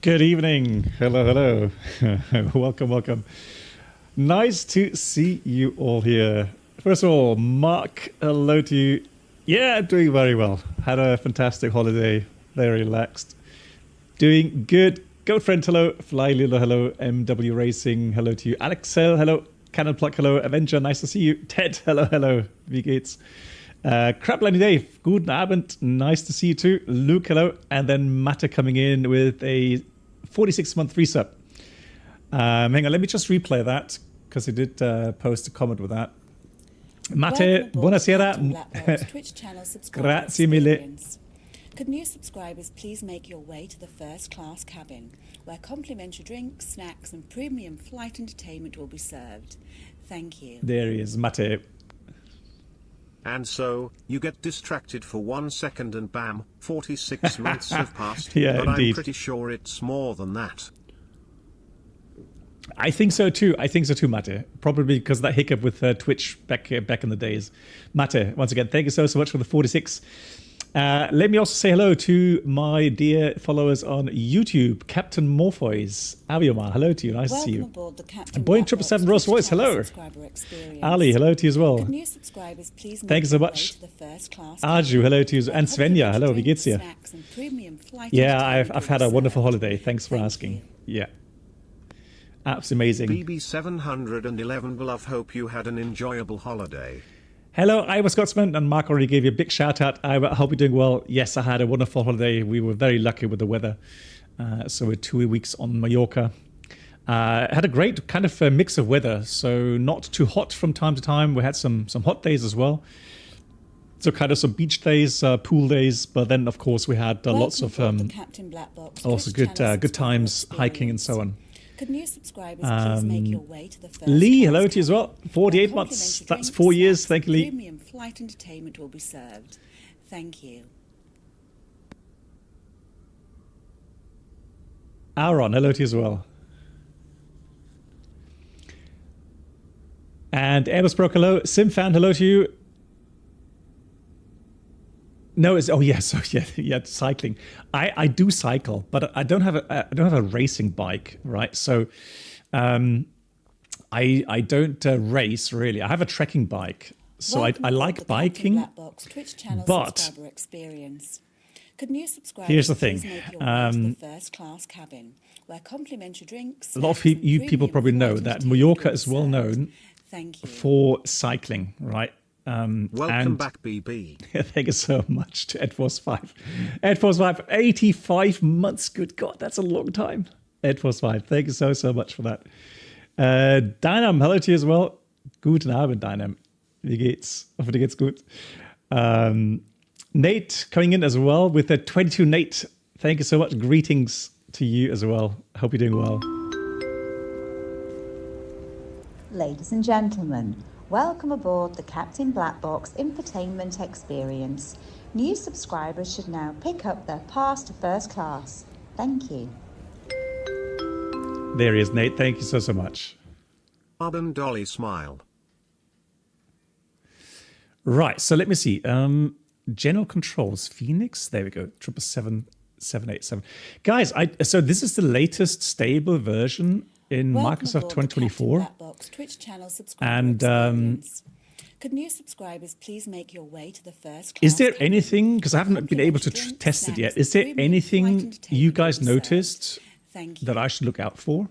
Good evening. Hello, hello. welcome. Nice to see you all here. First of all, Mark, hello to you. Yeah, I'm doing very well. Had a fantastic holiday. Very relaxed. Doing good. Goat friend, hello. Fly Lilo, hello. MW Racing, hello to you. Alexel, hello. Cannon Pluck, hello. Avenger, nice to see you. Ted, hello. Wie geht's? Craplandy Dave, guten Abend. Nice to see you too. Luke, hello. And then Matta coming in with a 46-month resub. Hang on, let me just replay that because he did post a comment with that. Matte, buonasera. Grazie mille. Could new subscribers please make your way to the first class cabin, where complimentary drinks, snacks and premium flight entertainment will be served. Thank you. There he is, Matte. And so, you get distracted for 1 second and bam, 46 months have passed, yeah, but indeed. I'm pretty sure it's more than that. I think so too, Matte. Probably because of that hiccup with Twitch back in the days. Matte, once again, thank you so much for the 46. Let me also say hello to my dear followers on YouTube. Captain Morpheus, Aviomar, hello to you. Nice to see you. Aboard the Captain Boeing 777 Rolls Royce, hello. Ali, hello to you as well. New subscribers, please thank you so much. Arju, hello to you. And Svenja, hello, wie geht's dir? Yeah, I've had a wonderful holiday. Thanks for asking. Yeah. Absolutely amazing. BB711 Beloved, hope you had an enjoyable holiday. Hello, Iowa Scotsman, and Mark already gave you a big shout out. I hope you're doing well. Yes, I had a wonderful holiday. We were very lucky with the weather. So we're 2 weeks on Mallorca. Had a great kind of mix of weather. So not too hot from time to time. We had some hot days as well. So kind of some beach days, pool days. But then, of course, we had lots of also good times hiking and so on. Could new subscribers please make your way to the first Lee, hello to you as well. 48 months. That's 4 years. Thank you, Lee. Premium flight entertainment will be served. Thank you. Aaron, hello to you as well. And Airbus Broke, hello. Simfan, hello to you. No, it's cycling. I do cycle, but I don't have a racing bike, right? So I don't race really. I have a trekking bike, so I like biking. But here's the thing. A lot of you people probably know that Mallorca is well known for cycling, right? Welcome back, BB. Thank you so much to Ed Force 5. Ed Force 5, 85 months. Good God, that's a long time. Ed Force 5, thank you so much for that. Dynam, hello to you as well. Guten Abend, Dynam. Wie geht's? Hoffe, dir geht's gut. Nate coming in as well with a 22. Nate, thank you so much. Greetings to you as well. Hope you're doing well. Ladies and gentlemen, welcome aboard the Captain Black Box infotainment experience. New subscribers should now pick up their pass to first class. Thank you. There he is, Nate. Thank you so much. Bob and Dolly smile. Right, so let me see. General controls, Phoenix. There we go. 777. Guys, so this is the latest stable version in Microsoft 2024. And could new subscribers please make your way to the first class? Is there anything, because I haven't been able to test it yet, is there anything you guys noticed that I should look out for?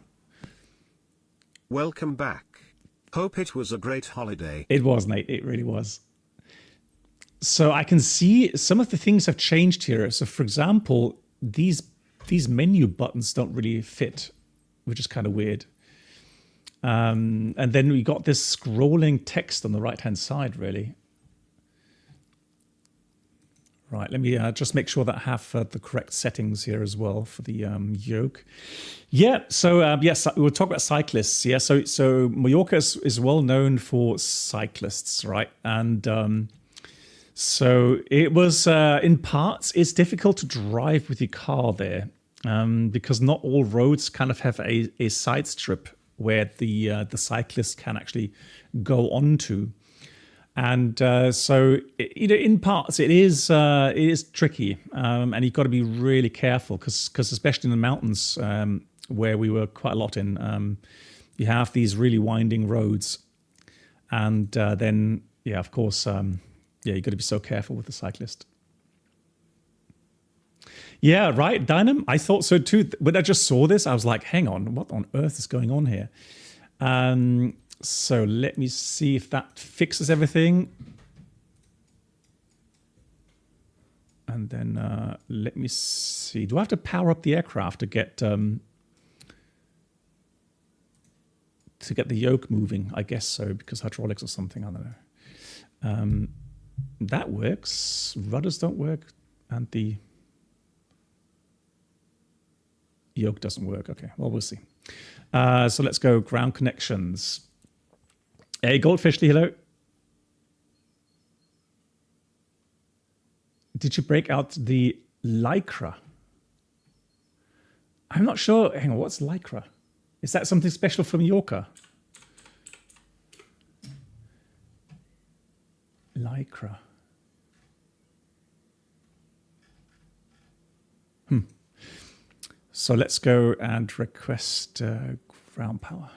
Welcome back. Hope it was a great holiday. It was, Nate. It really was. So I can see some of the things have changed here. So for example, these menu buttons don't really fit, which is kind of weird. And then we got this scrolling text on the right-hand side, really. Right, let me just make sure that I have the correct settings here as well for the yoke. Yeah, so yes, we'll talk about cyclists. Yeah, so Mallorca is well known for cyclists, right? And so it was, in parts, it's difficult to drive with your car there. Because not all roads kind of have a side strip where the cyclist can actually go onto. And so, in parts, it is tricky, and you've got to be really careful because especially in the mountains where we were quite a lot in, you have these really winding roads, and then of course, you've got to be so careful with the cyclist. Yeah, right, Dynam. I thought so too. When I just saw this, I was like, hang on, what on earth is going on here? So let me see if that fixes everything. And then let me see. Do I have to power up the aircraft to get the yoke moving? I guess so, because hydraulics or something. I don't know. That works. Rudders don't work, and the yoke doesn't work. Okay, well, we'll see. So let's go ground connections. Hey, Goldfishly, hello. Did you break out the Lycra? I'm not sure. Hang on, what's Lycra? Is that something special from Mallorca? Lycra. So let's go and request ground power.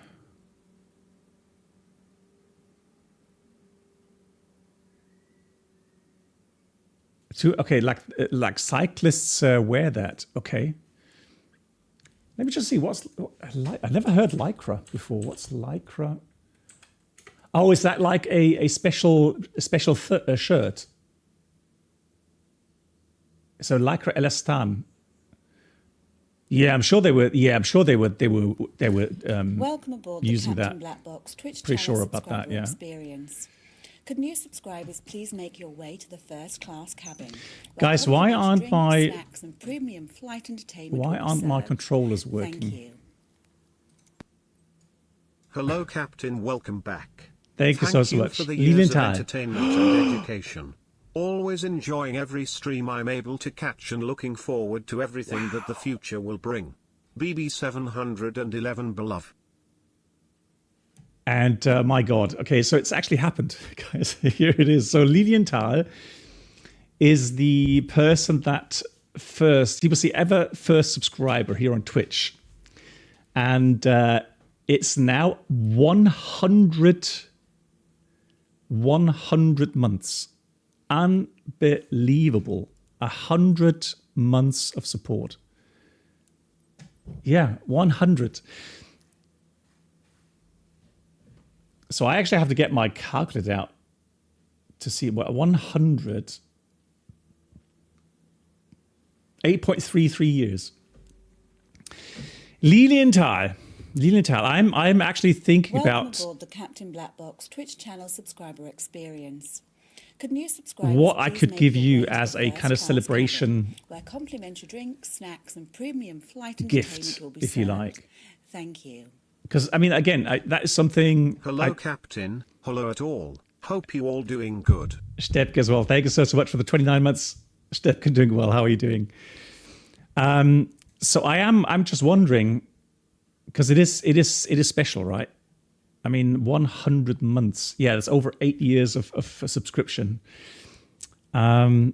Okay, like cyclists wear that. Okay. Let me just see I never heard Lycra before. What's Lycra? Oh, is that like a special shirt? So Lycra Elastan. Yeah, I'm sure they were. Yeah, I'm sure they were. Welcome aboard the using Captain that. Black Box Twitch Pretty channel sure about that. subscriber Yeah. experience. Could new subscribers please make your way to the first class cabin? Guys, why aren't my snacks and premium flight entertainment why will be aren't my served? controllers working? Thank you. Hello, Captain. Welcome back. Thank you so much. For the years of Lilienthal. entertainment and education. Always enjoying every stream I'm able to catch and looking forward to everything that the future will bring. BB711 beloved. And my God, okay, so it's actually happened, guys. Here it is. So Lilienthal is the person that he was the ever first subscriber here on Twitch. And it's now 100 months. Unbelievable. 100 months of support. Yeah, 100. So I actually have to get my calculator out to see what 100, 8.33 years. Lilienthal, I'm actually thinking Welcome about aboard the Captain Black Box Twitch channel subscriber experience. Could new subscribers what I please could make give your you way to as the a first kind of class celebration cabin, where complimentary drinks, snacks, and premium flight gift, entertainment will be if you served. like. Thank you. Because, I mean, again, that is something... Hello, Captain. Hello at all. Hope you all doing good. Stepke as well. Thank you so much for the 29 months. Stepke doing well. How are you doing? So I'm just wondering, because it is special, right? I mean, 100 months. Yeah, that's over 8 years of subscription. Yeah,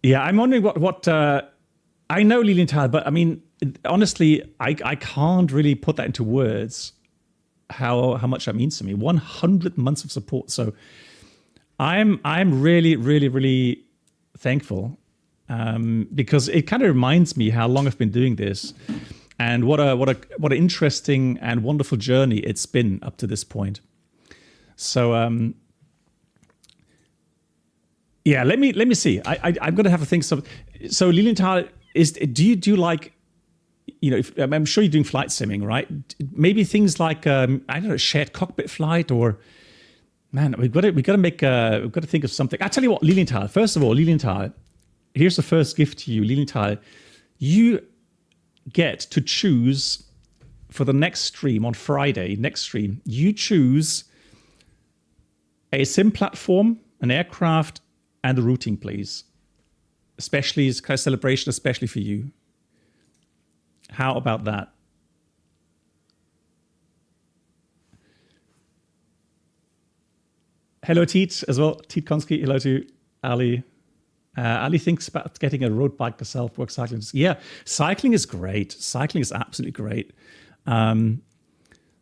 I'm wondering what I know Lilienthal, but I mean, honestly, I can't really put that into words how much that means to me. 100 months of support. So I'm really, really, really thankful because it kind of reminds me how long I've been doing this and what an interesting and wonderful journey it's been up to this point. So yeah, let me see. I'm going to have to think some. So Lilienthal, do you like? You know, I'm sure you're doing flight simming, right? Maybe things like I don't know, shared cockpit flight, or man, we've got to think of something. I tell you what, Lilienthal. First of all, Lilienthal, here's the first gift to you, Lilienthal. You get to choose for the next stream on Friday. Next stream, you choose a sim platform, an aircraft, and the routing, please. Especially as kind of celebration, especially for you. How about that? Hello, Teet, as well. Teet Konski. Hello to Ali. Ali thinks about getting a road bike herself, work cycling. Yeah, cycling is great. Cycling is absolutely great.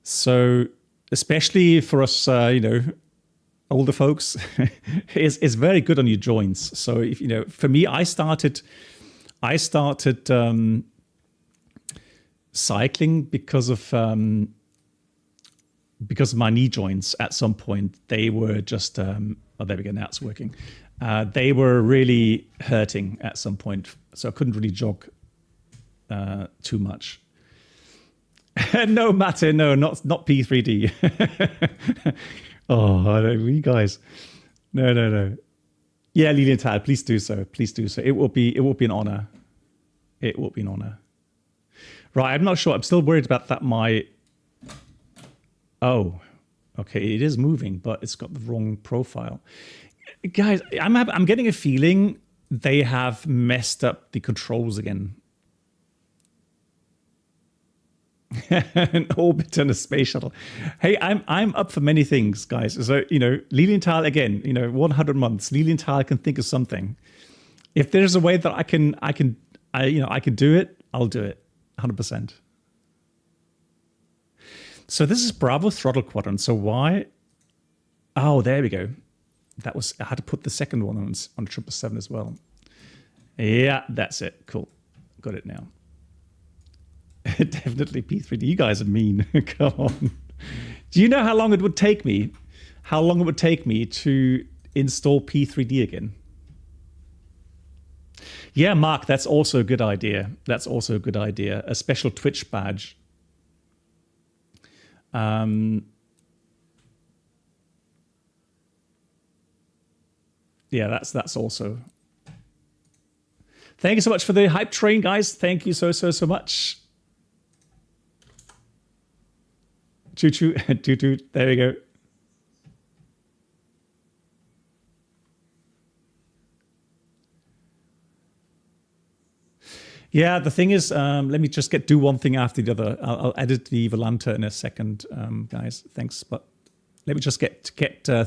So, especially for us, older folks, is very good on your joints. So, if for me, I started cycling because of my knee joints. At some point, they were just there we go. Now it's working. They were really hurting at some point, so I couldn't really jog too much. No, Mate, no, not P3D. Oh, I don't, you guys. No. Yeah, Lilienthal, please do so. Please do so. It will be an honor. It will be an honor. Right, I'm not sure. I'm still worried about that. Oh, okay. It is moving, but it's got the wrong profile. Guys, I'm getting a feeling they have messed up the controls again. An orbit and a space shuttle. Hey, I'm up for many things, guys. So Lilienthal again. 100 months. Lilienthal can think of something. If there's a way that I can do it, I'll do it. 100%. So this is Bravo throttle quadrant. So why? Oh, there we go. I had to put the second one on 777 as well. Yeah, that's it. Cool. Got it now. Definitely P3D. You guys are mean. Come on. Do you know how long it would take me? How long it would take me to install P3D again? Yeah, Mark, that's also a good idea. That's also a good idea. A special Twitch badge. Yeah, that's also. Thank you so much for the hype train, guys. Thank you so much. Choo choo, toot toot. There we go. Yeah, the thing is, let me just do one thing after the other. I'll edit the Volanta in a second, guys. Thanks, but let me just get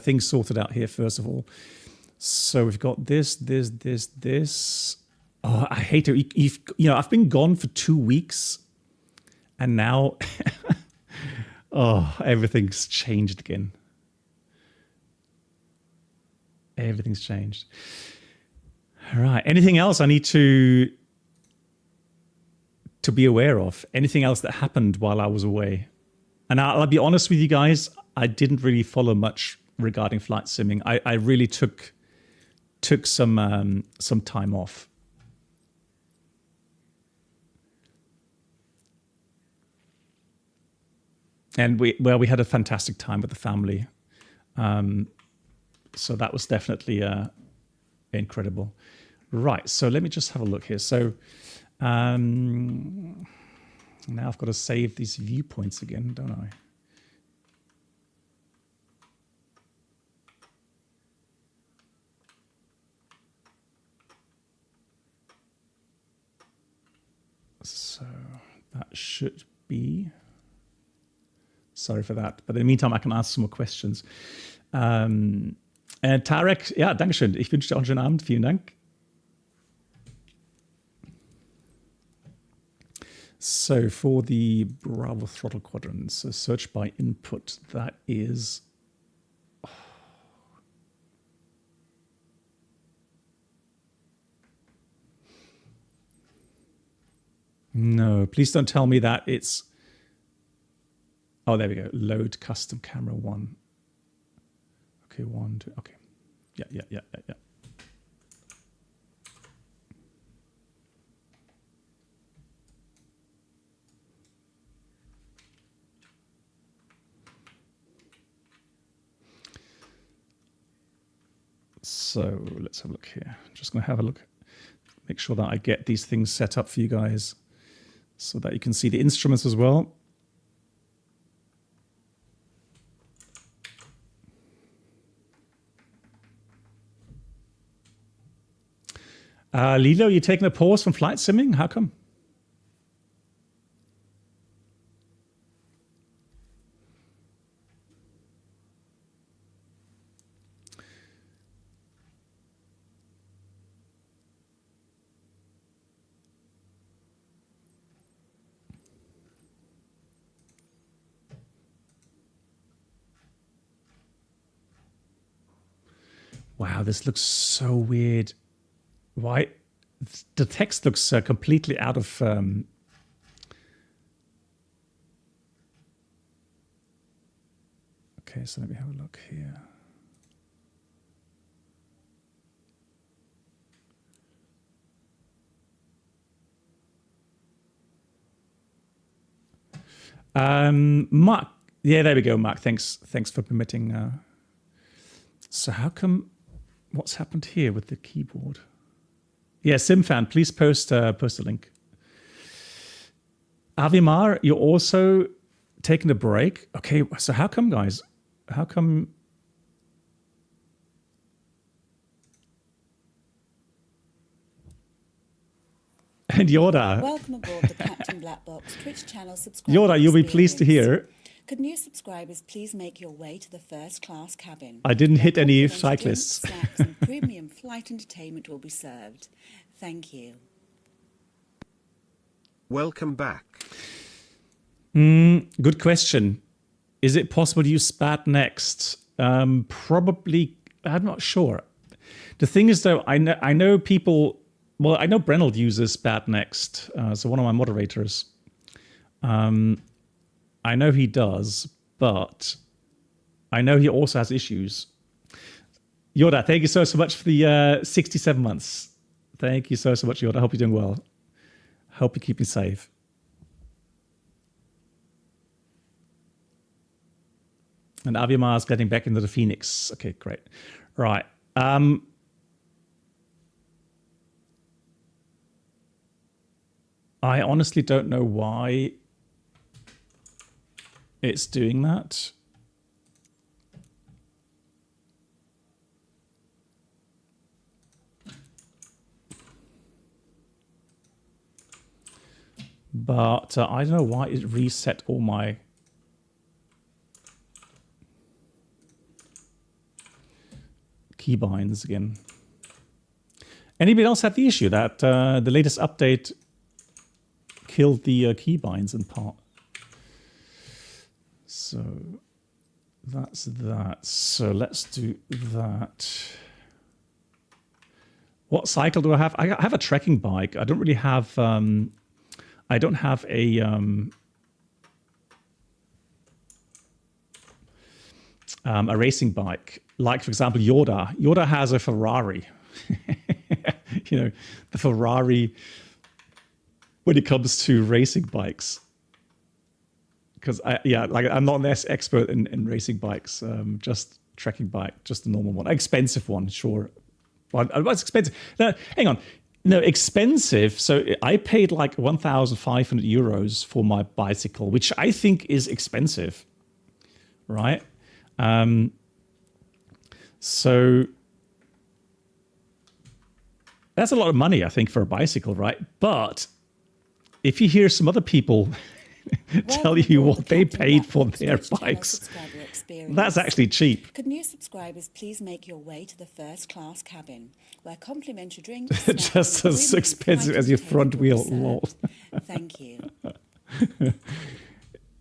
things sorted out here first of all. So we've got this. Oh, I hate it. I've been gone for 2 weeks, and now, everything's changed again. Everything's changed. All right. Anything else I need to be aware of? Anything else that happened while I was away? And I'll be honest with you guys, I didn't really follow much regarding flight simming. I really took some time off. And we had a fantastic time with the family. So that was definitely incredible. Right, so let me just have a look here. So now I've got to save these viewpoints again, don't I? So that should be. Sorry for that. But in the meantime, I can ask some more questions. Tarek, ja, Dankeschön. Ich wünsche dir auch einen schönen Abend. Vielen Dank. So for the Bravo throttle quadrant, so search by input, that is. No, please don't tell me that it's. Oh, there we go. Load custom camera 1. Okay, 1, 2. Okay. Yeah. So let's have a look here. I'm just going to have a look. Make sure that I get these things set up for you guys so that you can see the instruments as well. Lilo, you taking a pause from flight simming? How come? Wow, this looks so weird. Why? The text looks completely out of... Okay, so let me have a look here. Mark, yeah, there we go, Mark. Thanks for permitting. So how come? What's happened here with the keyboard? Yeah, SimFan, please post a link. Avimar, you're also taking a break. Okay, so how come, guys? How come? And Yoda. Welcome aboard the Captain Black Box Twitch channel subscriber Yoda, you'll be pleased to hear. Could new subscribers please make your way to the first class cabin? I didn't hit any Complimentary cyclists. drinks, snacks and premium flight entertainment will be served. Thank you. Welcome back. Good question. Is it possible to use SPAT next? Probably. I'm not sure. The thing is, though, I know people. Well, I know Brenold uses SPAT next. So one of my moderators. I know he does, but I know he also has issues. Yoda, thank you so much for the 67 months. Thank you so much, Yoda. I hope you're doing well. Hope you keep me safe. And Avimar's getting back into the Phoenix. Okay, great. Right. I honestly don't know why it's doing that. But I don't know why it reset all my keybinds again. Anybody else had the issue that the latest update killed the keybinds in part? So that's that. So let's do that. What cycle do I have? I have a trekking bike. I don't really have. I don't have a. A racing bike, like for example, Yoda. Yoda has a Ferrari. You know, the Ferrari when it comes to racing bikes. Because I'm not an expert in racing bikes. Just trekking bike, just a normal one, expensive one, sure. Well, what's expensive? Now, hang on. No, expensive. So I paid like 1,500 euros for my bicycle, which I think is expensive, right? So that's a lot of money, I think, for a bicycle, right? But if you hear some other people tell you what they paid for their bikes, that's actually cheap. Could new subscribers please make your way to the first class cabin, where complimentary drinks just as expensive as your front wheel. Lol. Thank you.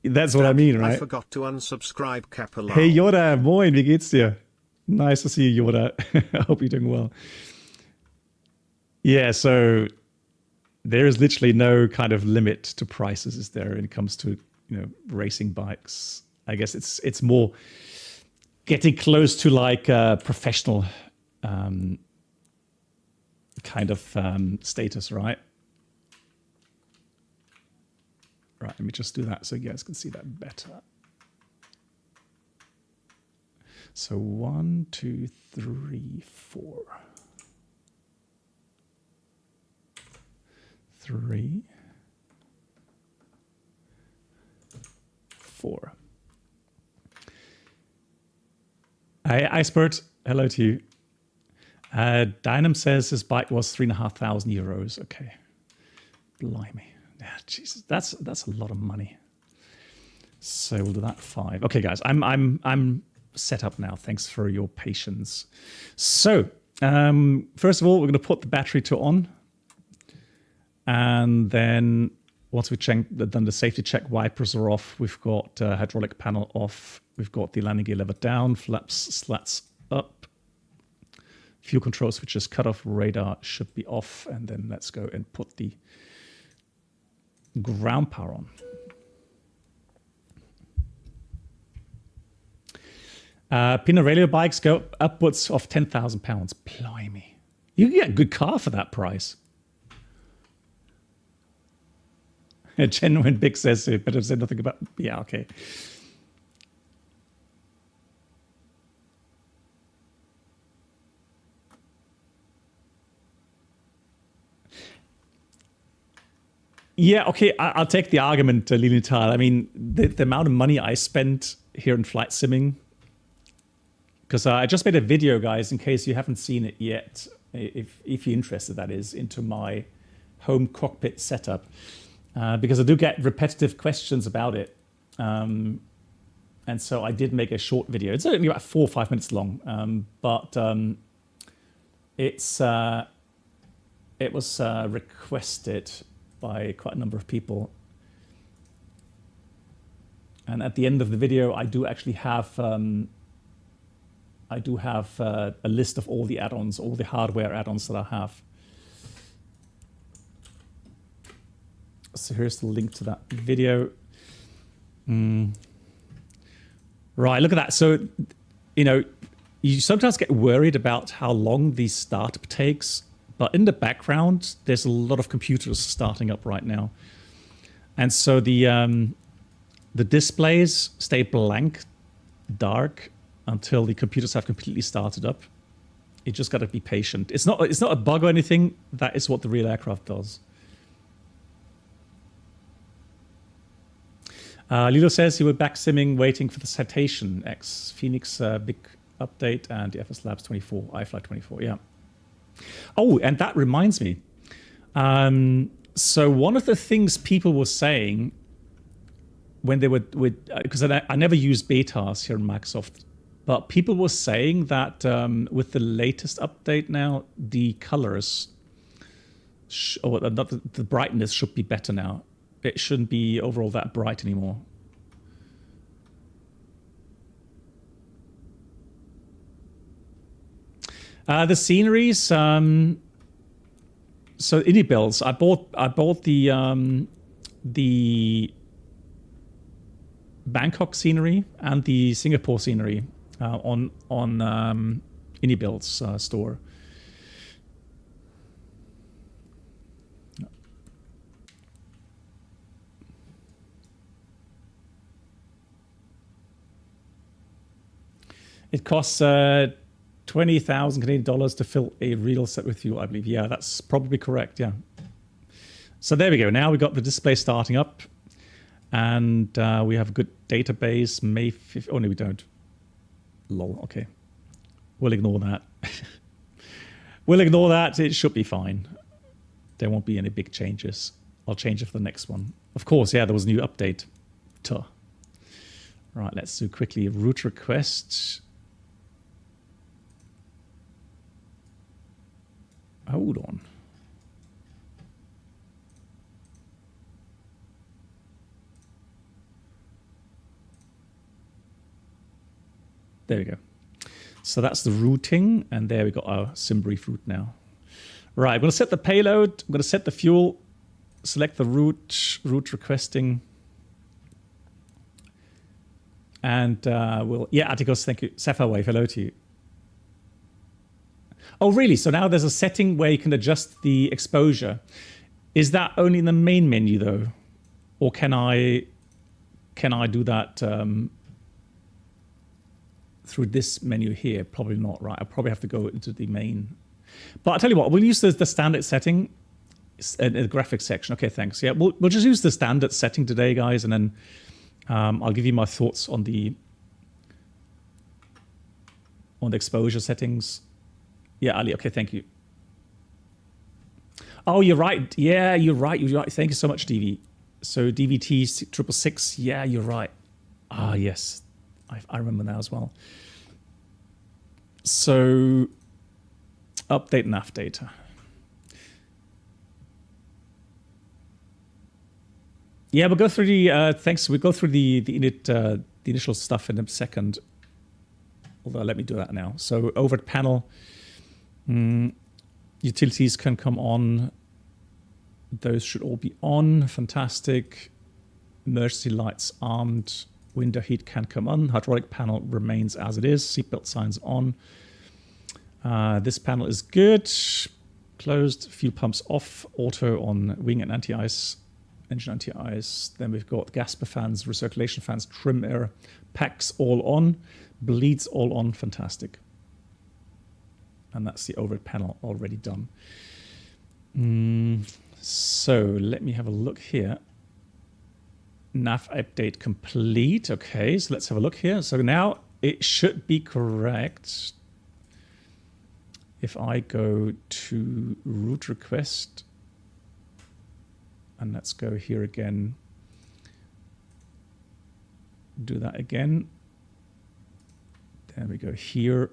That's what I mean, right? I forgot to unsubscribe Kappa. Hey Yoda, moin, wie geht's dir? Nice to see you, Yoda. I hope you're doing well. Yeah, so there is literally no kind of limit to prices, is there, when it comes to, you know, racing bikes. I guess it's more getting close to like a professional kind of status, right? Right, let me just do that so you guys can see that better. So 1, 2, 3, 4. 3, 4. Hi, Icebird. Hello to you. Dynam says his bike was 3,500 euros. Okay. Blimey. Yeah, Jesus, that's a lot of money. So we'll do that 5. Okay, guys, I'm set up now. Thanks for your patience. So first of all, we're going to put the battery to on, and then once we've done the safety check, wipers are off. We've got hydraulic panel off. We've got the landing gear lever down, flaps slats up. Fuel control switches, cutoff radar should be off. And then let's go and put the ground power on. Pinarello bikes go upwards of £10,000. Blimey. You can get a good car for that price. A genuine big says it, but I've said nothing about... Yeah, okay. Yeah, okay, I'll take the argument, Lilital. I mean, the amount of money I spent here in flight simming, because I just made a video, guys, in case you haven't seen it yet, if you're interested, that is, into my home cockpit setup, because I do get repetitive questions about it. And so I did make a short video. It's only about 4 or 5 minutes long, but it was requested by quite a number of people. And at the end of the video, I do actually have a list of all the add-ons, all the hardware add-ons that I have. So here's the link to that video. Right, look at that. So, you know, you sometimes get worried about how long the startup takes. But in the background, there's a lot of computers starting up right now. And so the displays stay blank, dark, until the computers have completely started up. You just got to be patient. It's not a bug or anything. That is what the real aircraft does. Lilo says he was back simming, waiting for the Citation X Phoenix big update and the FS Labs 24, iFlight 24. Yeah. Oh, and that reminds me. So one of the things people were saying when they were because I never used betas here in Microsoft, but people were saying that with the latest update now, the colors, the brightness should be better now. It shouldn't be overall that bright anymore. The sceneries, so indie builds. I bought the Bangkok scenery and the Singapore scenery on indie builds store. It costs 20,000 Canadian dollars to fill a real set with fuel, I believe. Yeah, that's probably correct. Yeah. So there we go. Now we got the display starting up, and we have a good database. May 5th. Oh no, we don't. Lol. Okay, we'll ignore that. We'll ignore that. It should be fine. There won't be any big changes. I'll change it for the next one. Of course, yeah, there was a new update. Tuh. Right, let's do quickly route requests. Hold on. There we go. So that's the routing, and there we got our Simbrief route now. Right, I'm going to set the payload. I'm going to set the fuel. Select the route requesting. And yeah, Atticus, thank you. Sapphire Wave, hello to you. Oh, really? So now there's a setting where you can adjust the exposure. Is that only in the main menu, though? Or can I do that through this menu here? Probably not, right? I'll probably have to go into the main. But I'll tell you what, we'll use the standard setting in the graphics section. Okay, thanks. Yeah, we'll just use the standard setting today, guys, and then I'll give you my thoughts on the exposure settings. Yeah, Ali, okay, thank you. Oh, you're right. Yeah, you're right. You're right. Thank you so much, DV. So DVT 666. Yeah, you're right. Ah, yes. I remember now as well. So update nav data. Yeah, we'll go through the thanks. We'll go through the initial stuff in a second. Although let me do that now. So over at panel, Utilities can come on. Those should all be on. Fantastic. Emergency lights armed. Window heat can come on. Hydraulic panel remains as it is. Seatbelt signs on. This panel is good. Closed. Fuel pumps off. Auto on wing and anti-ice. Engine anti-ice. Then we've got Gasper fans, recirculation fans, trim air, packs all on. Bleeds all on. Fantastic. And that's the overhead panel already done. So let me have a look here. Nav update complete. Okay, so let's have a look here. So now it should be correct. If I go to route request, and let's go here again. Do that again. There we go here.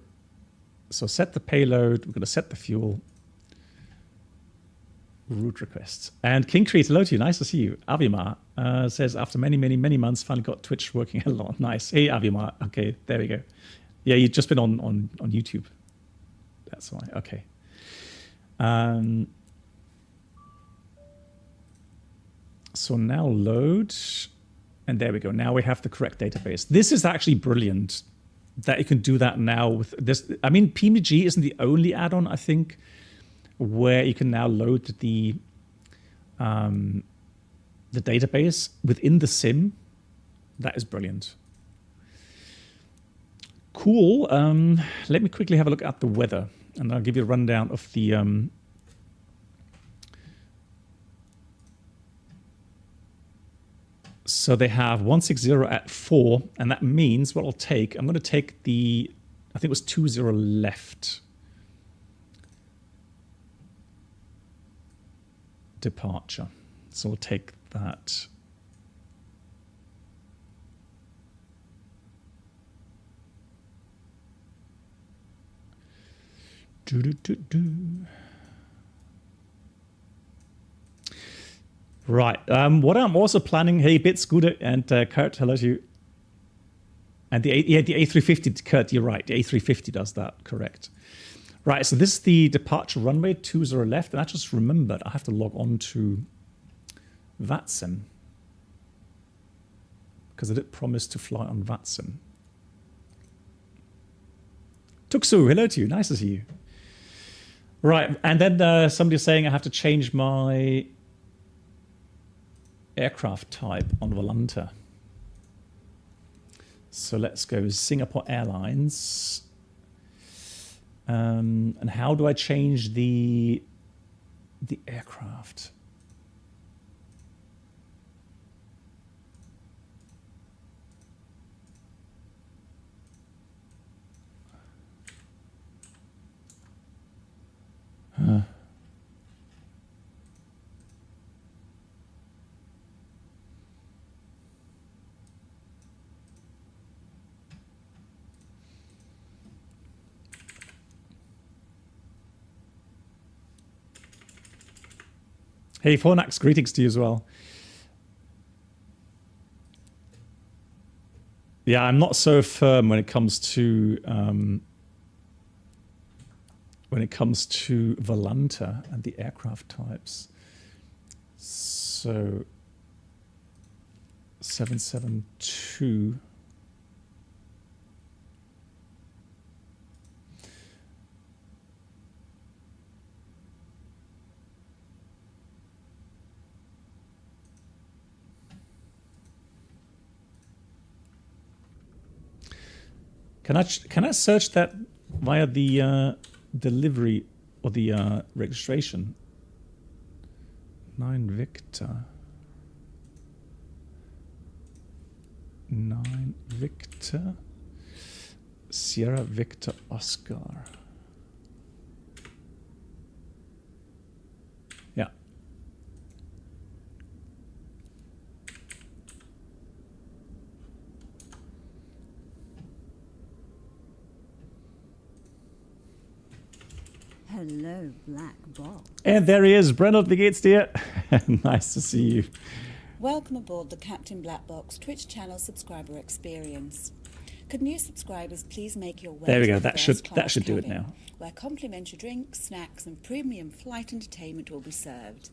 So set the payload. We're going to set the fuel. Route requests. And King Creed, hello to you. Nice to see you. Avimar says, after many, many, many months, finally got Twitch working a lot. Nice. Hey, Avimar. Okay, there we go. Yeah, you've just been on YouTube. That's why. Okay. So now load. And there we go. Now we have the correct database. This is actually brilliant that you can do that now with this. I mean, PMDG isn't the only add-on, I think, where you can now load the database within the sim. That is brilliant. Cool. Let me quickly have a look at the weather, and I'll give you a rundown of the so they have 160 at 4, and that means what I'll take, I'm going to take the, I think it was 20 left departure. So we'll take that. Right. What I'm also planning, hey, Bit Scooter and Kurt, hello to you. And the A350, Kurt, you're right. The A350 does that, correct. Right, so this is the departure runway, 20 left. And I just remembered I have to log on to VATSIM, because I did promise to fly on VATSIM. Tuksu, hello to you. Nice to see you. Right, and then somebody's saying I have to change my aircraft type on Volanta. So let's go Singapore Airlines. And how do I change the aircraft? Hey, Fornax, greetings to you as well. Yeah, I'm not so firm when it comes to Volanta and the aircraft types. So 772. Can I search that via the delivery or the registration? 9 Victor. 9 Victor. Sierra Victor Oscar. Yeah. Hello, Black Box. And there he is, Brennel, wie geht's dir? Nice to see you. Welcome aboard the Captain Black Box Twitch channel subscriber experience. Could new subscribers please make your way There we to go. the That should first-class do it cabin, now. where complimentary drinks, snacks, and premium flight entertainment will be served.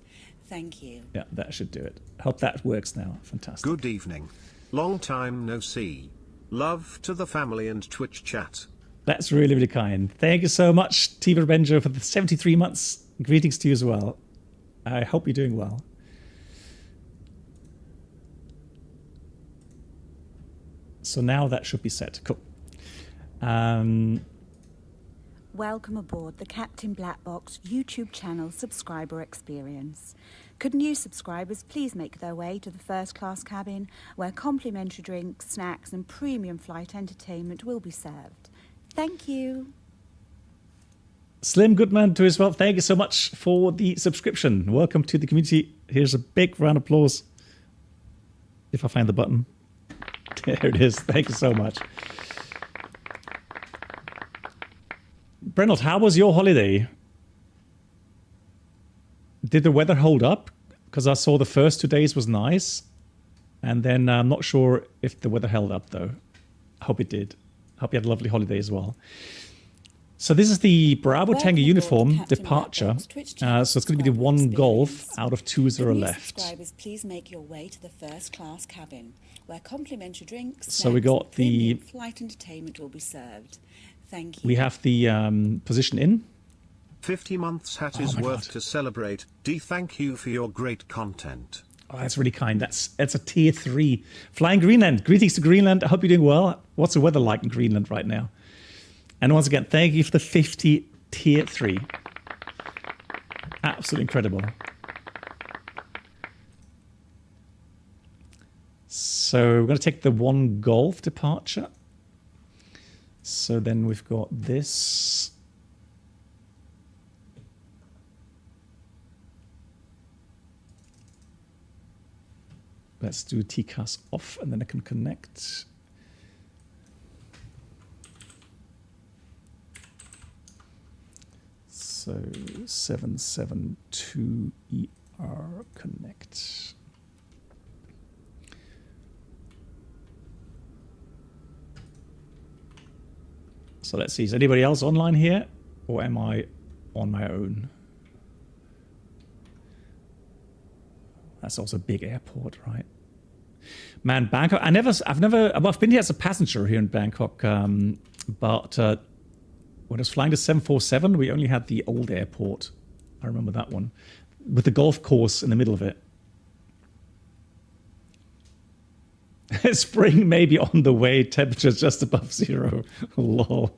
Thank you. Yeah, that should do it. Hope that works now. Fantastic. Good evening. Long time no see. Love to the family and Twitch chat. That's really, really kind. Thank you so much, Tiva Benjo, for the 73 months. Greetings to you as well. I hope you're doing well. So now that should be set. Cool. Welcome aboard the Captain Black Box YouTube channel subscriber experience. Could new subscribers please make their way to the first class cabin where complimentary drinks, snacks and premium flight entertainment will be served. Thank you. Slim Goodman too as well. Thank you so much for the subscription. Welcome to the community. Here's a big round of applause. If I find the button. There it is. Thank you so much. Brennelt, how was your holiday? Did the weather hold up? Because I saw the first 2 days was nice. And then I'm not sure if the weather held up though. I hope it did. Hope you had a lovely holiday as well. So this is the Bravo Tango uniform departure. So it's going to be the 1 Golf out of 20 left. Subscribers, please make your way to the first class cabin, where complimentary drinks, So we got the flight entertainment will be served. Thank you. We have the position in. 50 months hat is worth to celebrate. D, thank you for your great content. Oh, that's really kind. That's a tier 3. Flying Greenland. Greetings to Greenland. I hope you're doing well. What's the weather like in Greenland right now? And once again, thank you for the 50 tier 3. Absolutely incredible. So we're going to take the 1 Golf departure. So then we've got this. Let's do TCAS off and then I can connect. So 772ER connect. So let's see, is anybody else online here or am I on my own? That's also a big airport, right? Man, Bangkok, I've been here as a passenger here in Bangkok, but when I was flying the 747, we only had the old airport. I remember that one, with the golf course in the middle of it. Spring may be on the way, temperatures just above 0. Lol.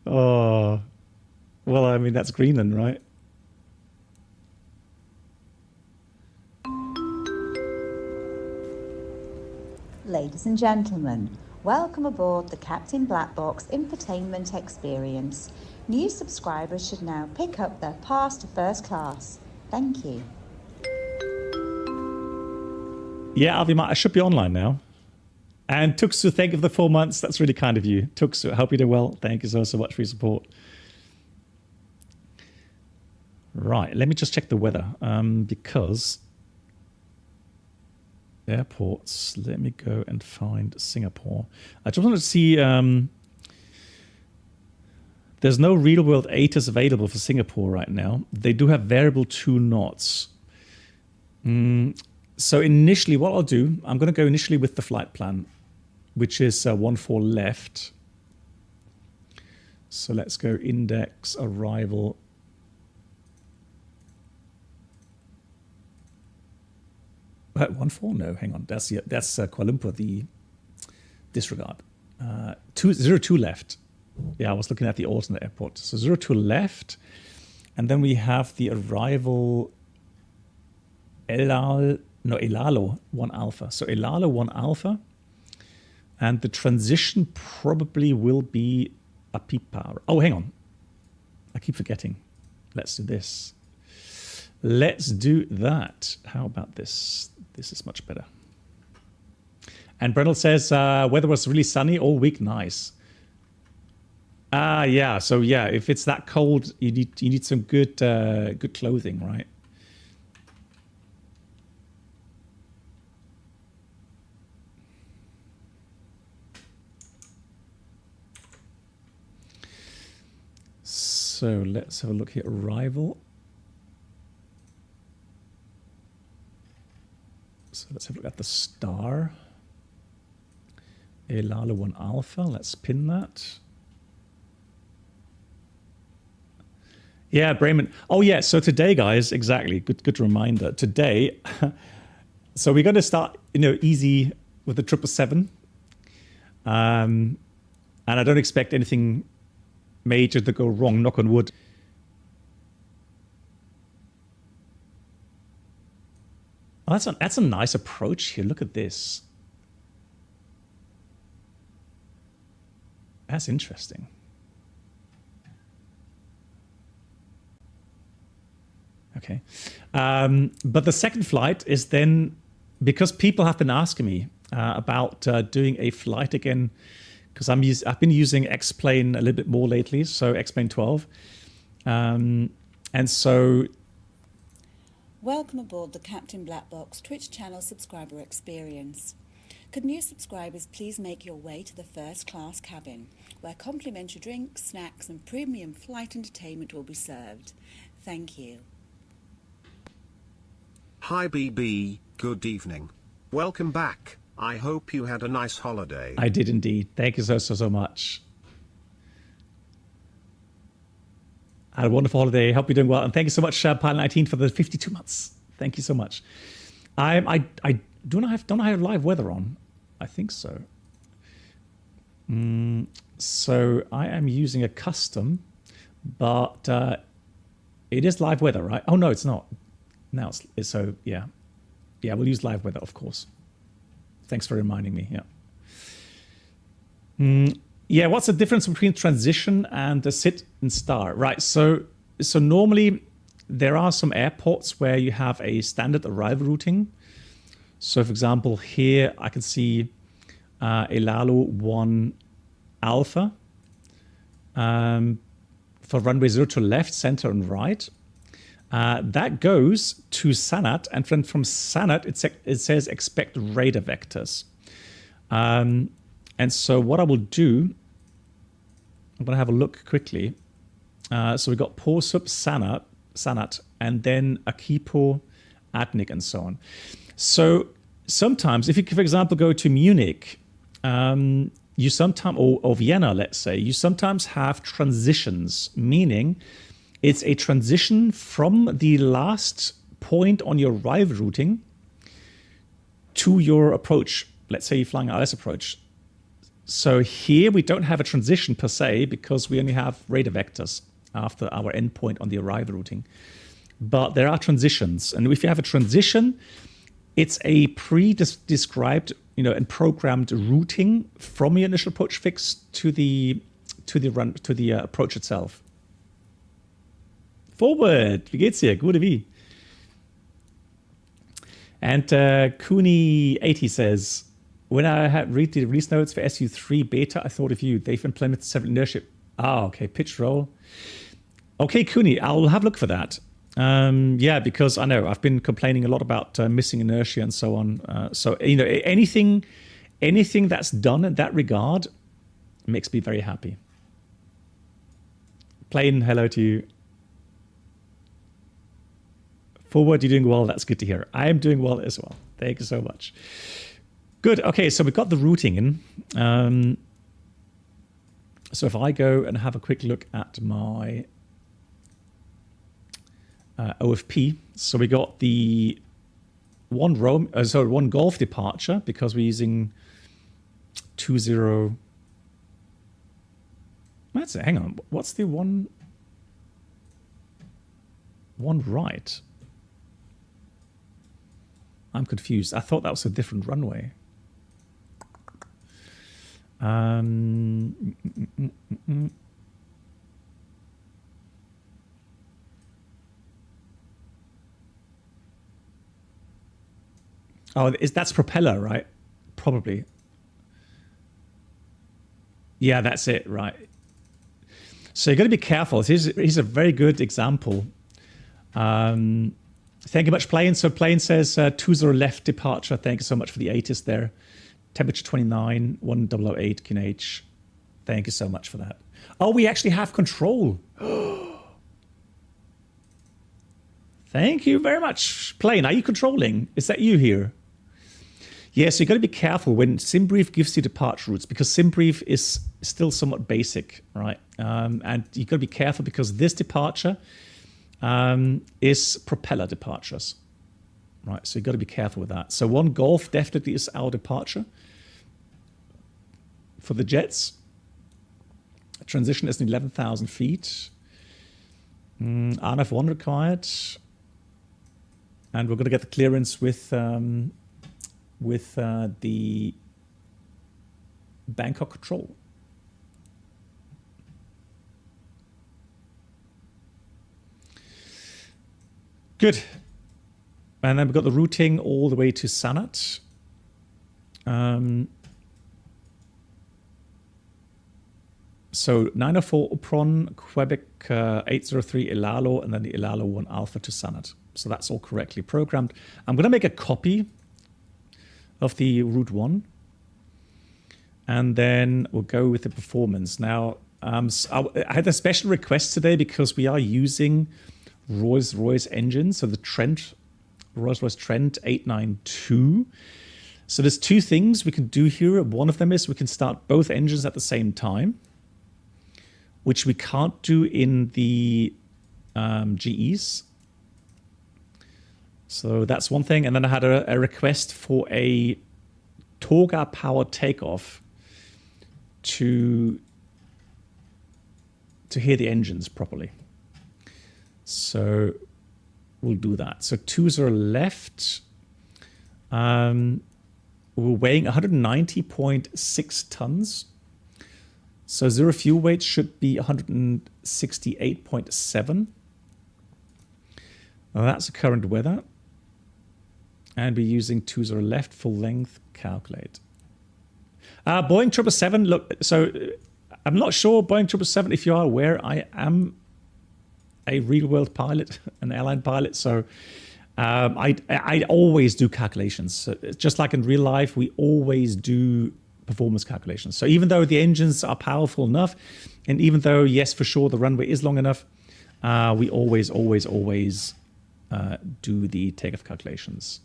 Oh, well, I mean, that's Greenland, right? Ladies and gentlemen, welcome aboard the Captain Black Box infotainment experience. New subscribers should now pick up their pass to first class. Thank you. Yeah, Alvima, I should be online now. And Tuxu, thank you for the 4 months. That's really kind of you. Tuxu, I hope you do well. Thank you so much for your support. Right, let me just check the weather. Because airports, let me go and find Singapore. I just wanted to see, there's no real world ATIS available for Singapore right now. They do have variable 2 knots. So initially what I'll do, I'm going to go initially with the flight plan, which is 14 left. So let's go index arrival. What, 14? No, hang on. That's Kuala Lumpur, the disregard. 02 left. Yeah, I was looking at the alternate airport. So 02 left. And then we have the arrival Ilalo 1 Alpha. So Ilalo 1 Alpha. And the transition probably will be a Pipa. Oh, hang on. I keep forgetting. Let's do this. Let's do that. How about this? This is much better. And Brendel says weather was really sunny all week. Nice. Yeah. So yeah, if it's that cold, you need some good clothing, right? So let's have a look here. Arrival. So let's have a look at the star. Elalo 1 Alpha. Let's pin that. Yeah, Bremen. Oh, yeah. So today, guys, exactly. Good reminder. Today, so we're going to start, easy with the 777. And I don't expect anything major to go wrong, knock on wood. Oh, that's a nice approach here. Look at this. That's interesting. Okay. But the second flight is then, because people have been asking me about doing a flight again, because I've been using X-Plane a little bit more lately, so X-Plane 12. And so... Welcome aboard the Captain Black Box Twitch channel subscriber experience. Could new subscribers please make your way to the first class cabin, where complimentary drinks, snacks and premium flight entertainment will be served. Thank you. Hi BB, good evening. Welcome back. I hope you had a nice holiday. I did indeed. Thank you so much. I had a wonderful holiday. Hope you're doing well. And thank you so much, Pilot 19, for the 52 months. Thank you so much. I don't I have live weather on? I think so. So I am using a custom, but it is live weather, right? Oh, no, it's not. Now it's so, yeah. Yeah, we'll use live weather, of course. Thanks for reminding me, yeah. Yeah, what's the difference between transition and the sit and start? Right, so normally there are some airports where you have a standard arrival routing. So for example, here I can see Elalo 1 Alpha for runway 0 to left, center and right. That goes to SANAT, and then from SANAT it says expect radar vectors. And so what I will do, I'm going to have a look quickly. So we got PORSUP, SANAT, and then Akipo, ADNIC, and so on. So sometimes, if you, for example, go to Munich, you sometimes, or Vienna, let's say, you sometimes have transitions, meaning it's a transition from the last point on your arrival routing to your approach. Let's say you're flying ILS approach. So here we don't have a transition per se because we only have radar vectors after our endpoint on the arrival routing. But there are transitions. And if you have a transition, it's a pre-described, and programmed routing from your initial approach fix to the approach itself. Forward, wie geht's dir? Gute wie? And Cooney80 says, when I had read the release notes for SU3 beta, I thought of you. They've implemented several inertia. Okay, pitch roll. Okay, Cooney, I'll have a look for that. Yeah, because I know I've been complaining a lot about missing inertia and so on. So anything that's done in that regard makes me very happy. Plain hello to you. Forward, you're doing well. That's good to hear. I am doing well as well. Thank you so much. Good. Okay, so we've got the routing in. So if I go and have a quick look at my OFP, so we got the one Golf departure because we're using 20. That's it. Hang on. What's the one right? I'm confused. I thought that was a different runway. Oh, that's propeller, right? Probably. Yeah, that's it, right. So you got to be careful. Here's a very good example. Thank you much, Plane. So Plane says 20 left departure. Thank you so much for the ATIS there. Temperature 29, 1008 QNH. Thank you so much for that. Oh, we actually have control. Thank you very much. Plane, are you controlling? Is that you here? Yeah, so you got to be careful when Simbrief gives you departure routes, because Simbrief is still somewhat basic, right? And you got to be careful because this departure is propeller departures, right? So you got to be careful with that. So 1 Golf definitely is our departure for the jets. Transition is 11,000 feet. RNF1 required. And we're going to get the clearance with the Bangkok control. Good. And then we've got the routing all the way to Sanat. So 904 Upron, Quebec 803 Ilalo, and then the Ilalo 1 Alpha to Sanat. So that's all correctly programmed. I'm going to make a copy of the Route 1. And then we'll go with the performance. Now, I had a special request today because we are using Rolls-Royce engines. So the Trent, Rolls-Royce Trent 892. So there's 2 things we can do here. One of them is we can start both engines at the same time, which we can't do in the GEs. So that's one thing. And then I had a request for a Toga powered takeoff to hear the engines properly. So we'll do that. So 2-0 left. We're weighing 190.6 tons. So 0 fuel weight should be 168.7. Well, that's the current weather. And we're using 2-0 left, full length, calculate. Boeing 777, look, so I'm not sure, Boeing 777, if you are aware, I am a real world pilot, an airline pilot. So I always do calculations. So just like in real life, we always do performance calculations. So even though the engines are powerful enough, and even though, yes, for sure, the runway is long enough, we always do the takeoff calculations.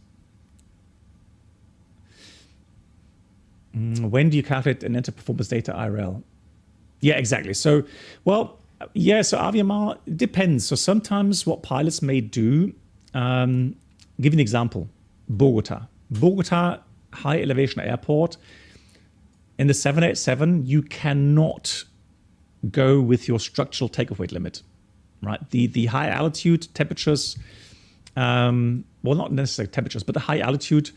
When do you calculate and enter performance data IRL? Yeah, exactly. So, well, yeah, so Aviamar, it depends. So sometimes what pilots may do, give you an example, Bogota, high elevation airport. In the 787, you cannot go with your structural takeoff weight limit, right? The high altitude temperatures, well, not necessarily temperatures, but the high altitude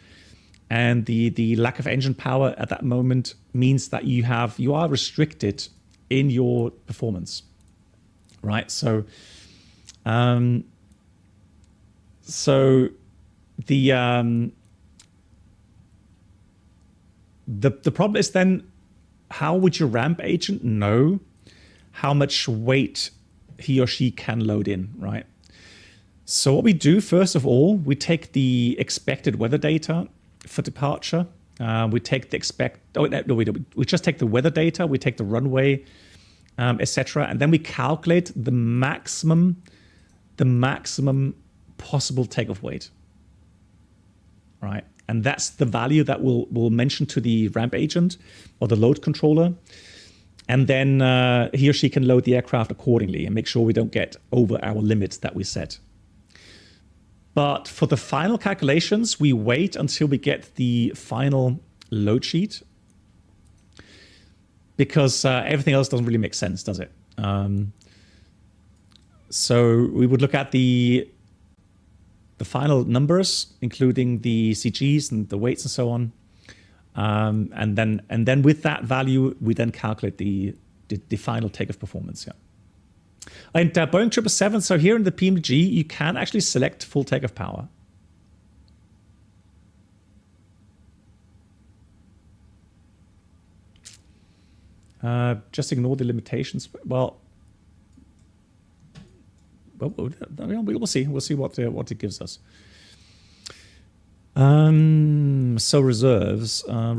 and the lack of engine power at that moment means that you are restricted in your performance, right? So, the problem is then, how would your ramp agent know how much weight he or she can load in, right? So what we do, first of all, we take the expected weather data for departure. We take the we just take the weather data, we take the runway, etc., and then we calculate the maximum possible takeoff weight, right? And that's the value that we'll mention to the ramp agent or the load controller. And then he or she can load the aircraft accordingly and make sure we don't get over our limits that we set. But for the final calculations, we wait until we get the final load sheet, because everything else doesn't really make sense, does it? So we would look at the final numbers, including the CGs and the weights and so on, and then with that value, we then calculate the final takeoff performance. Yeah. And Boeing 777, so here in the PMDG, you can actually select full takeoff power. Just ignore the limitations. Well, we'll see. We'll see what it gives us. So reserves. So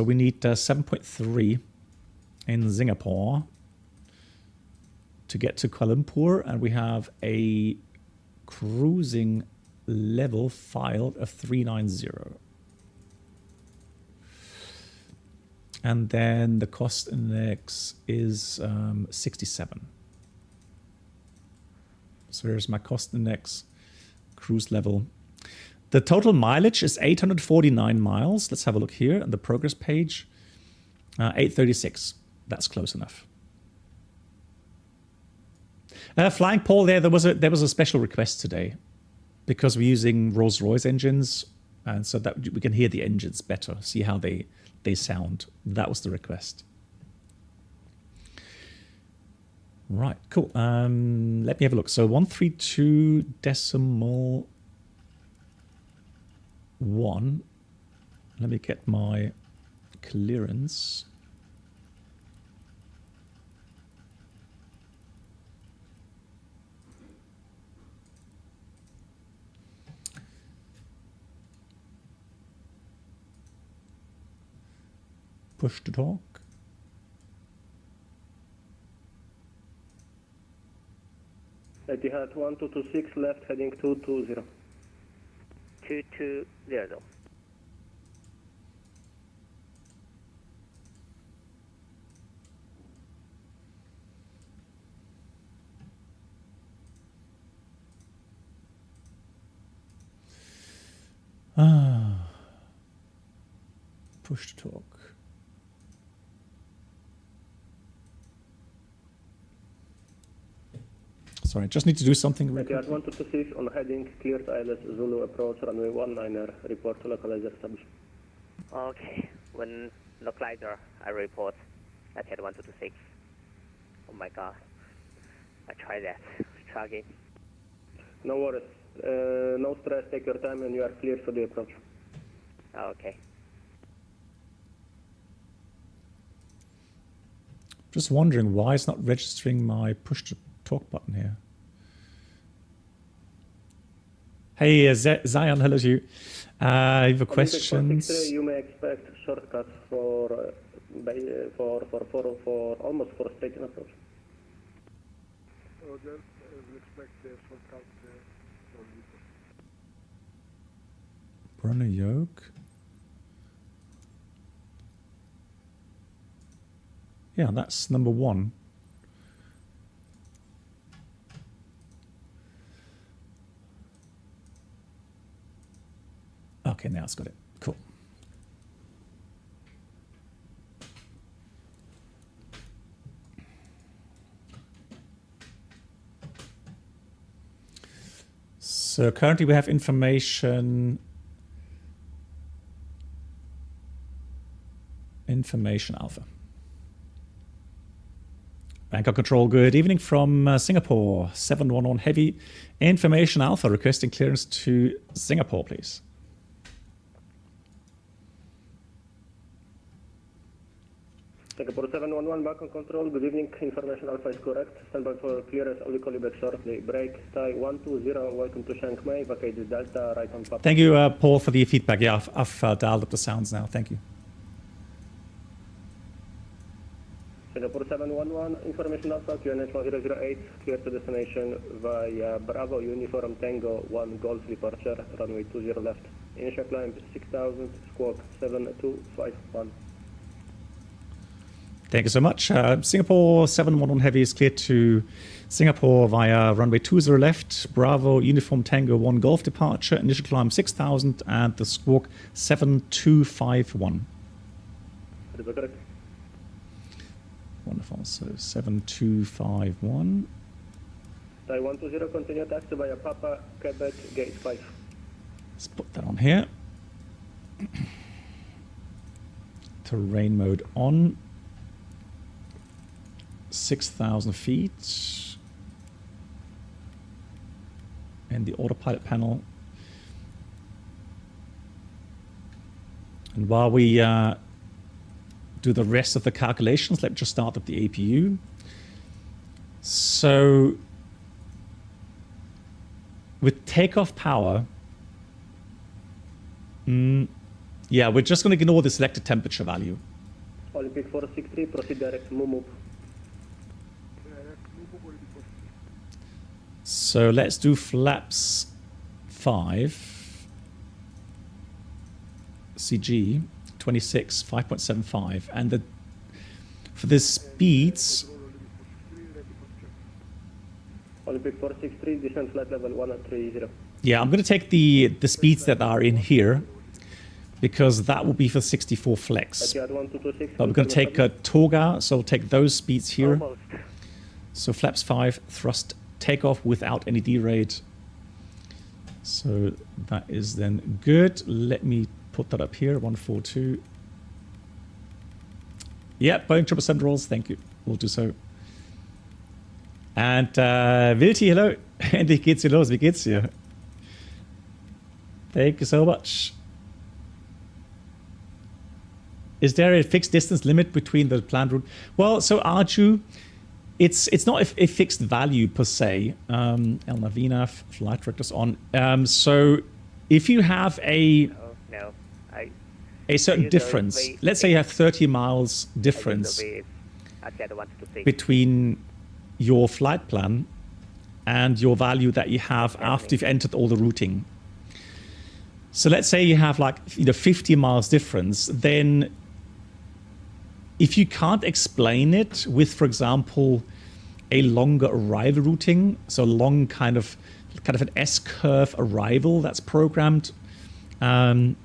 we need 7.3 in Singapore to get to Kuala Lumpur, and we have a cruising level file of 390. And then the cost index is 67. So here's my cost index, cruise level. The total mileage is 849 miles. Let's have a look here on the progress page. 836. That's close enough. Flying Paul, there was a special request today because we're using Rolls-Royce engines, and so that we can hear the engines better, see how they sound. That was the request. Right, cool. Let me have a look. So 132.1. Let me get my clearance. Push to talk. Etihad 1226 left heading 220. 220. Push to talk. Sorry, just need to do something. Etihad 1226 on heading cleared ILS Zulu approach runway 19er. Report to localizer established. Okay, when localizer, I report Etihad 1226. Oh my god, I tried that. Try again. No worries. No stress, take your time and you are cleared for the approach. Okay. Just wondering why it's not registering my push to talk button here. Hey, Zion, hello to you. I have a question. You may expect shortcuts for almost for straight approach. Oh, then we expect the shortcut Brunner yoke. Yeah, that's number 1. Okay, now it's got it. Cool. So currently we have information alpha. Bangkok Control, good evening from Singapore. 711 Heavy. Information Alpha requesting clearance to Singapore, please. Singapore 711, Bangkok Control, good evening. Information Alpha is correct. Stand by for clearance, I will call you back shortly. Break, Thai 120, welcome to Chiang Mai, vacated Delta, right on Papa. Thank you, Paul, for the feedback. Yeah, I've dialed up the sounds now. Thank you. Singapore 711, Information Alpha, QNH 1008, clear to destination via Bravo, Uniform Tango 1 Golf departure, runway 20 left. Initial climb 6000, squawk 7251. Thank you so much. Singapore 711 Heavy is cleared to Singapore via runway 20 left, Bravo, Uniform Tango 1 Golf departure, initial climb 6000 and the squawk 7251. That is correct. Wonderful. So 7251. Thai 120, continue taxi via Papa, Quebec, gate 5. Let's put that on here. Terrain mode on. 6,000 feet. And the autopilot panel. And while we do the rest of the calculations, let's just start up the APU. So with takeoff power, yeah, we're just going to ignore the selected temperature value. Olympic 463, proceed direct, move. So let's do flaps 5. CG 26 5.75, and for the speeds. Olympic 463, descent flight level 130. Yeah, I'm going to take the speeds that are in here, because that will be for 64 flex. But we're going to take a Toga, so we'll take those speeds here. Almost. So flaps 5, thrust takeoff without any derate. So that is then good. Let me put that up here, 142. Yeah, Boeing 777 rolls, thank you. We'll do so. And Wilti, hello. Endlich geht's hier los. Wie geht's dir? Thank you so much. Is there a fixed distance limit between the planned route? Well, so Arju, it's not a fixed value per se. El Navina, flight directors on. So if you have a certain difference, let's say you have 30 miles difference between your flight plan and your value that you have after you've entered all the routing. So let's say you have like 50 miles difference, then if you can't explain it with, for example, a longer arrival routing, so long kind of an S-curve arrival that's programmed, and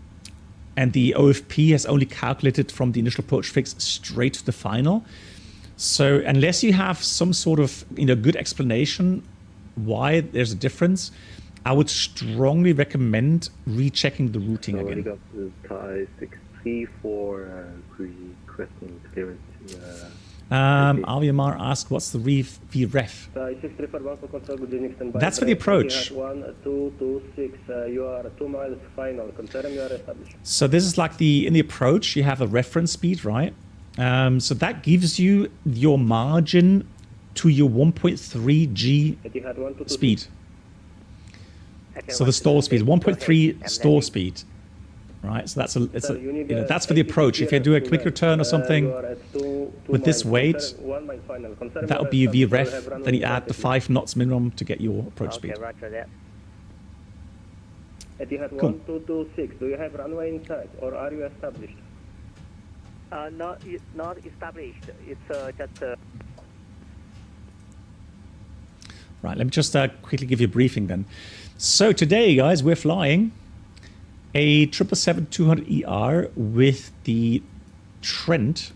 the OFP has only calculated from the initial approach fix straight to the final. So unless you have some sort of good explanation why there's a difference, I would strongly recommend rechecking the routing again. Got the Thai 63 for requesting clearance. Aviamar asked, what's the VREF? That's for the approach. 1226. You are 2 miles final. Confirm you are established. So this is like in the approach, you have a reference speed, right? So that gives you your margin to your 1.3 G speed. So the stall speed, 1.3 stall speed, right? So that's that's for the approach. If you do a quick return or something with this weight, that would be your VREF. Then you add the 5 knots minimum to get your approach speed. Roger that. Etihad Cool. 1226. Do you have runway in sight, or are you established? Not established. It's just. Right, let me just quickly give you a briefing then. So today, guys, we're flying a 777-200ER with the Trent.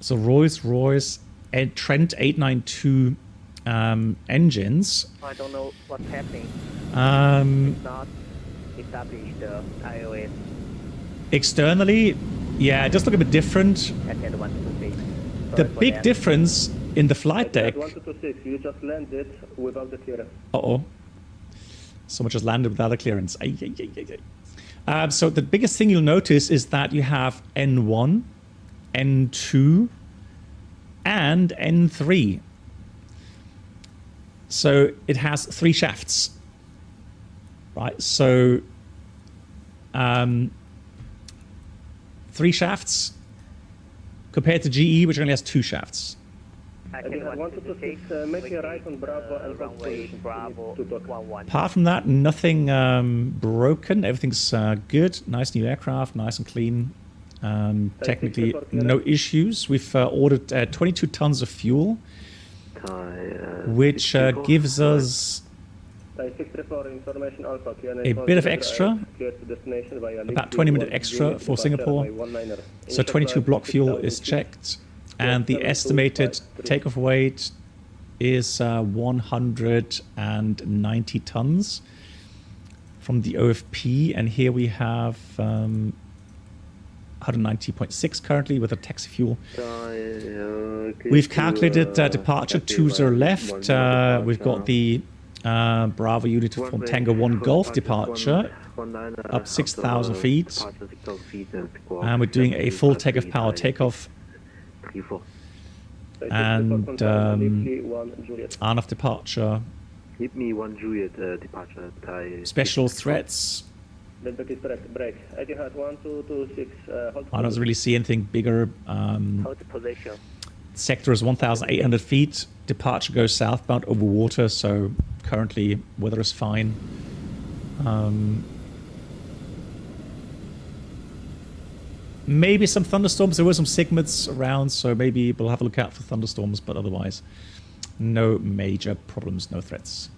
So Rolls-Royce and Trent 892 engines. I don't know what's happening. Um, It's not established iOS. Externally, yeah, it does look a bit different. The big difference in the flight deck. 1226. You just landed without the clearance. Uh-oh. Someone just landed without a clearance. Ay, ay, ay, ay, ay. So the biggest thing you'll notice is that you have N1, N2, and N3. So it has 3 shafts. Right, so 3 shafts compared to GE, which only has 2 shafts. Etihad 1226. Make a right on Bravo and runway Bravo 11. Apart from that, nothing broken. Everything's good. Nice new aircraft, nice and clean. Technically, no issues. We've ordered 22 tons of fuel, which gives us a bit of extra, about 20 minutes extra for Singapore. So 22 block fuel is checked, and the estimated takeoff weight is 190 tons from the OFP, and here we have 190.6 currently with a taxi fuel. We've calculated departure 20 left. We've got the Bravo unit from Tango 1 Golf departure up 6,000 feet, and we're doing a full takeoff power takeoff and on-off departure. Give me 1 Juliet departure. Special threats. Etihad 1226. I don't really see anything bigger. Hold the position. Sector is 1,800 feet. Departure goes southbound over water, so currently weather is fine. Maybe some thunderstorms. There were some SIGMADs around, so maybe we'll have a look out for thunderstorms, but otherwise, no major problems, no threats.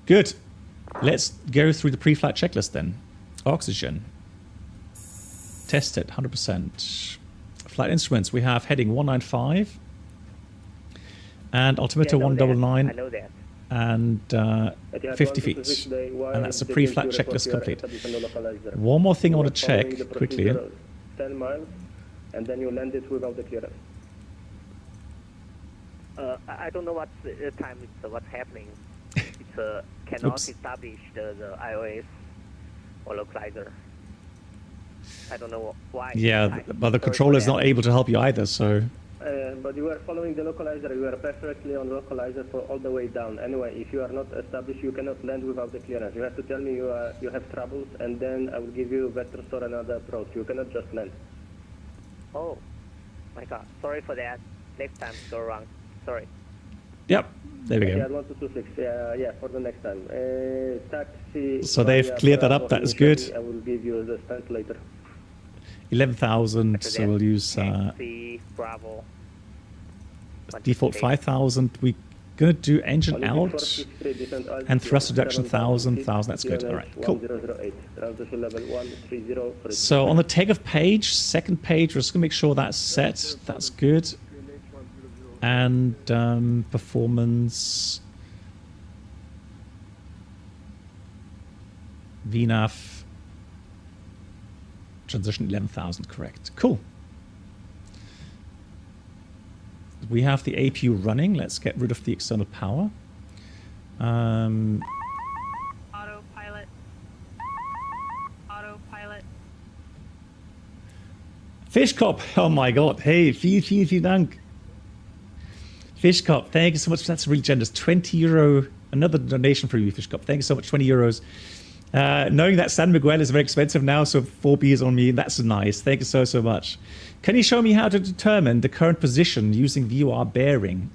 Good. Let's go through the pre-flight checklist then. Oxygen. Tested, 100%. Flight instruments, we have heading 195 and altimeter 199 I know that. and 50 feet. And that's the pre-flight checklist complete. One more thing I want to check quickly. 10 miles, and then you land it without the clearance. I don't know what's the time. What's happening. It cannot Oops. establish the iOS or localizer. I don't know why. Yeah, but the controller is not able to help you either, so... But you are following the localizer. You are perfectly on localizer for all the way down. Anyway, if you are not established, you cannot land without the clearance. You have to tell me you have troubles, and then I will give you vectors or another approach. You cannot just land. Oh, my God. Sorry for that. Next time, go wrong. Sorry. Yep, there we Yeah, go. 1226. Yeah, for the next time. Taxi. So they've via cleared that up. Bravo That is good. initially. I will give you the stamp later. 11,000, so we'll use Taxi, Bravo. default 5,000. We're going to do engine out and thrust reduction 1,000. That's good. All right, cool. So on the takeoff page, second page, we're just going to make sure that's set. That's good. And performance, VNAV, transition 11,000, correct. Cool. We have the APU running. Let's get rid of the external power. Autopilot. Fishkop, oh my god. Hey, vielen Dank. Fishkop, thank you so much. That's really generous. 20 euro, another donation for you, Fishkop. Thank you so much, 20 euros. Knowing that San Miguel is very expensive now, so 4 beers on me, that's nice. Thank you so much. Can you show me how to determine the current position using VOR bearing?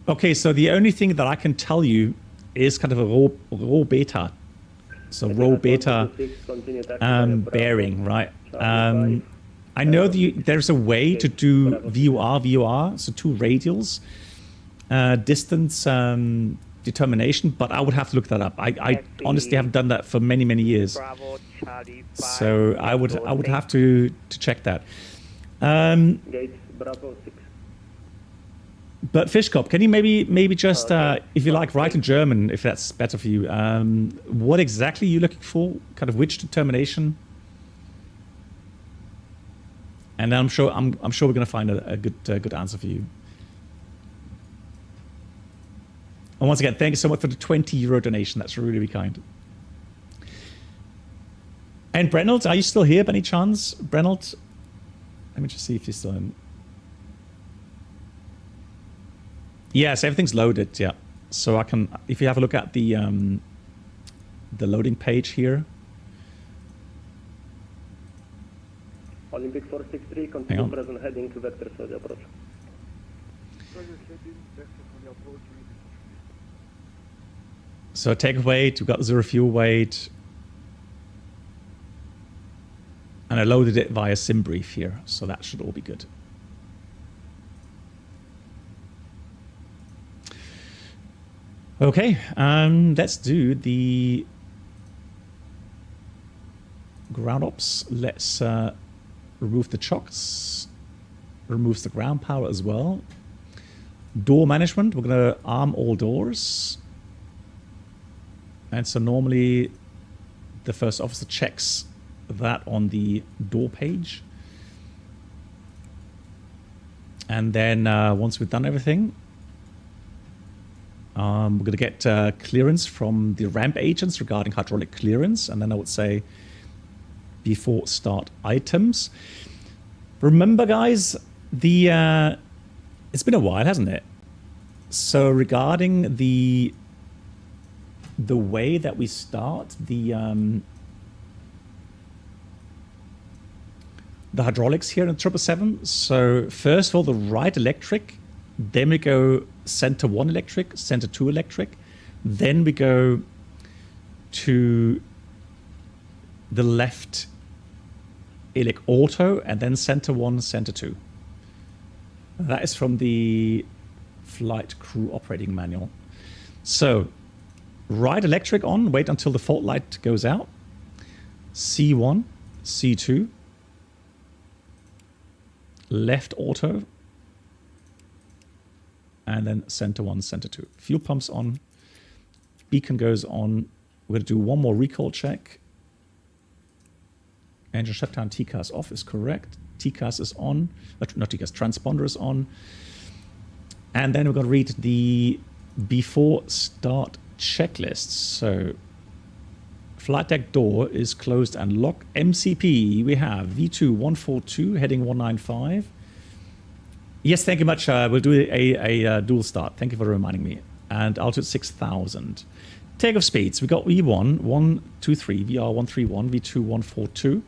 Okay, so the only thing that I can tell you is kind of a raw beta. So raw beta bearing, right? I know there's a way to do VOR, so 2 radials. Distance determination, but I would have to look that up. I honestly haven't done that for many years, so I would have to check that. Gate Bravo 6. But Fishkop, can you maybe just if you like write in German if that's better for you? What exactly are you looking for? Kind of which determination? And I'm sure we're going to find a good answer for you. And once again, thank you so much for the 20 euro donation. That's really, really kind. And Brennelt, are you still here by any chance? Brennelt? Let me just see if you're still in. Yes, everything's loaded, yeah. So I can, if you have a look at the loading page here. Olympic 463, continue present heading to vector for the approach. So take weight, we've got 0 fuel weight. And I loaded it via Simbrief here, so that should all be good. Okay, let's do the ground ops. Let's remove the chocks, removes the ground power as well. Door management, we're going to arm all doors. And so normally the first officer checks that on the door page. And then once we've done everything, we're going to get clearance from the ramp agents regarding hydraulic clearance. And then I would say before start items. Remember, guys, it's been a while, hasn't it? So regarding the way that we start, the hydraulics here in 777. So first of all, the right electric, then we go center 1 electric, center 2 electric, then we go to the left auto, and then center 1, center 2. That is from the flight crew operating manual. So right electric on, wait until the fault light goes out. C1, C2, left auto, and then center 1, center 2. Fuel pumps on, beacon goes on. We're going to do one more recall check. Engine shutdown, TCAS off is correct. TCAS is on, not TCAS, transponder is on. And then we're going to read the before start checklists. So flight deck door is closed and locked. MCP, we have V2142 heading 195. Yes, thank you much. We'll do a dual start. Thank you for reminding me. And altitude 6,000. Takeoff speeds. We got V1, 123, VR 131, V2 142.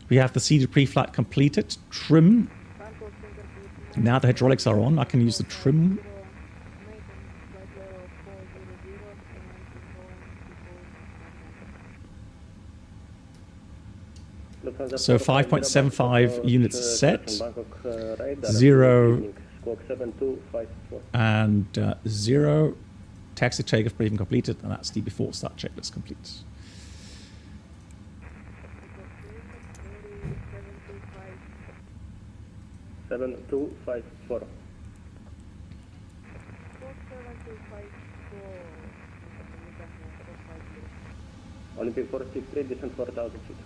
We have the seated pre-flight completed. Trim. Now the hydraulics are on. I can use the trim. So 5.75 units set. 0 and 0. Taxi takeoff briefing completed, and that's the before start checklist complete. Seven two five four. Olympic 463, descent 4,000 feet.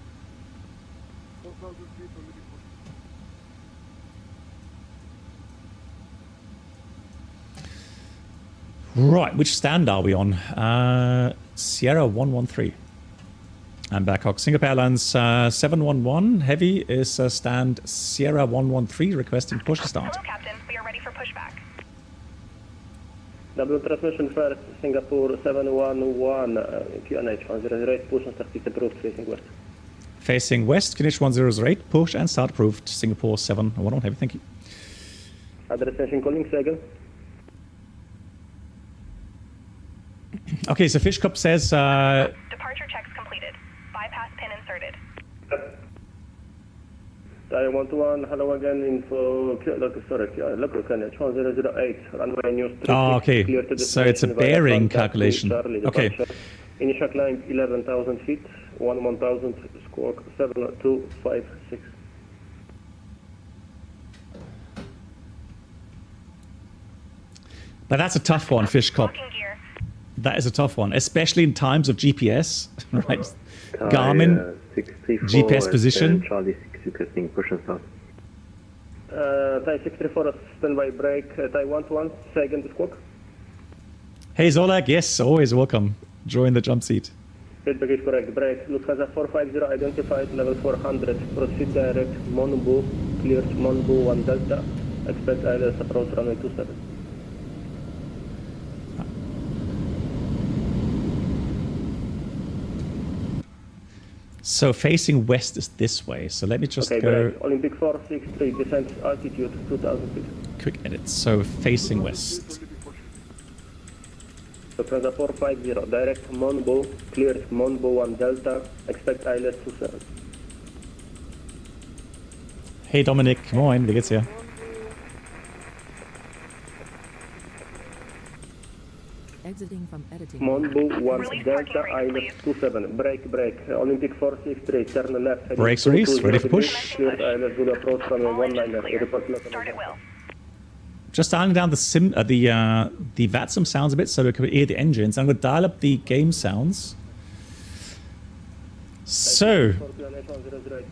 4,000 feet, Olympic 463. Right, which stand are we on? Sierra 113. And Bangkok. Singapore Airlines 711 Heavy is stand Sierra 113 requesting push start. Hello, Captain. We are ready for pushback. W transmission first, Singapore 711, QNH 108, push and start is approved, facing west. Facing west, QNH 108, push and start approved. Singapore 711 Heavy, thank you. Address station calling, second. Okay, so Fishcop says... Departure checks completed. Bypass pin inserted. Thai 121, hello again, info, local QNH 1008, runway news 3. Oh, okay, so it's a bearing calculation. Okay. Initial climb 11,000 feet, 1,000, squawk 7256. But that's a tough one, Fishcop. That is a tough one, especially in times of GPS, right? Garmin, GPS position. Charlie 6 requesting push and start. Thai 634, standby break. Thai 121, second squawk. Hey Zolak, yes, always welcome. Join the jump seat. Feedback is correct. Break. Lufthansa 450 identified, level 400. Proceed direct. Monbu, cleared Monbu 1 Delta. Expect ILS approach runway 27. So facing west is this way. So let me just go. Break. Olympic 463, descent altitude 2,000 feet. Quick edit. So facing west. Lufthansa 450, direct Monbu, cleared Monbu 1 Delta. Expect ILS 27. Hey Dominik, moin, wie geht's dir? Exiting from editing. Monbu 1 Delta ILS 27. Break. Olympic 463, turn left. Brakes release, ready for push. Cleared ILS Zulu approach runway 19. Report Start at will. Just dialing down the VATSIM sounds a bit so we can hear the engines. I'm going to dial up the game sounds. So,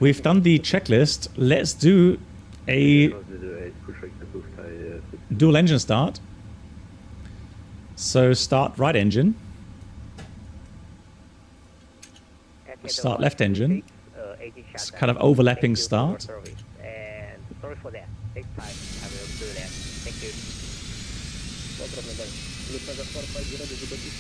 we've done the checklist. Let's do a dual engine start. So start right engine. Start left engine. It's kind of overlapping start. And sorry for that. Next time I will do that. Thank you. No problem, bye. Lufthansa 450, visibility.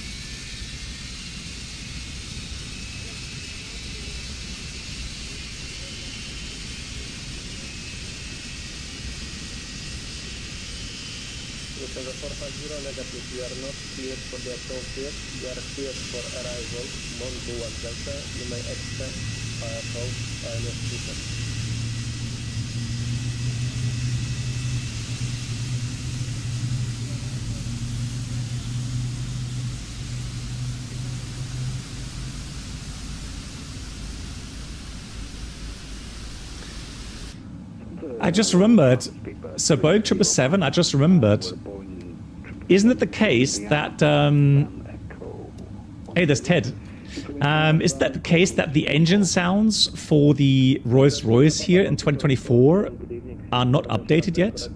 Lufthansa 450, negative, you are not cleared for the associate, you are cleared for arrival, Mongo 1 Delta, you may exit via code, INS speaker. I just remembered, so Boeing 777, I just remembered, isn't it the case that, hey, there's Ted. Isn't that the case that the engine sounds for the Rolls-Royce here in 2024 are not updated yet?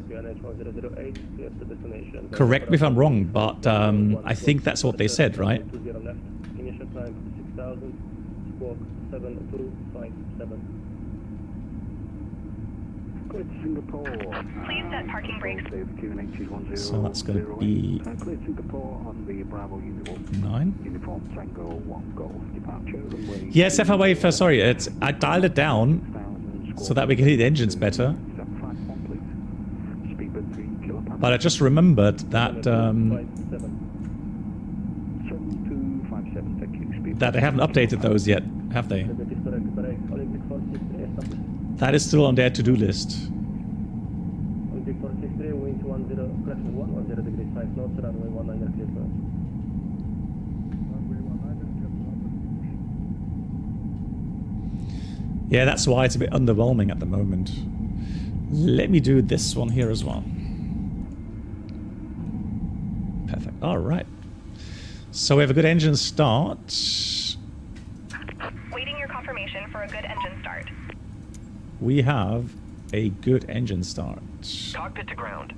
Correct me if I'm wrong, but I think that's what they said, right? Initial climb 6000, squawk 7257. Please set parking brakes. So that's going to be 9. Yes, FRA, sorry, I dialed it down so that we can hear the engines better. But I just remembered that that they haven't updated those yet, have they? That is still on their to-do list. Yeah, that's why it's a bit underwhelming at the moment. Let me do this one here as well. Perfect. All right. So we have a good engine start. Waiting your confirmation for a good engine start. We have a good engine start. Cockpit to ground.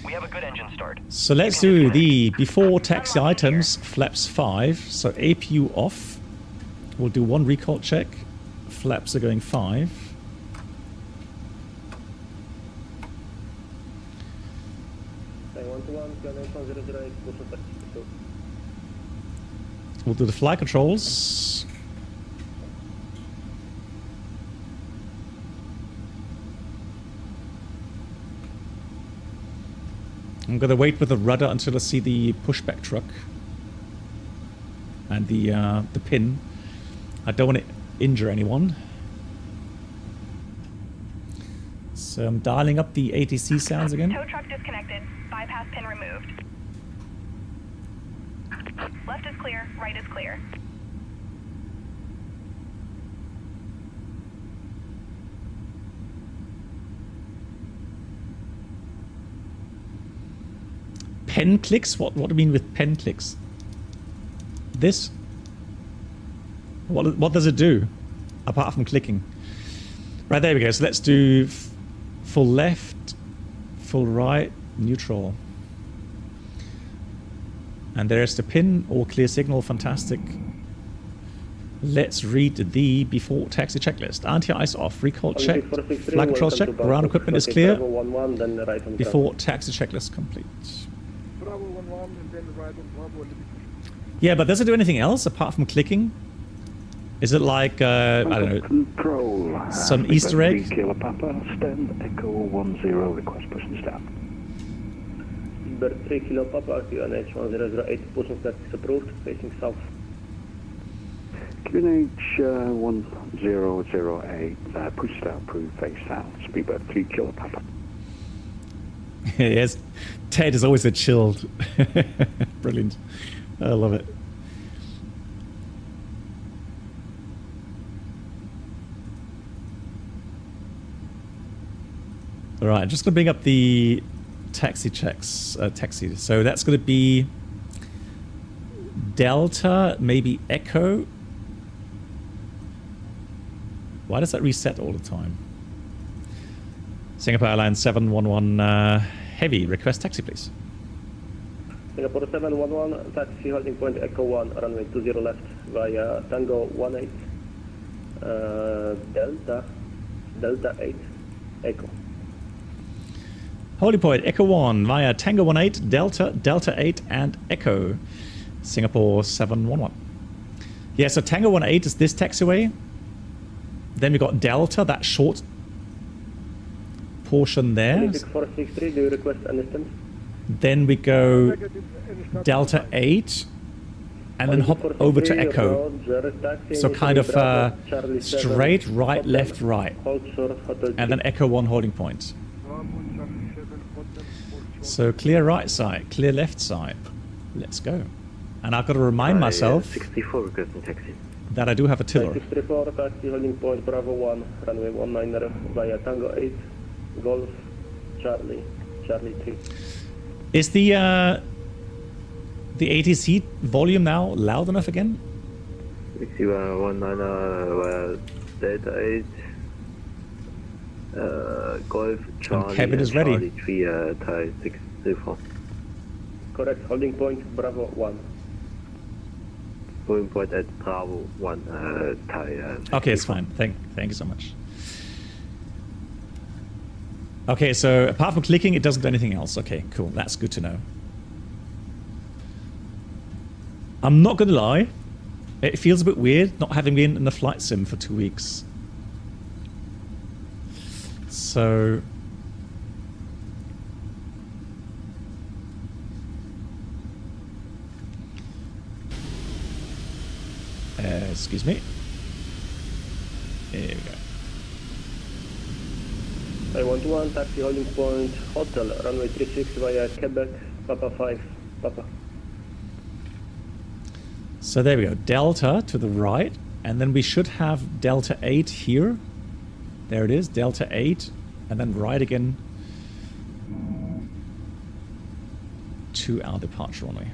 We have a good engine start. So let's do the before taxi items, flaps 5. So APU off. We'll do one recall check. Flaps are going 5. We'll do the flight controls. I'm gonna wait with the rudder until I see the pushback truck and the pin. I don't want to injure anyone. So I'm dialing up the ATC sounds again. Tow truck disconnected. Bypass pin removed. Left is clear. Right is clear. Pen clicks? What do you mean with pen clicks? This? What does it do? Apart from clicking. Right, there we go. So let's do full left, full right, neutral. And there's the pin, all clear signal, fantastic. Let's read the before taxi checklist. Anti-ice off, recall check, flight controls check, ground equipment is clear. Before taxi checklist complete. Yeah, but does it do anything else apart from clicking? Is it like, I don't know, some Easter egg? Kilo Papa, stand Echo 10, request push and start. 3 Kilo Papa, QNH 1008, push and start is approved, facing south. QNH 1008, push start approved, face south, speedbird 3 Kilo Papa. Yes, Ted is always a chilled. Brilliant. I love it. All right, I'm just going to bring up the taxi checks. Taxi. So that's going to be Delta, maybe Echo. Why does that reset all the time? Singapore Airlines 711 Heavy. Request taxi, please. Singapore 711, taxi holding point Echo 1, runway 20 left via Tango 18, Delta 8, Echo. Holding point Echo 1 via Tango 18, Delta 8, and Echo. Singapore 711. Yeah, so Tango 18 is this taxiway. Then we got Delta, that short portion there. 463, do you request assistance? Then we go Delta 8 and then hop over to Echo. So kind of straight, right, left, right. And then Echo 1 holding point. So clear right side, clear left side. Let's go. And I've got to remind myself 64 requesting taxi. that I do have a tiller. 64, taxi holding point Bravo 1, runway 19er via Tango 8, Golf, Charlie 3. Is the ATC volume now loud enough again? 6119 Delta 8, Golf, Charlie, cabin is ready. Charlie 3, Thai 634. Correct, holding point Bravo 1. Holding point at Bravo 1, Thai. Okay, it's fine. Thank you so much. Okay, so apart from clicking, it doesn't do anything else. Okay, cool. That's good to know. I'm not gonna lie, it feels a bit weird not having been in the flight sim for 2 weeks. So excuse me. Here we go. I want 1 taxi holding point hotel runway 36 via Quebec Papa 5 Papa. So there we go, Delta to the right, and then we should have Delta 8 here. There it is, Delta 8, and then right again to our departure runway.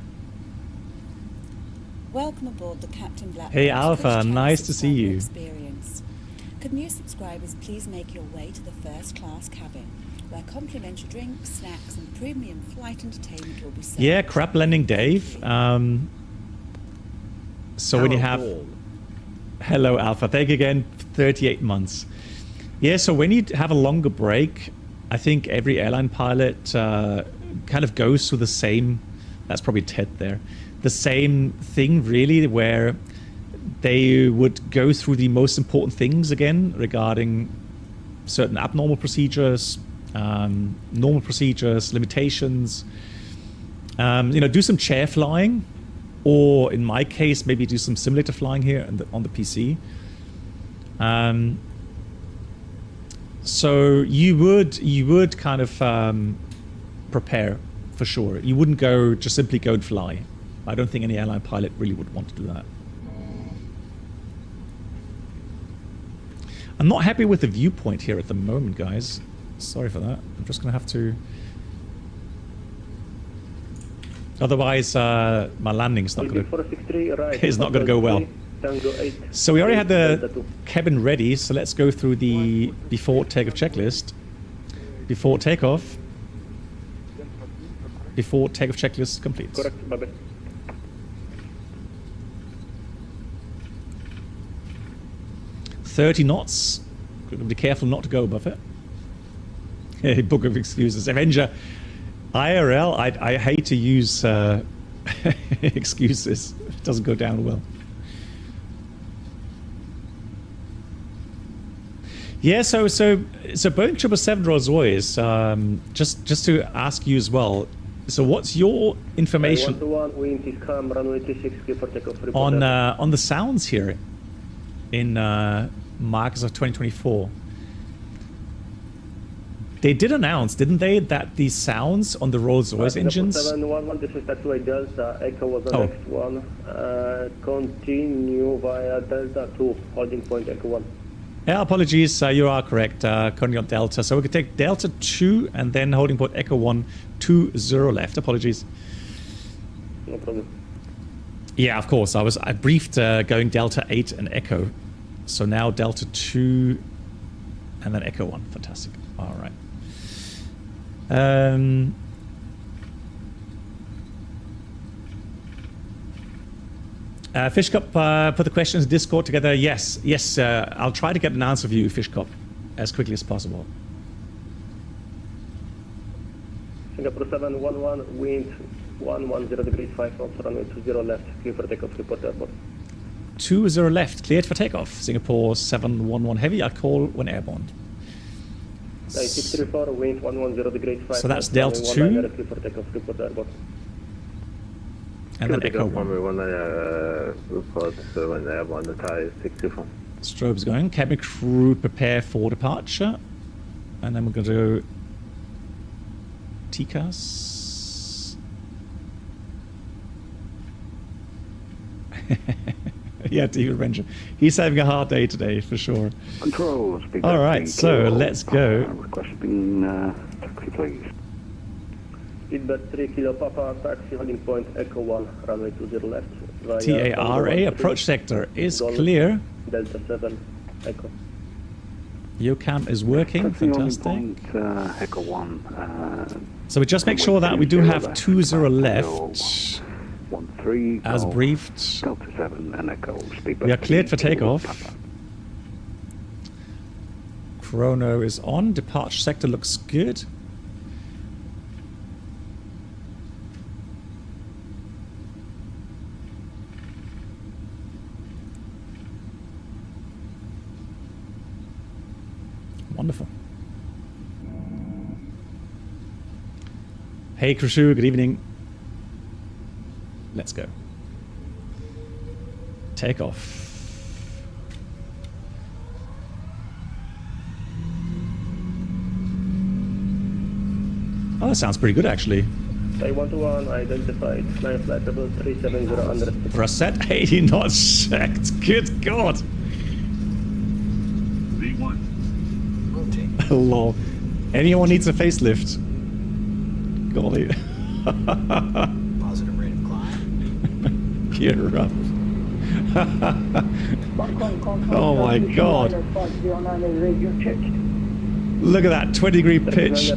Welcome aboard the Captain Black. Hey Alpha, nice to see you. Experience. Could new subscribers please make your way to the first class cabin, where complimentary drinks, snacks, and premium flight entertainment will be served. Yeah, crap landing Dave. So when you have... Hello Alpha, thank you again, 38 months. Yeah, so when you have a longer break, I think every airline pilot kind of goes through the same... That's probably Ted there. The same thing really, where they would go through the most important things again regarding certain abnormal procedures, normal procedures, limitations. You know, do some chair flying, or in my case, maybe do some simulator flying here on the PC. So you would kind of prepare for sure. You wouldn't just simply go and fly. I don't think any airline pilot really would want to do that. I'm not happy with the viewpoint here at the moment, guys. Sorry for that. I'm just going to have to... Otherwise, my landing's not going to... It's not going to go well. So we already had the cabin ready, so let's go through the before takeoff checklist. Before takeoff. Before takeoff checklist completes. Correct, bye-bye. .30 knots. Be careful not to go above it. Book of excuses. Avenger, IRL, I hate to use excuses. It doesn't go down well. Yeah, so Boeing 777 Rolls-Royce, just to ask you as well, so what's your information on the sounds here in Microsoft 2024? They did announce, didn't they, that the sounds on the Rolls-Royce engines... 711, this is taxiway Delta, Echo was the next one. Continue via Delta 2, holding point Echo 1. Yeah, apologies, you are correct, continue on Delta. So we could take Delta 2 and then holding point Echo 1, 20 left. Apologies. No problem. Yeah, of course, I briefed going Delta 8 and Echo. So now Delta 2 and then Echo 1. Fantastic. All right. Fishcup put the questions in Discord together. Yes, I'll try to get an answer for you, Fishcup, as quickly as possible. Singapore 711, wind 110 degrees 5 knots, runway 20 left, clear for takeoff, report airport. 20 left, cleared for takeoff. Singapore 711 heavy, I'll call when airborne. 634, wind 110 degrees 5. So that's Delta 2. For takeoff, report airborne. And then Echo 1. Report when airborne, the tie 624. Strobe's going. Cabin crew prepare for departure. And then we're going to do TCAS. Yeah, David Ranger. He's having a hard day today, for sure. Control, speed. All right, so let's go. Requesting taxi, please. Speedbird 3 Kilo Papa, taxi holding point Echo 1, runway 20 left. Via TARA, approach sector is clear. Delta 7, Echo. YoCam is working, fantastic. Point, Echo 1. So we just make sure that we do have 20 left. 13 as briefed. Delta 7 and Echo. We are cleared for takeoff. Chrono is on. Departure sector looks good. Wonderful. Hey Krushu, good evening. Let's go. Takeoff. Oh, that sounds pretty good actually. Taiwan 1 identified, climb flight level 370 under. For a set 80 knots checked. Good God. V1. Rotate. Lol. Anyone needs a facelift. Golly. Positive rate of climb. Gear up. Oh my God. Look at that 20-degree pitch.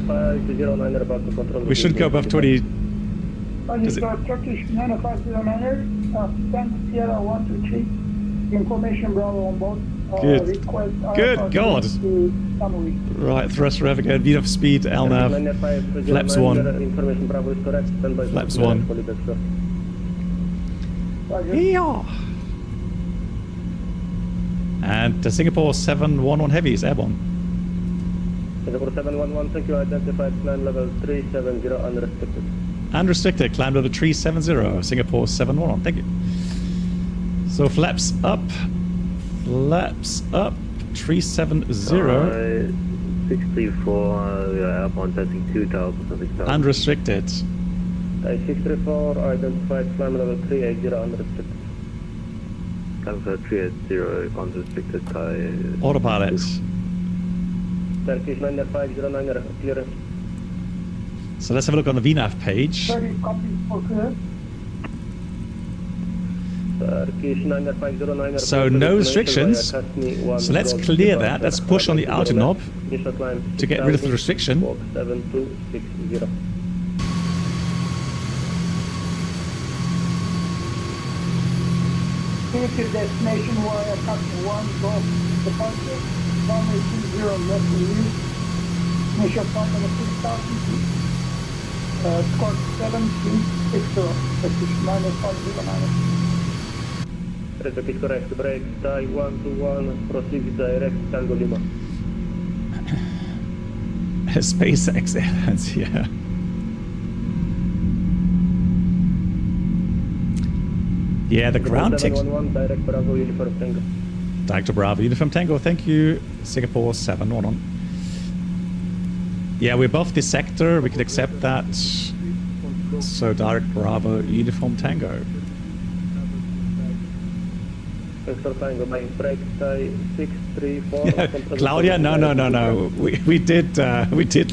We should go above 20. Is it? Turkish 9509er, Tank Sierra 123, information Bravo on board. Good. Good God. Right, thrust rev again, VTOF speed, LNAV, flaps 1. Flaps 1. Yeah. And the Singapore 711 Heavy is airborne. Singapore 711, thank you, identified climb level 370 unrestricted. Unrestricted, climb level 370, Singapore 711, thank you. So flaps up, 370. 634, we are airborne testing 2000. Unrestricted. 634, identified climb level 380 unrestricted. Climb level 380, unrestricted, Autopilot. Turkish 9509er, clear. So let's have a look on the VNAV page. So no restrictions. So let's clear that. Let's push on the outer knob to get rid of the restriction. Destination wire Captain 1 Golf departure, runway 20 left to use. Initial point of 6,000 feet. Score 760, precision -509. Traffic is correct, break, tie 121, proceed direct, Tango Lima. SpaceX Airlines, yeah. Yeah, the ground tick. 711, direct Bravo, Uniform Tango. Direct Bravo, Uniform Tango, thank you. Singapore 711. Yeah, we're above this sector, we can accept that. So direct Bravo, Uniform Tango. Victor Tango, main break, tie 634. Claudia, no. We did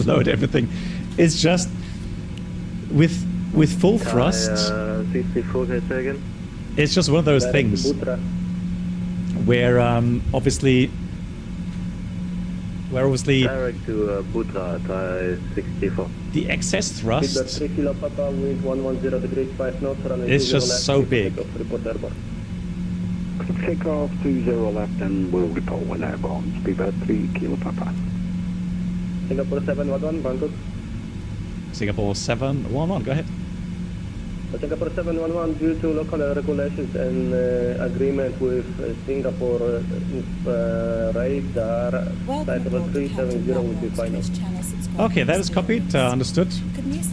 load everything. It's just with full thrust. 64, can I say again? It's just one of those things where obviously direct to Butra at 64. The excess thrust 3 kilo Papa, wind 110 degrees 5 knots, is just so big. Take off 20 left and we'll report when airborne. Speedbird 3 Kilo Papa. Singapore 711, Bangkok. Singapore 711, go ahead. Singapore 711, due to local regulations and agreement with Singapore radar, flight level 370 will be final. Okay, that is copied. Understood.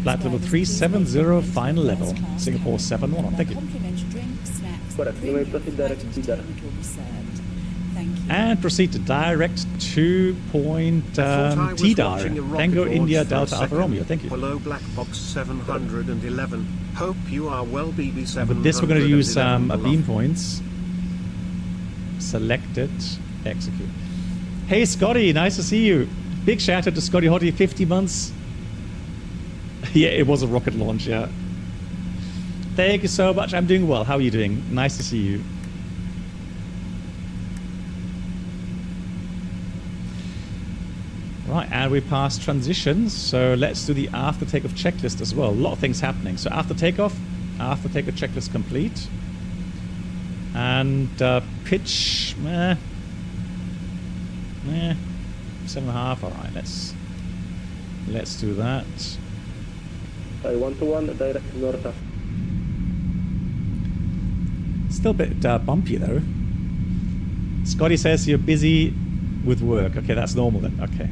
Flight level 370, final level. Singapore 711. Thank you. Correct. You may proceed direct to there. And proceed to direct to point TDAR, Tango India Delta Alfa Romeo. Thank you. Hello, Black Box 711. Hope you are well, BB7. With this, we're going to use a beam points. Select it, execute. Hey, Scotty, nice to see you. Big shout out to Scotty Hottie, 50 months. Yeah, it was a rocket launch, yeah. Thank you so much. I'm doing well. How are you doing? Nice to see you. Right, and we passed transitions, so let's do the after takeoff checklist as well. A lot of things happening. So after takeoff checklist complete. And pitch, 7.5. All right, let's do that. 121, direct north. Still a bit bumpy though. Scotty says you're busy with work. Okay, that's normal then. Okay.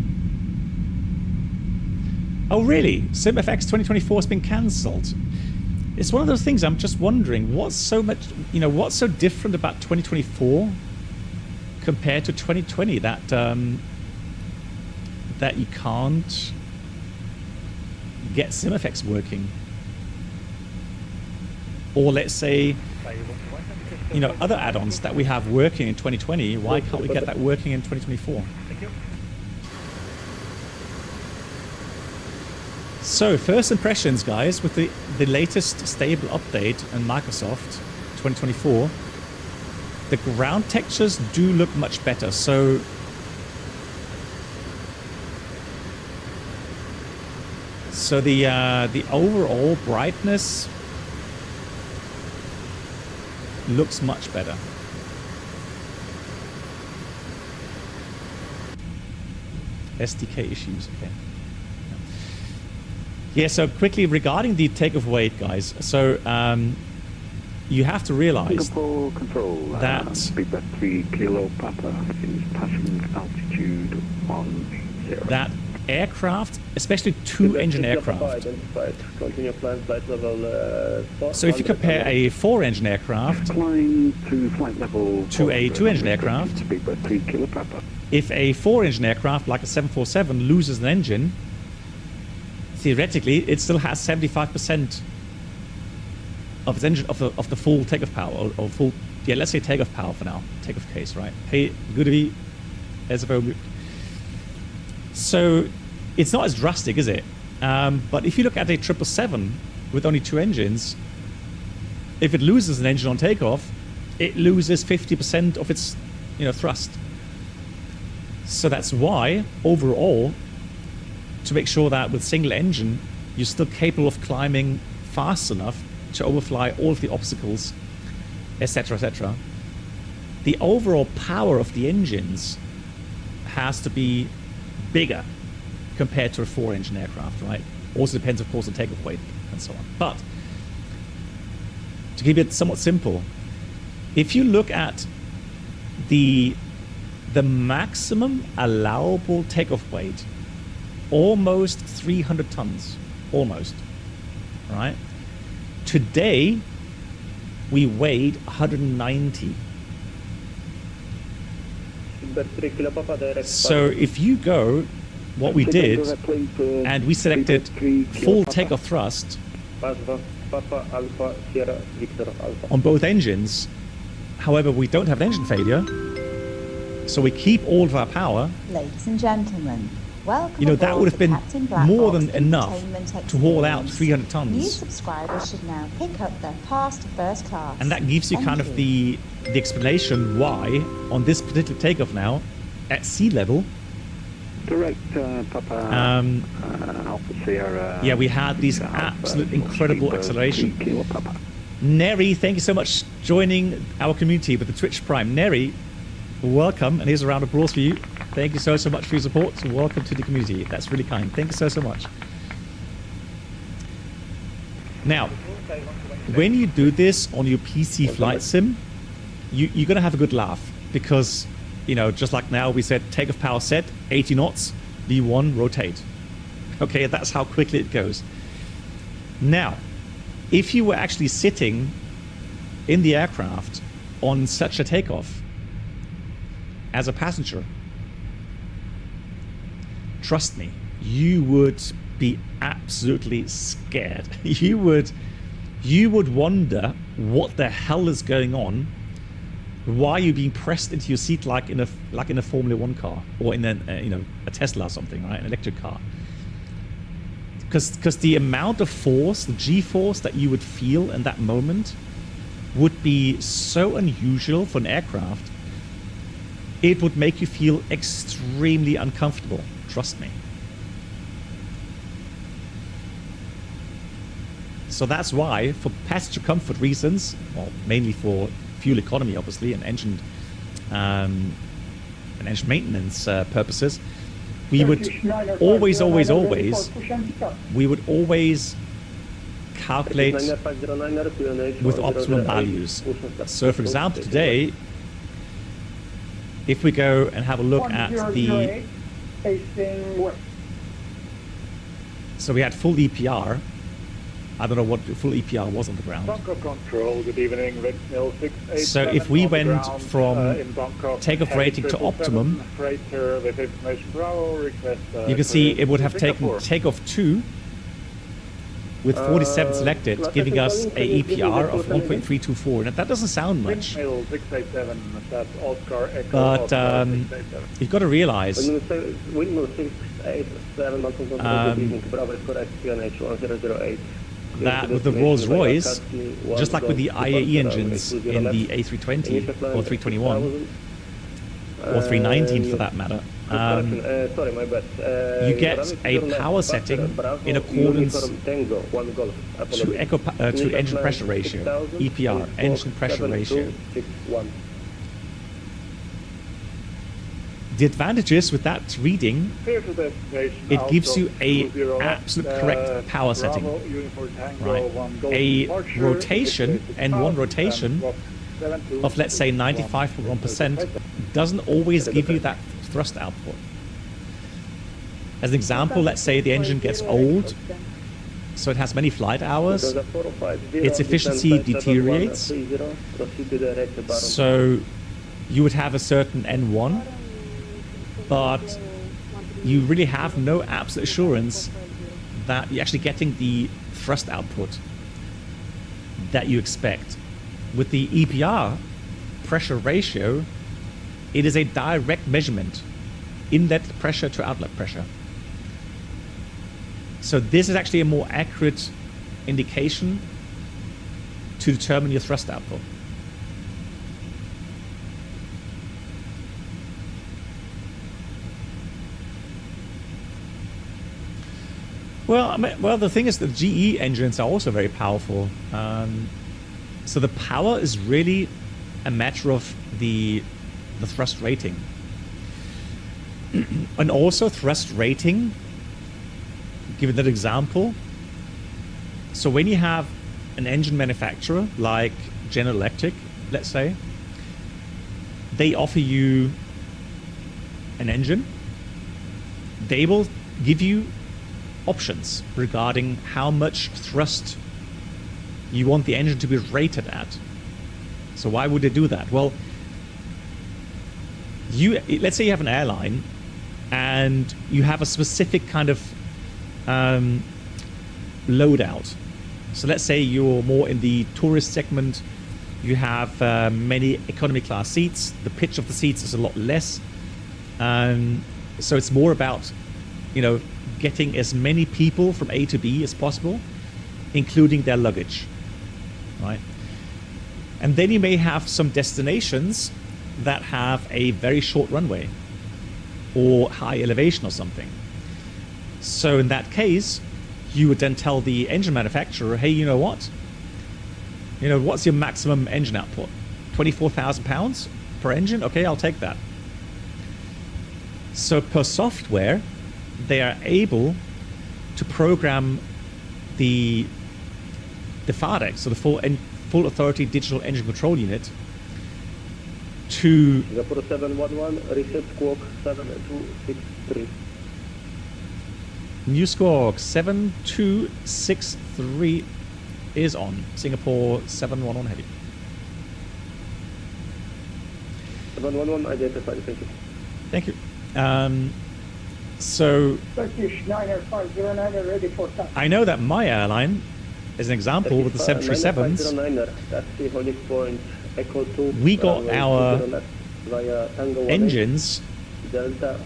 Oh really? SimFX 2024 has been cancelled. It's one of those things. I'm just wondering what's so different about 2024 compared to 2020 that that you can't get SimFX working, or let's say, other add-ons that we have working in 2020. Why can't we get that working in 2024? Thank you. So, first impressions, guys, with the latest stable update in Microsoft 2024, the ground textures do look much better. So, the overall brightness looks much better. SDK issues, okay. Yeah, so quickly regarding the takeoff weight, guys. So you have to realize that 3 Kilo Papa is passing altitude 180. That aircraft, especially two-engine aircraft. Continue climb flight level. So if you compare a four-engine aircraft climb to flight level to a two-engine aircraft, 3 Kilo Papa. If a four-engine aircraft like a 747 loses an engine, theoretically it still has 75% of its engine of the full takeoff power, or full, yeah, let's say takeoff power for now, takeoff case, right? Hey, good to be as a. So it's not as drastic, is it? But if you look at a 777 with only two engines, if it loses an engine on takeoff, it loses 50% of its thrust. So that's why overall, to make sure that with single engine you're still capable of climbing fast enough to overfly all of the obstacles, etc., etc., the overall power of the engines has to be bigger compared to a four-engine aircraft, right? Also depends, of course, on takeoff weight and so on. But to keep it somewhat simple, if you look at the maximum allowable takeoff weight, almost 300 tons, almost, right? Today, we weighed 190. So if you go, what we did, and we selected full takeoff thrust on both engines, however, we don't have an engine failure, so we keep all of our power. Ladies and gentlemen, welcome that would have been more than enough to haul out 300 New tons. subscribers should now pick up their pass to first class. And that gives you Thank kind of the explanation why on this particular takeoff now at sea level, Direct Papa Alpha Sierra. yeah, we had these absolute incredible acceleration. Neri, thank you so much joining our community with the Twitch Prime. Neri, welcome, and here's a round of applause for you. Thank you so much for your support. So welcome to the community. That's really kind. Thank you so much. Now, when you do this on your PC flight sim, you're going to have a good laugh because, you know, just like now we said takeoff power set, 80 knots, V1, rotate. Okay, that's how quickly it goes. Now, if you were actually sitting in the aircraft on such a takeoff as a passenger, trust me, you would be absolutely scared. You would wonder what the hell is going on. Why are you being pressed into your seat like in a Formula One car or in a Tesla or something, right? An electric car. Because the amount of force, the G-force that you would feel in that moment would be so unusual for an aircraft. It would make you feel extremely uncomfortable. Trust me. So that's why, for passenger comfort reasons, well, mainly for fuel economy, obviously, and engine maintenance purposes, we would always calculate with optimum values. So, for example, today, if we go and have a look at the, so we had full EPR. I don't know what the full EPR was on the ground. Bangkok Control, good evening. So if we went from takeoff rating to optimum, you can see it would have taken takeoff 2 with 47 selected, giving us a EPR of 1.324. And that doesn't sound much. But you've got to realize that with the Rolls-Royce, just like with the IAE engines in the A320 or 321 or 319 for that matter, you get a power setting in accordance to engine pressure ratio, EPR, engine pressure ratio. The advantages with that reading, it gives you a absolute correct power setting, right? A rotation, N1 rotation of, let's say, 95.1% doesn't always give you that thrust output. As an example, let's say the engine gets old, so it has many flight hours, its efficiency deteriorates, so you would have a certain N1, but you really have no absolute assurance that you're actually getting the thrust output that you expect. With the EPR pressure ratio, it is a direct measurement, inlet pressure to outlet pressure. So this is actually a more accurate indication to determine your thrust output. Well, the thing is that GE engines are also very powerful. So the power is really a matter of the thrust rating. And also thrust rating, give that example. So when you have an engine manufacturer like General Electric, let's say, they offer you an engine, they will give you options regarding how much thrust you want the engine to be rated at. So why would they do that? Well, let's say you have an airline and you have a specific kind of loadout. So let's say you're more in the tourist segment, you have many economy class seats, the pitch of the seats is a lot less, so it's more about, you know, getting as many people from A to B as possible, including their luggage, right? And then you may have some destinations that have a very short runway or high elevation or something. So in that case, you would then tell the engine manufacturer, hey, you know what? You know, what's your maximum engine output? 24,000 pounds per engine? Okay, I'll take that. So per software, they are able to program the the FADEC, so the full authority digital engine control unit, to Singapore 711, reset squawk 7263. New squawk 7263 is on. Singapore 711 heavy. 711 identified, thank you. Thank you. So Turkish 90509 ready for task. I know that my airline, as an example, with the 737s, taxi holding point Echo 2, we got runway our 20 left via Tango 18, engines, Delta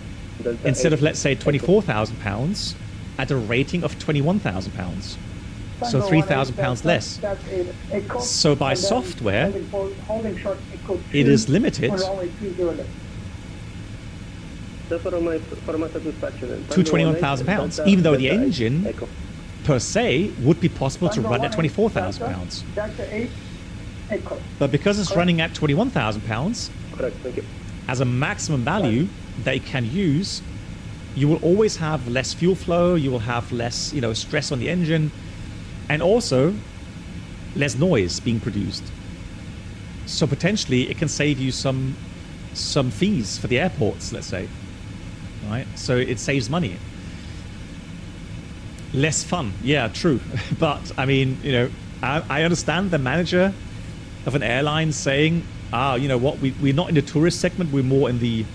instead 8, of, let's say, Echo. £24,000, at a rating of £21,000. So Tango 3,000 pounds less. That's it. Echo, So by and then software, holding short Echo 2 it is limited on runway 20 left. So for my satisfaction, to £21,000, even though the engine per se would be possible to run at £24,000. Delta 8 Echo. But because it's running at £21,000 Correct, thank you. as a maximum value that it can use, you will always have less fuel flow, you will have less, stress on the engine, and also less noise being produced. So potentially it can save you some fees for the airports, let's say. Right? So it saves money. Less fun, yeah, true. But I mean, I understand the manager of an airline saying, you know what, we're not in the tourist segment, we're more in the,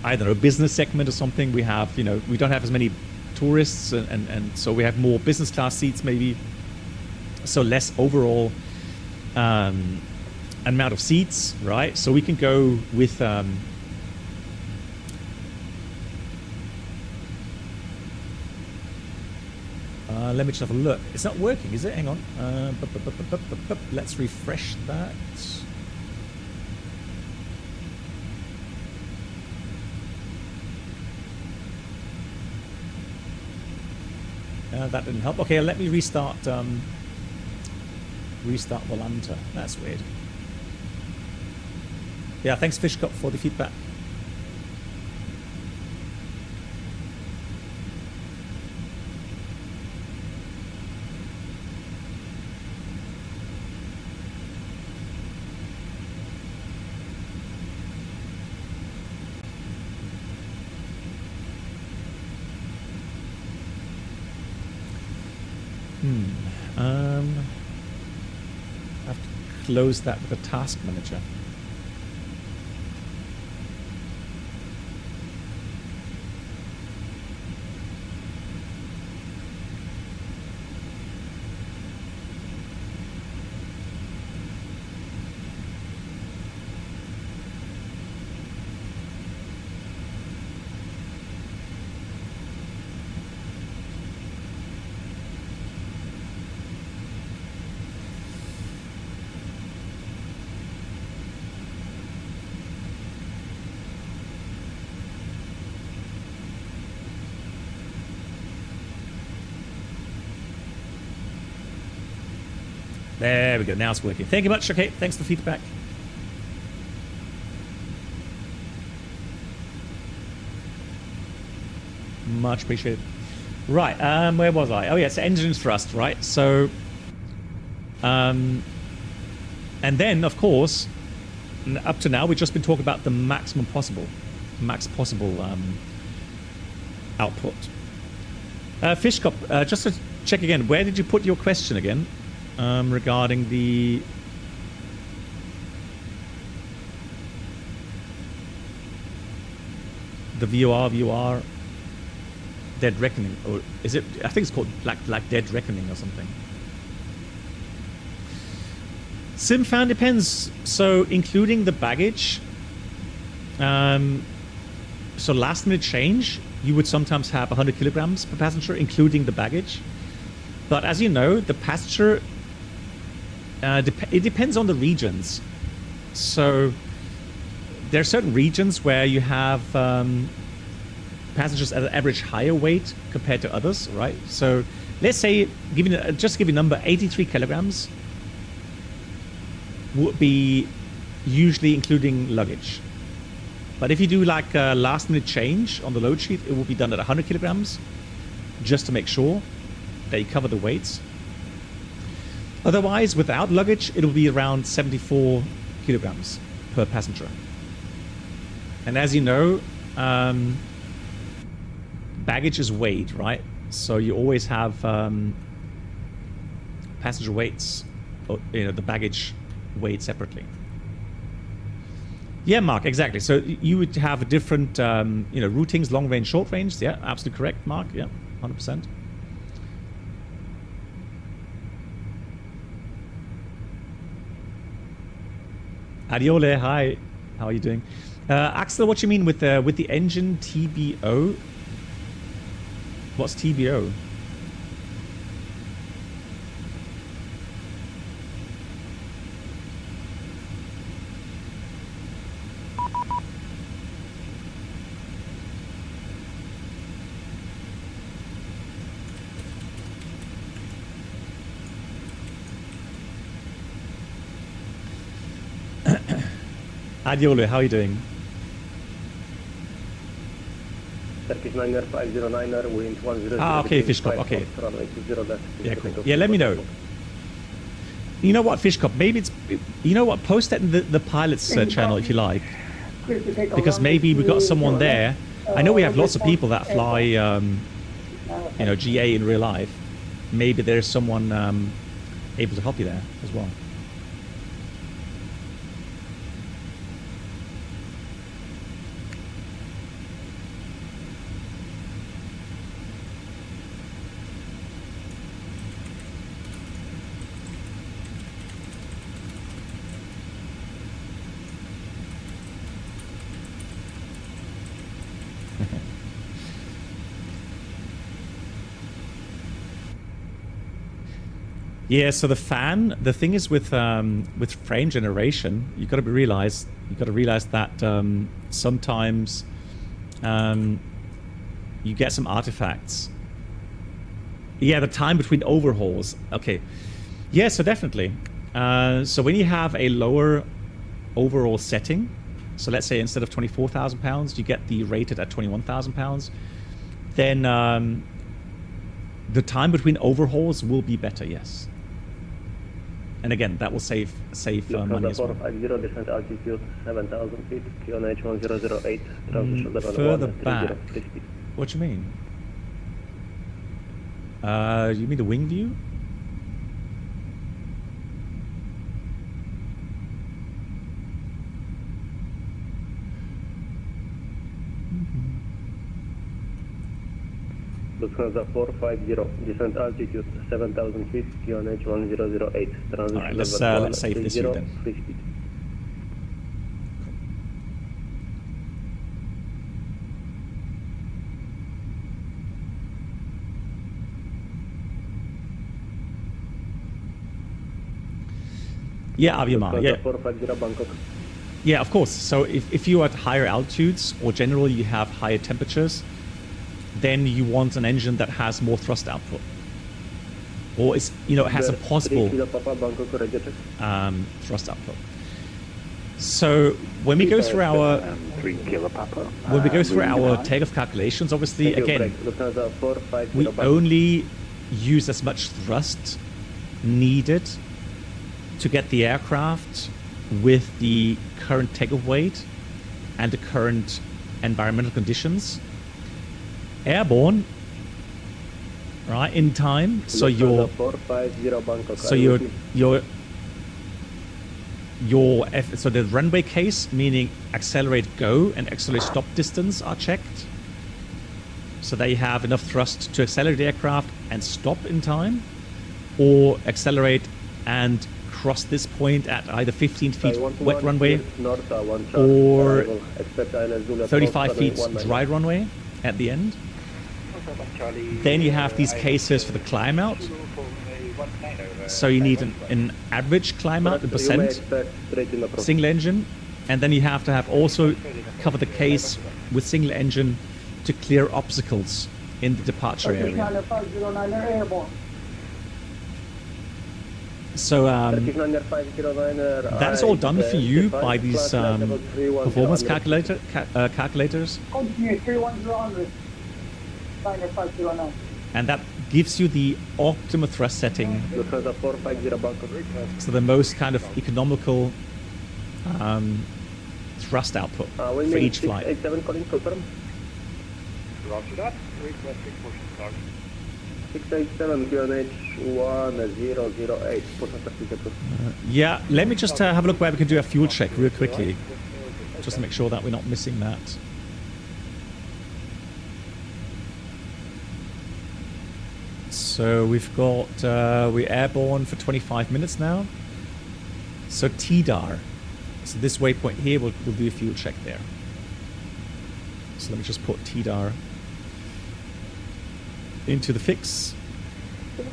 I don't know, business segment or something. We have, we don't have as many tourists, and so we have more business class seats maybe, so less overall amount of seats, right? So we can go with let me just have a look. It's not working, is it? Hang on. Let's refresh that. That didn't help. Okay, let me restart. Restart Volanta. That's weird. Yeah, thanks Fishcup for the feedback. I have to close that with a task manager. There we go. Now it's working. Thank you much. Okay, thanks for the feedback. Much appreciated. Right, where was I? Oh yeah, it's engine thrust, right? So, and then of course, up to now we've just been talking about the max possible output. Fishcup, just to check again, where did you put your question again? Regarding the VOR Dead Reckoning, or is it? I think it's called like Dead Reckoning or something. SimFan depends. So including the baggage, so last minute change, you would sometimes have 100 kilograms per passenger, including the baggage. But as you know, the passenger. It depends on the regions. So there are certain regions where you have passengers at an average higher weight compared to others, right? So let's say, just give you a number, 83 kilograms would be usually including luggage. But if you do like a last minute change on the load sheet, it will be done at 100 kilograms just to make sure that you cover the weights. Otherwise, without luggage, it'll be around 74 kilograms per passenger. And as you know, baggage is weight, right? So you always have passenger weights, the baggage weighed separately. Yeah, Mark, exactly. So you would have different, routings, long range, short range. Yeah, absolutely correct, Mark. Yeah, 100%. Adiole, hi. How are you doing? Axel, what you mean with the engine TBO? What's TBO? Adiolo, how are you doing? Turkish 9er 509er, wind 10. Okay, Fishcop, okay. Yeah, cool. Yeah, let me know. You know what, Fishcop, maybe it's... You know what, post that in the pilot's channel if you like. Because maybe we got someone there. I know we have lots of people that fly, GA in real life. Maybe there's someone able to help you there as well. Yeah, so the fan. The thing is with frame generation, you got to realize that sometimes you get some artifacts. Yeah, the time between overhauls. Okay, yeah, so definitely. So when you have a lower overall setting, so let's say instead of 24,000 pounds, you get the rated at 21,000 pounds, then the time between overhauls will be better. Yes. And again, that will save money as well. 450, descent altitude 7,000 feet, QNH 1008, further back. What do you mean? You mean the wing view? Lufthansa 450, descent altitude 7,000 feet, QNH 1008. All right, let's save this view then. Free speed. Yeah, Aviamar, yeah. 450 Bangkok. Yeah, of course. So if you are at higher altitudes, or generally you have higher temperatures, then you want an engine that has more thrust output, or it has a possible thrust output. So when we go through our takeoff calculations, obviously again we only use as much thrust needed to get the aircraft with the current takeoff weight and the current environmental conditions airborne, right, in time. So your so the runway case, meaning accelerate go and accelerate stop distance, are checked, so they have enough thrust to accelerate the aircraft and stop in time, or accelerate and cross this point at either 15 feet wet runway or 35 feet dry runway at the end. Then you have these cases for the climb out. So you need an average climb out, the percent, single engine, and then you have to have also cover the case with single engine to clear obstacles in the departure area. So that is all done for you by these performance calculators. And that gives you the optimal thrust setting. Lufthansa 450 Bangkok. So the most kind of economical thrust output for each flight. 687 calling, confirm. Roger that. Requesting push start. 687 QNH 1008. Yeah, let me just have a look where we can do a fuel check real quickly, just to make sure that we're not missing that. So we've got, we're airborne for 25 minutes now. So TDAR. So this waypoint here, we'll do a fuel check there. So let me just put TDAR into the fix. Sorry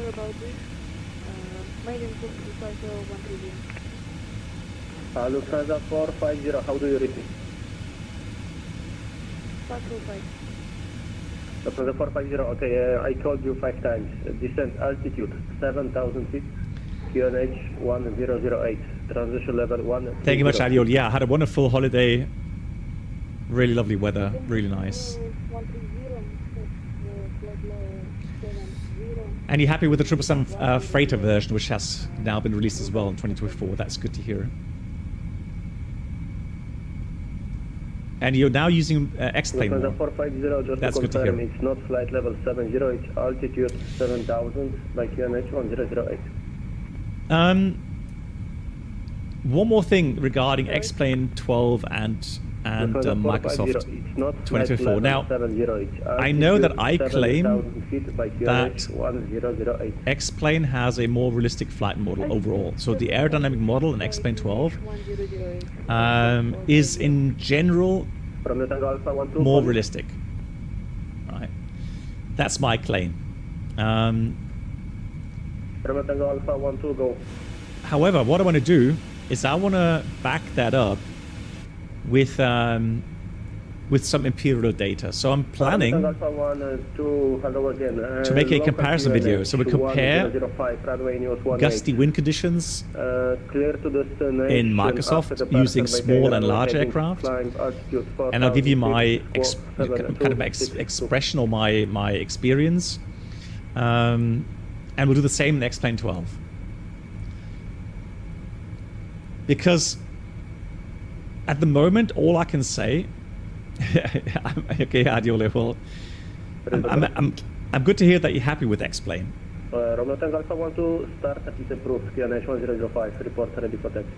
about this. My name is Lufthansa 450, how do you read it? 525. Lufthansa 450, okay, I called you 5 times. Descent altitude 7,000 feet, QNH 1008, transition level 1. Thank you much, Adiol. Yeah, I had a wonderful holiday. Really lovely weather, really nice. And you're happy with the 777 freighter version, which has now been released as well in 2024. That's good to hear. And you're now using X-Plane mode. 450, just that's to good to confirm, hear. it's not flight level 70, it's altitude 7,000 by QNH 1008. One more thing regarding X-Plane 12 and Microsoft 2024. Now, I know that I claim that X-Plane has a more realistic flight model overall. So the aerodynamic model in X-Plane 12 is in general more realistic. Right? That's my claim. However, what I want to do is I want to back that up with some imperial data. So I'm planning to make a comparison video. So we compare gusty wind conditions in Microsoft using small and large aircraft, and I'll give you my expression or my experience, and we'll do the same in X-Plane 12. Because at the moment, all I can say, okay, Adiola, well, I'm good to hear that you're happy with X-Plane. Romeo Tango Alpha 12, start at is approved, QNH 1005, report ready for taxi.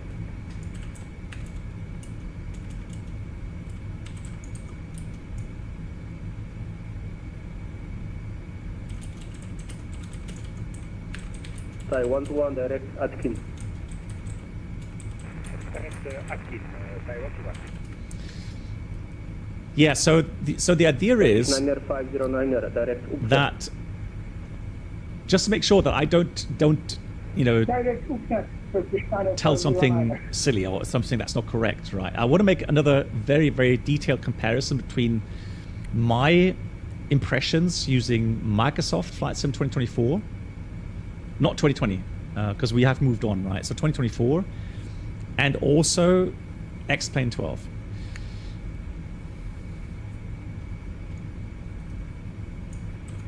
Thai 121, direct Atkin. Yeah, so the idea is that just to make sure that I don't tell something silly or something that's not correct, right? I want to make another very, very detailed comparison between my impressions using Microsoft Flight Sim 2024, not 2020, because we have moved on, right? So 2024. And also X-Plane 12.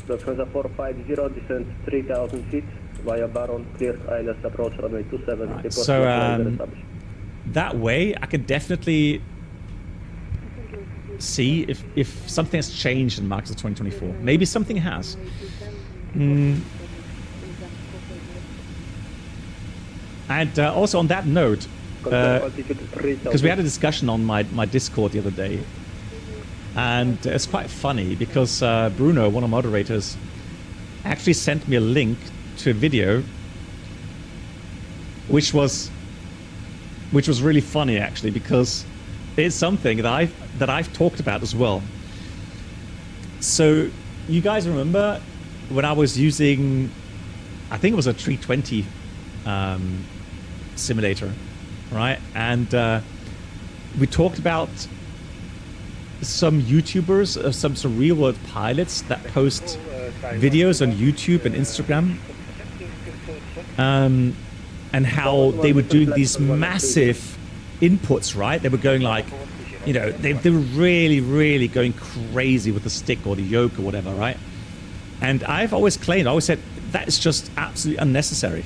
Lufthansa 450, descent 3,000 feet via Baron, cleared ILS approach runway 27. Right. So that way I can definitely see if something has changed in Microsoft 2024. Maybe something has. And also on that note, because we had a discussion on my Discord the other day, and it's quite funny because Bruno, one of the moderators, actually sent me a link to a video which was really funny actually, because it's something that I've talked about as well. So you guys remember when I was using, I think it was a 320 simulator, right? And we talked about some YouTubers, some real-world pilots that post videos on YouTube and Instagram, and how they were doing these massive inputs, right? They were going like, they were really, really going crazy with the stick or the yoke or whatever, right? And I've always claimed, I always said, that is just absolutely unnecessary.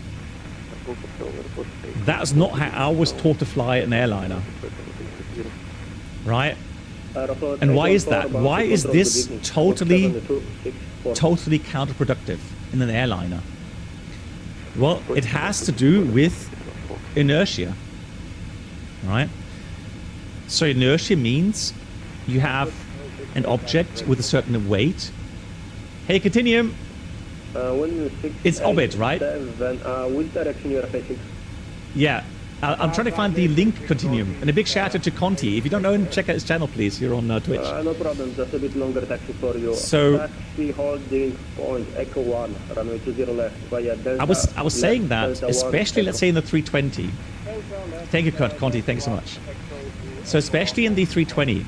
That's not how I was taught to fly an airliner. Right? And why is that? Why is this totally counterproductive in an airliner? Well, it has to do with inertia. Right? So inertia means you have an object with a certain weight. Hey, Continuum. It's orbit, right? Which direction you are facing? Yeah. I'm trying to find the link, Continuum. And a big shout out to Conti. If you don't know him, check out his channel, please. Here on Twitch. No problem. Just a bit longer taxi for you. So, taxi holding point Echo 1, runway 20 left via Delta. I was saying that, especially, let's say, in the 320. Thank you, Conti. Thank you so much. So, especially in the 320,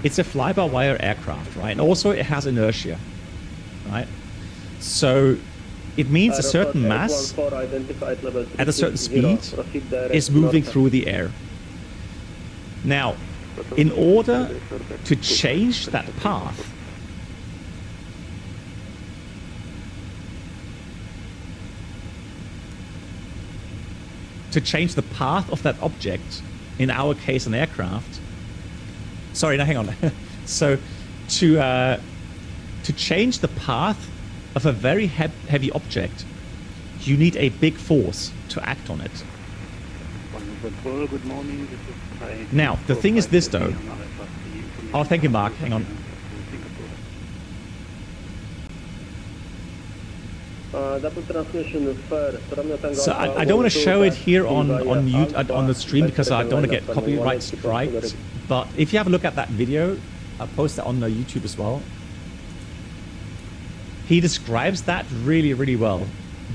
it's a fly-by-wire aircraft, right? And also, it has inertia, right? So, it means a certain mass at a certain speed is moving through the air. Now, in order to change that path, of that object, in our case an aircraft, sorry, no, hang on. So, to change the path of a very heavy object, you need a big force to act on it. Now, the thing is this, though. Oh, thank you, Mark. Hang on. So I don't want to show it here on the stream because I don't want to get copyright striked. But if you have a look at that video, I'll post it on YouTube as well. He describes that really, really well.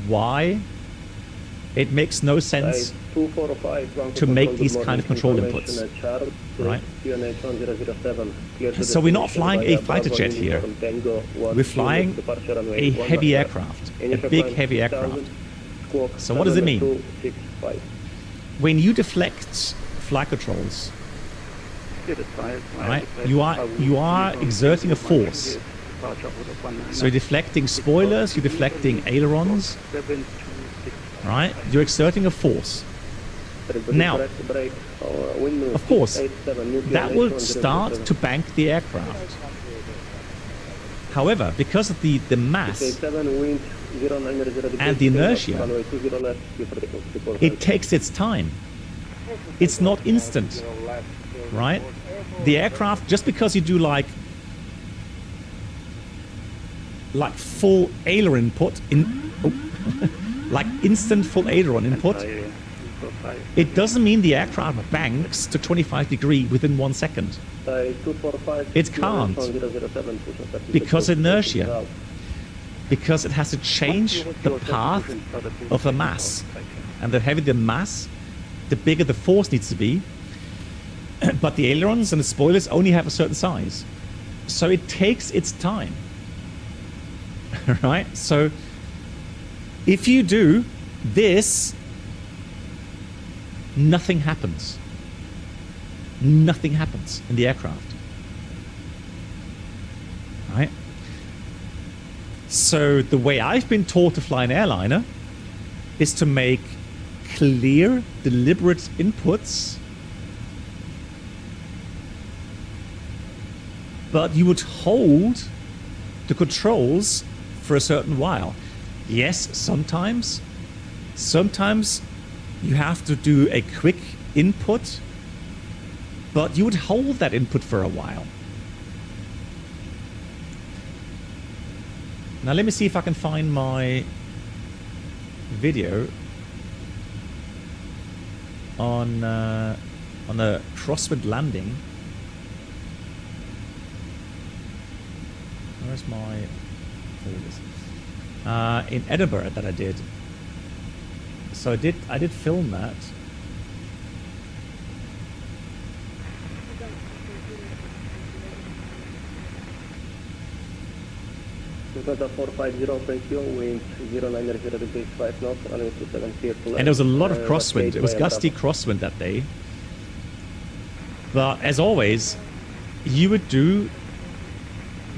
Why it makes no sense to make these kind of control inputs, right? So we're not flying a fighter jet here. We're flying a heavy aircraft, a big heavy aircraft. So what does it mean? When you deflect flight controls, right, you are exerting a force. So you're deflecting spoilers, you're deflecting ailerons, right? You're exerting a force. Now, of course, that will start to bank the aircraft. However, because of the mass and the inertia, it takes its time. It's not instant, right? The aircraft, just because you do like full aileron input like instant full aileron input, it doesn't mean the aircraft banks to 25 degrees within 1 second. It can't, because inertia, because it has to change the path of the mass, and the heavier the mass, the bigger the force needs to be. But the ailerons and the spoilers only have a certain size, so it takes its time. Right? So if you do this, nothing happens. Nothing happens in the aircraft. Right? So the way I've been taught to fly an airliner is to make clear, deliberate inputs, but you would hold the controls for a certain while. Yes, sometimes you have to do a quick input, but you would hold that input for a while. Now let me see if I can find my video on a crosswind landing. Where's my folders? In Edinburgh that I did. So I did film that. And there was a lot of crosswind. It was gusty crosswind that day. But as always, you would do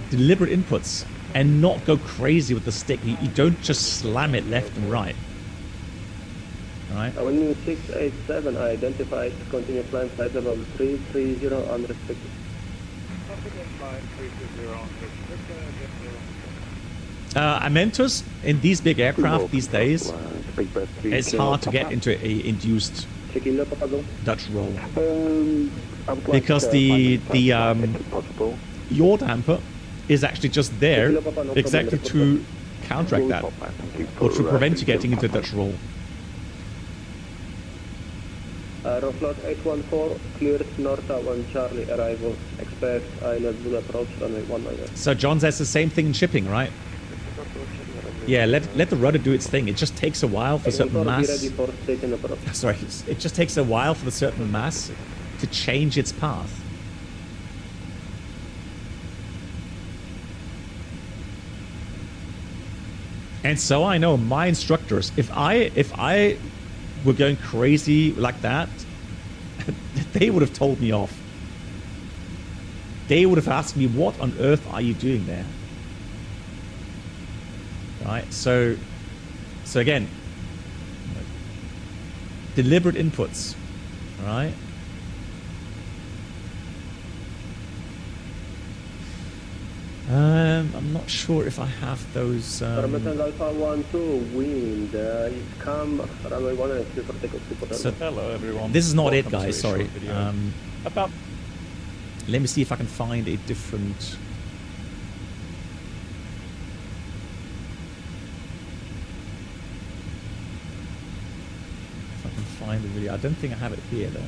deliberate inputs. and not go crazy with the stick. You don't just slam it left and right. Right? Avenue 687 identified. Continue flying flight level 330 unrestricted. Amentos in these big aircraft these days, it's hard to get into a induced Dutch roll because the yaw damper is actually just there exactly to counteract that or to prevent you getting into a Dutch roll. Aeroflot 814 cleared North 1 Charlie arrival. Expect INS Blue approach runway 19. So John says the same thing in shipping, right? Yeah, let the rudder do its thing. It just takes a while for certain mass. Sorry, it just takes a while for the certain mass to change its path. And so I know my instructors, if I were going crazy like that, they would have told me off. They would have asked me, what on earth are you doing there? Right, so again, deliberate inputs, right? I'm not sure if I have those. Parameter Alpha 12 wind. It's come runway 1 and for takeoff. So, hello everyone. This is not Welcome it, guys. to a Sorry. short video about. Let me see if I can find a different. If I can find the video, I don't think I have it here though.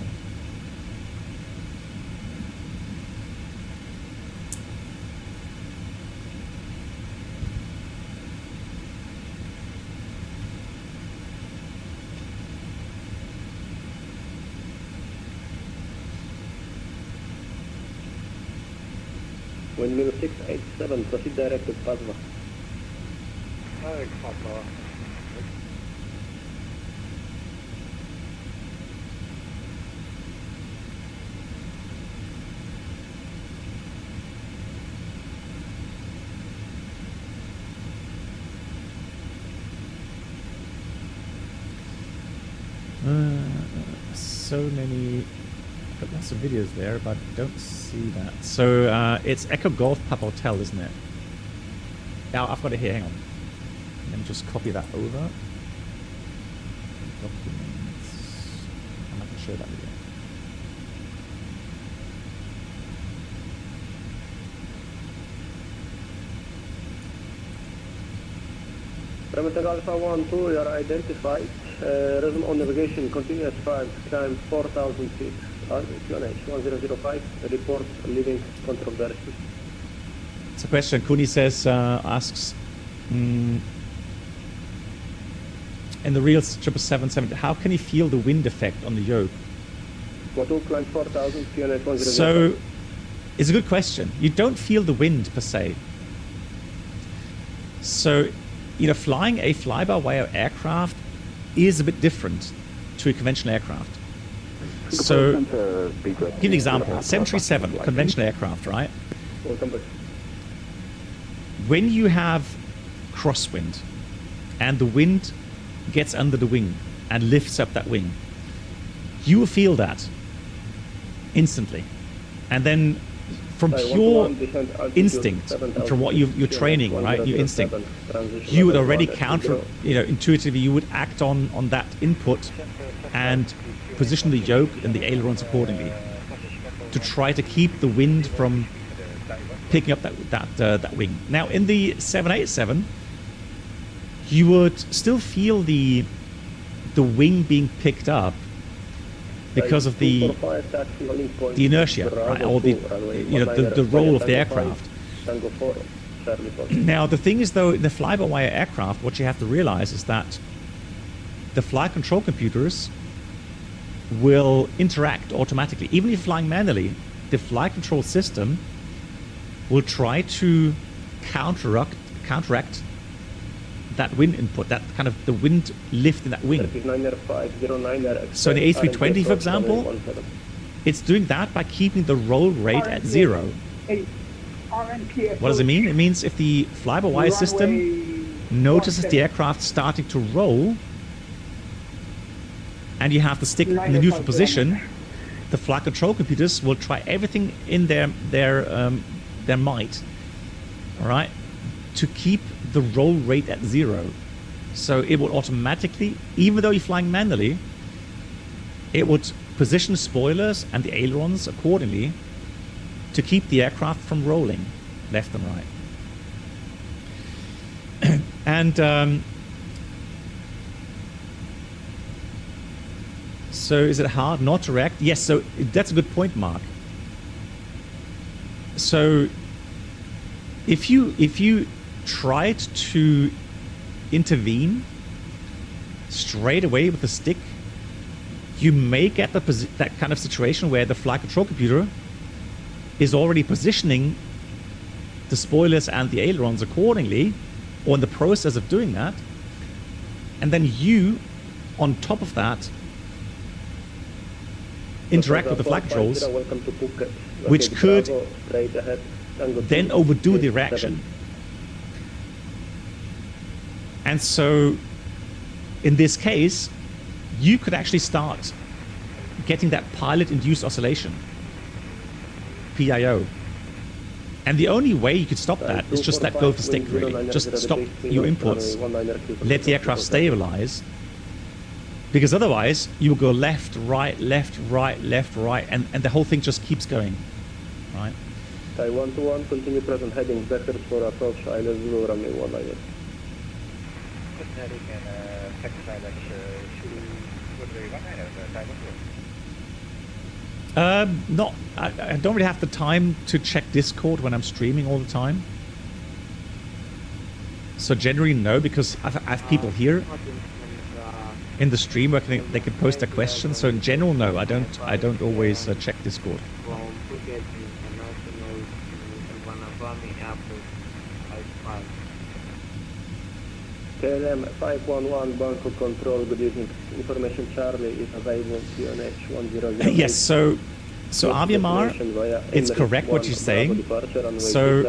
Windmill 687, proceed direct to Pasva. So many. I've got lots of videos there, but I don't see that. So it's Echo Golf Papa Hotel, isn't it? Now I've got it here. Hang on. Let me just copy that over. Documents. I'm not going to show that video. Parameter Alpha 12, you are identified. Resume on navigation, continuous 5, climb 4,000 feet. QNH 1005, report leaving control directive. It's a question. Kuni says, asks, in the real 777, how can you feel the wind effect on the yoke? Climb 4,000, QNH 1005. So, it's a good question. You don't feel the wind per se. So, you know, flying a fly-by-wire aircraft is a bit different to a conventional aircraft. So, give you an example. 737, conventional aircraft, right? When you have crosswind and the wind gets under the wing and lifts up that wing, you will feel that instantly. And then from pure instinct, from what you're training, right, your instinct, you would already intuitively you would act on that input and position the yoke and the ailerons accordingly to try to keep the wind from picking up that wing. Now in the 787, you would still feel the wing being picked up because of the inertia, right? Or the roll of the aircraft. Now the thing is, though, in the fly-by-wire aircraft, what you have to realize is that the flight control computers will interact automatically. Even if you're flying manually, the flight control system will try to counteract that wind input, that kind of the wind lift in that wing. So in the A320, for example, it's doing that by keeping the roll rate at 0. RNPF. What does it mean? It means if the fly-by-wire system notices the aircraft starting to roll and you have the stick in the neutral position, the flight control computers will try everything in their might, all right, to keep the roll rate at 0. So it will automatically, even though you're flying manually, it would position spoilers and the ailerons accordingly to keep the aircraft from rolling left and right. And so is it hard not to react? Yes, so that's a good point, Mark. So if you tried to intervene straight away with the stick, you may get that kind of situation where the flight control computer is already positioning the spoilers and the ailerons accordingly, or in the process of doing that, and then you, on top of that, interact with the flight controls, which could then overdo the reaction. And so, in this case, you could actually start getting that pilot-induced oscillation, PIO. And the only way you could stop that is just let go of the stick, really. Just stop your inputs, let the aircraft stabilize, because otherwise you will go left, right, left, right, left, right, and the whole thing just keeps going, right? Taiwan 21, continue present heading vectors for approach, island 0, runway 19. Heading and second direction, runway 19, Taiwan 2. I don't really have the time to check Discord when I'm streaming all the time. So generally no, because I have people here in the stream where they can post their questions. So in general, no, I don't always check Discord. KLM 511 Bangkok Control, good evening. Information Charlie is available QNH 1008. Yes, so Aviamar, it's correct what you're saying. So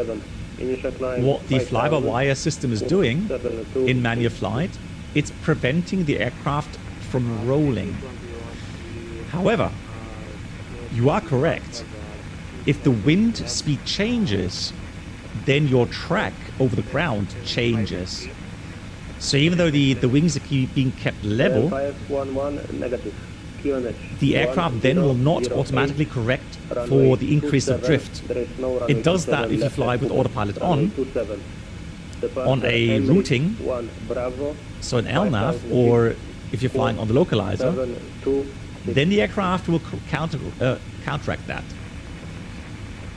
what the fly-by-wire system is doing in manual flight, it's preventing the aircraft from rolling. However, you are correct. If the wind speed changes, then your track over the ground changes. So even though the wings are being kept level, the aircraft then will not automatically correct for the increase of drift. It does that if you fly with autopilot on a routing, so an LNAV, or if you're flying on the localizer, then the aircraft will counteract that.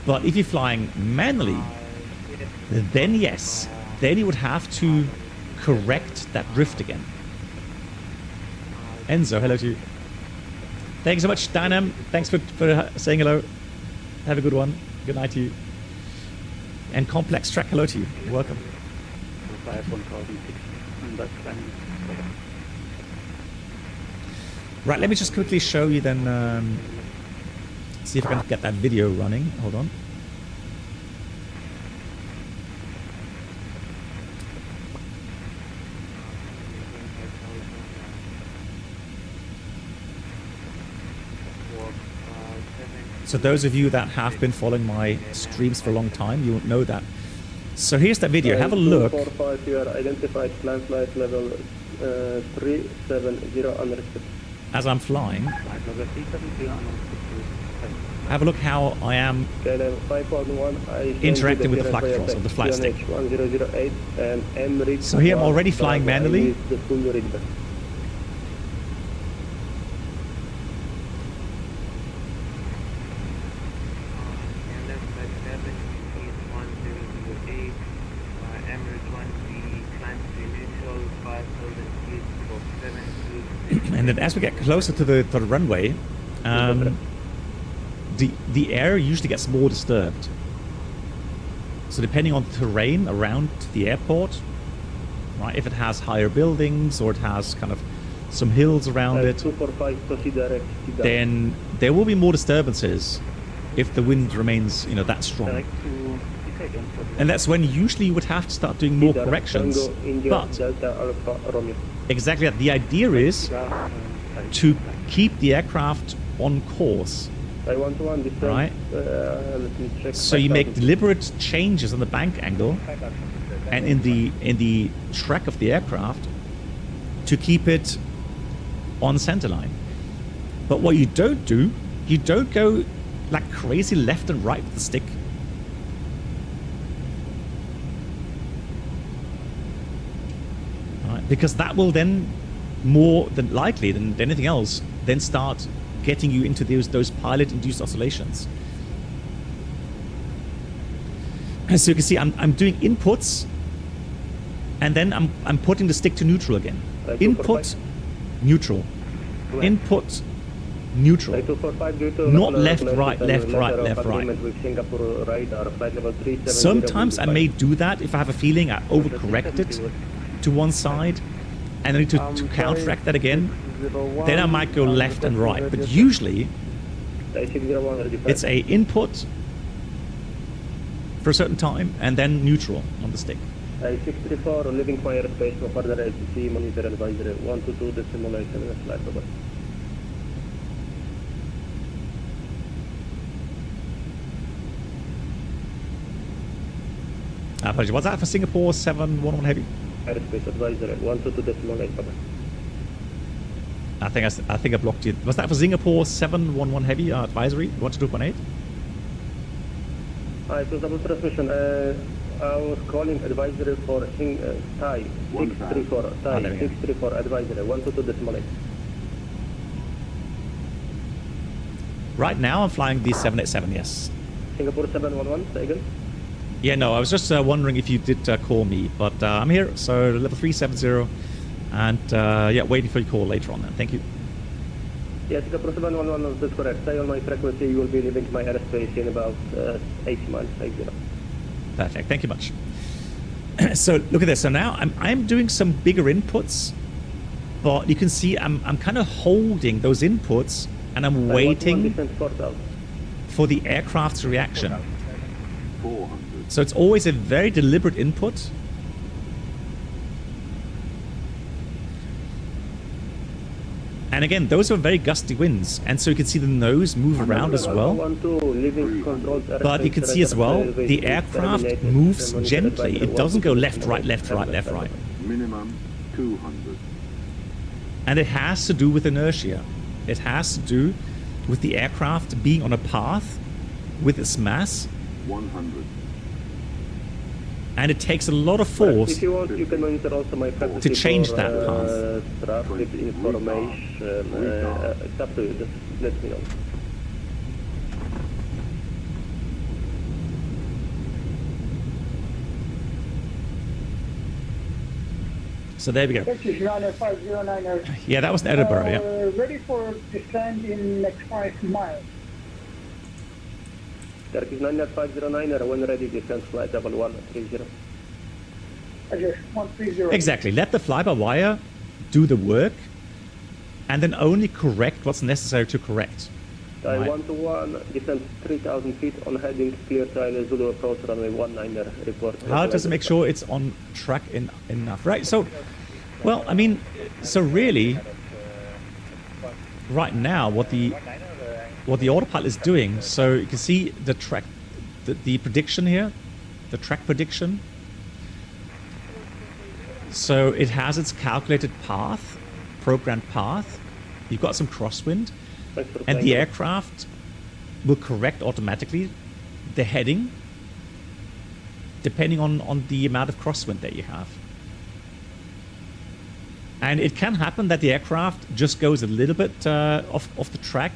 But if you're flying manually, then yes, then you would have to correct that drift again. Enzo, hello to you. Thanks so much, Dynam. Thanks for saying hello. Have a good one. Good night to you. And Complex Track, hello to you. Welcome. Right, let me just quickly show you then, see if I can get that video running. Hold on. So those of you that have been following my streams for a long time, you know that. So here's that video. Have a look. 245, you are identified plan flight level 370 unrestricted. As I'm flying, have a look how I am interacting with the flight controls of the flight stick. So here I'm already flying manually. And then as we get closer to the runway, the air usually gets more disturbed. So depending on the terrain around the airport, right, if it has higher buildings or it has kind of some hills around it, then there will be more disturbances if the wind remains, that strong. And that's when usually you would have to start doing more corrections. But exactly that. The idea is to keep the aircraft on course. Right? So you make deliberate changes on the bank angle and in the track of the aircraft to keep it on center line. But what you don't do, you don't go like crazy left and right with the stick. Right? Because that will then, more than likely than anything else, then start getting you into those pilot-induced oscillations. And so you can see I'm doing inputs, and then I'm putting the stick to neutral again. Input, neutral. Input, neutral. Not left, right, left, right, left, right. Sometimes I may do that if I have a feeling I overcorrect it to one side, and I need to counteract that again. Then I might go left and right. But usually, it's a input for a certain time, and then neutral on the stick. 634, leaving my airspace, no further ATC, monitor advisory, 122, the simulation, flight over. Apologies. What's that for Singapore 711 Heavy? Airspace advisory, 122, the simulation. I think I blocked you. Was that for Singapore 711 Heavy advisory, 122.8? It was double transmission. I was calling advisory for Thai 634, Thai 634 advisory, 122 decimal 8. Right now I'm flying the 787, yes. Singapore 711, say again? Yeah, no, I was just wondering if you did call me, but I'm here, so level 370, and yeah, waiting for your call later on then. Thank you. Yeah, Singapore 711, that's correct. Stay on my frequency, you will be leaving my airspace in about 80 miles, 80. Perfect, thank you much. So look at this. So now I'm doing some bigger inputs, but you can see I'm kind of holding those inputs, and I'm waiting for the aircraft's reaction. So it's always a very deliberate input. And again, those are very gusty winds, and so you can see the nose move around as well. But you can see as well, the aircraft moves gently. It doesn't go left, right, left, right, left, right. Minimum 200. And it has to do with inertia. It has to do with the aircraft being on a path with its mass. 100. And it takes a lot of force if you want, you can monitor also my to change that path. Traffic information. It's up to you. Just let me know. So there we go. Turkish Runner 509. Yeah, that was in Edinburgh, yeah. Ready for descent in next 5 miles. Turkish 509, when ready, descent flight 1130. Roger, 130. Exactly. Let the fly-by-wire do the work, and then only correct what's necessary to correct. Thai 121, descent 3,000 feet on heading, clear Thailand, Zulu approach, runway 19, report. How does it make sure it's on track enough? Right, so, well, I mean, so really, right now, what the autopilot is doing, so you can see the track, the prediction here, the track prediction. So it has its calculated path, programmed path. You've got some crosswind, and the aircraft will correct automatically the heading depending on the amount of crosswind that you have. And it can happen that the aircraft just goes a little bit off the track.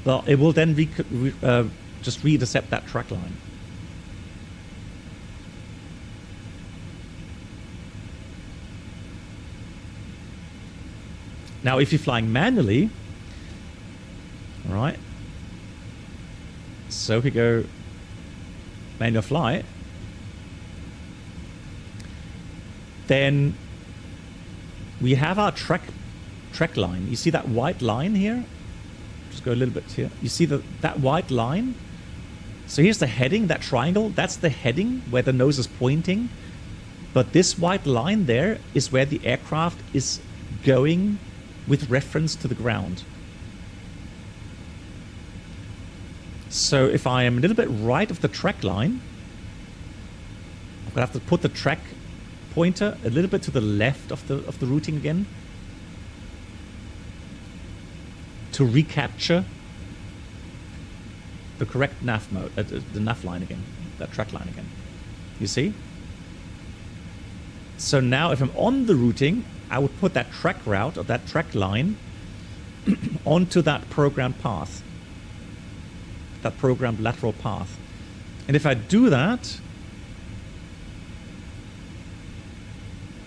Well, it will then just re-intercept that track line. Now, if you're flying manually, all right, so if we go manual flight, then we have our track line. You see that white line here? Just go a little bit here. You see that white line So here's the heading, that triangle, that's the heading where the nose is pointing. But this white line there is where the aircraft is going with reference to the ground. So if I am a little bit right of the track line, I'm gonna have to put the track pointer a little bit to the left of the routing again to recapture the correct nav mode, the nav line again, that track line again. You see? So now if I'm on the routing, I would put that track route or that track line onto that programmed path, that programmed lateral path. And if I do that,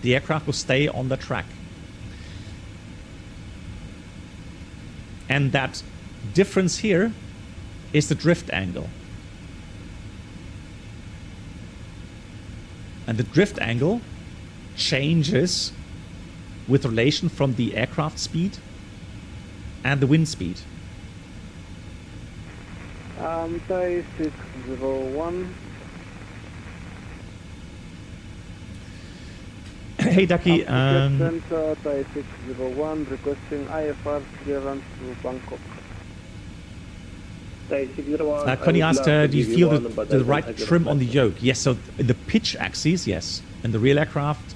the aircraft will stay on the track. And that difference here is the drift angle. And the drift angle changes with relation from the aircraft speed and the wind speed. Thai 601. Hey Ducky, Center, Thai 601, requesting IFR clearance to Bangkok. Connie asked, do you feel the right trim on the yoke? Yes, so the pitch axis, yes. And the real aircraft,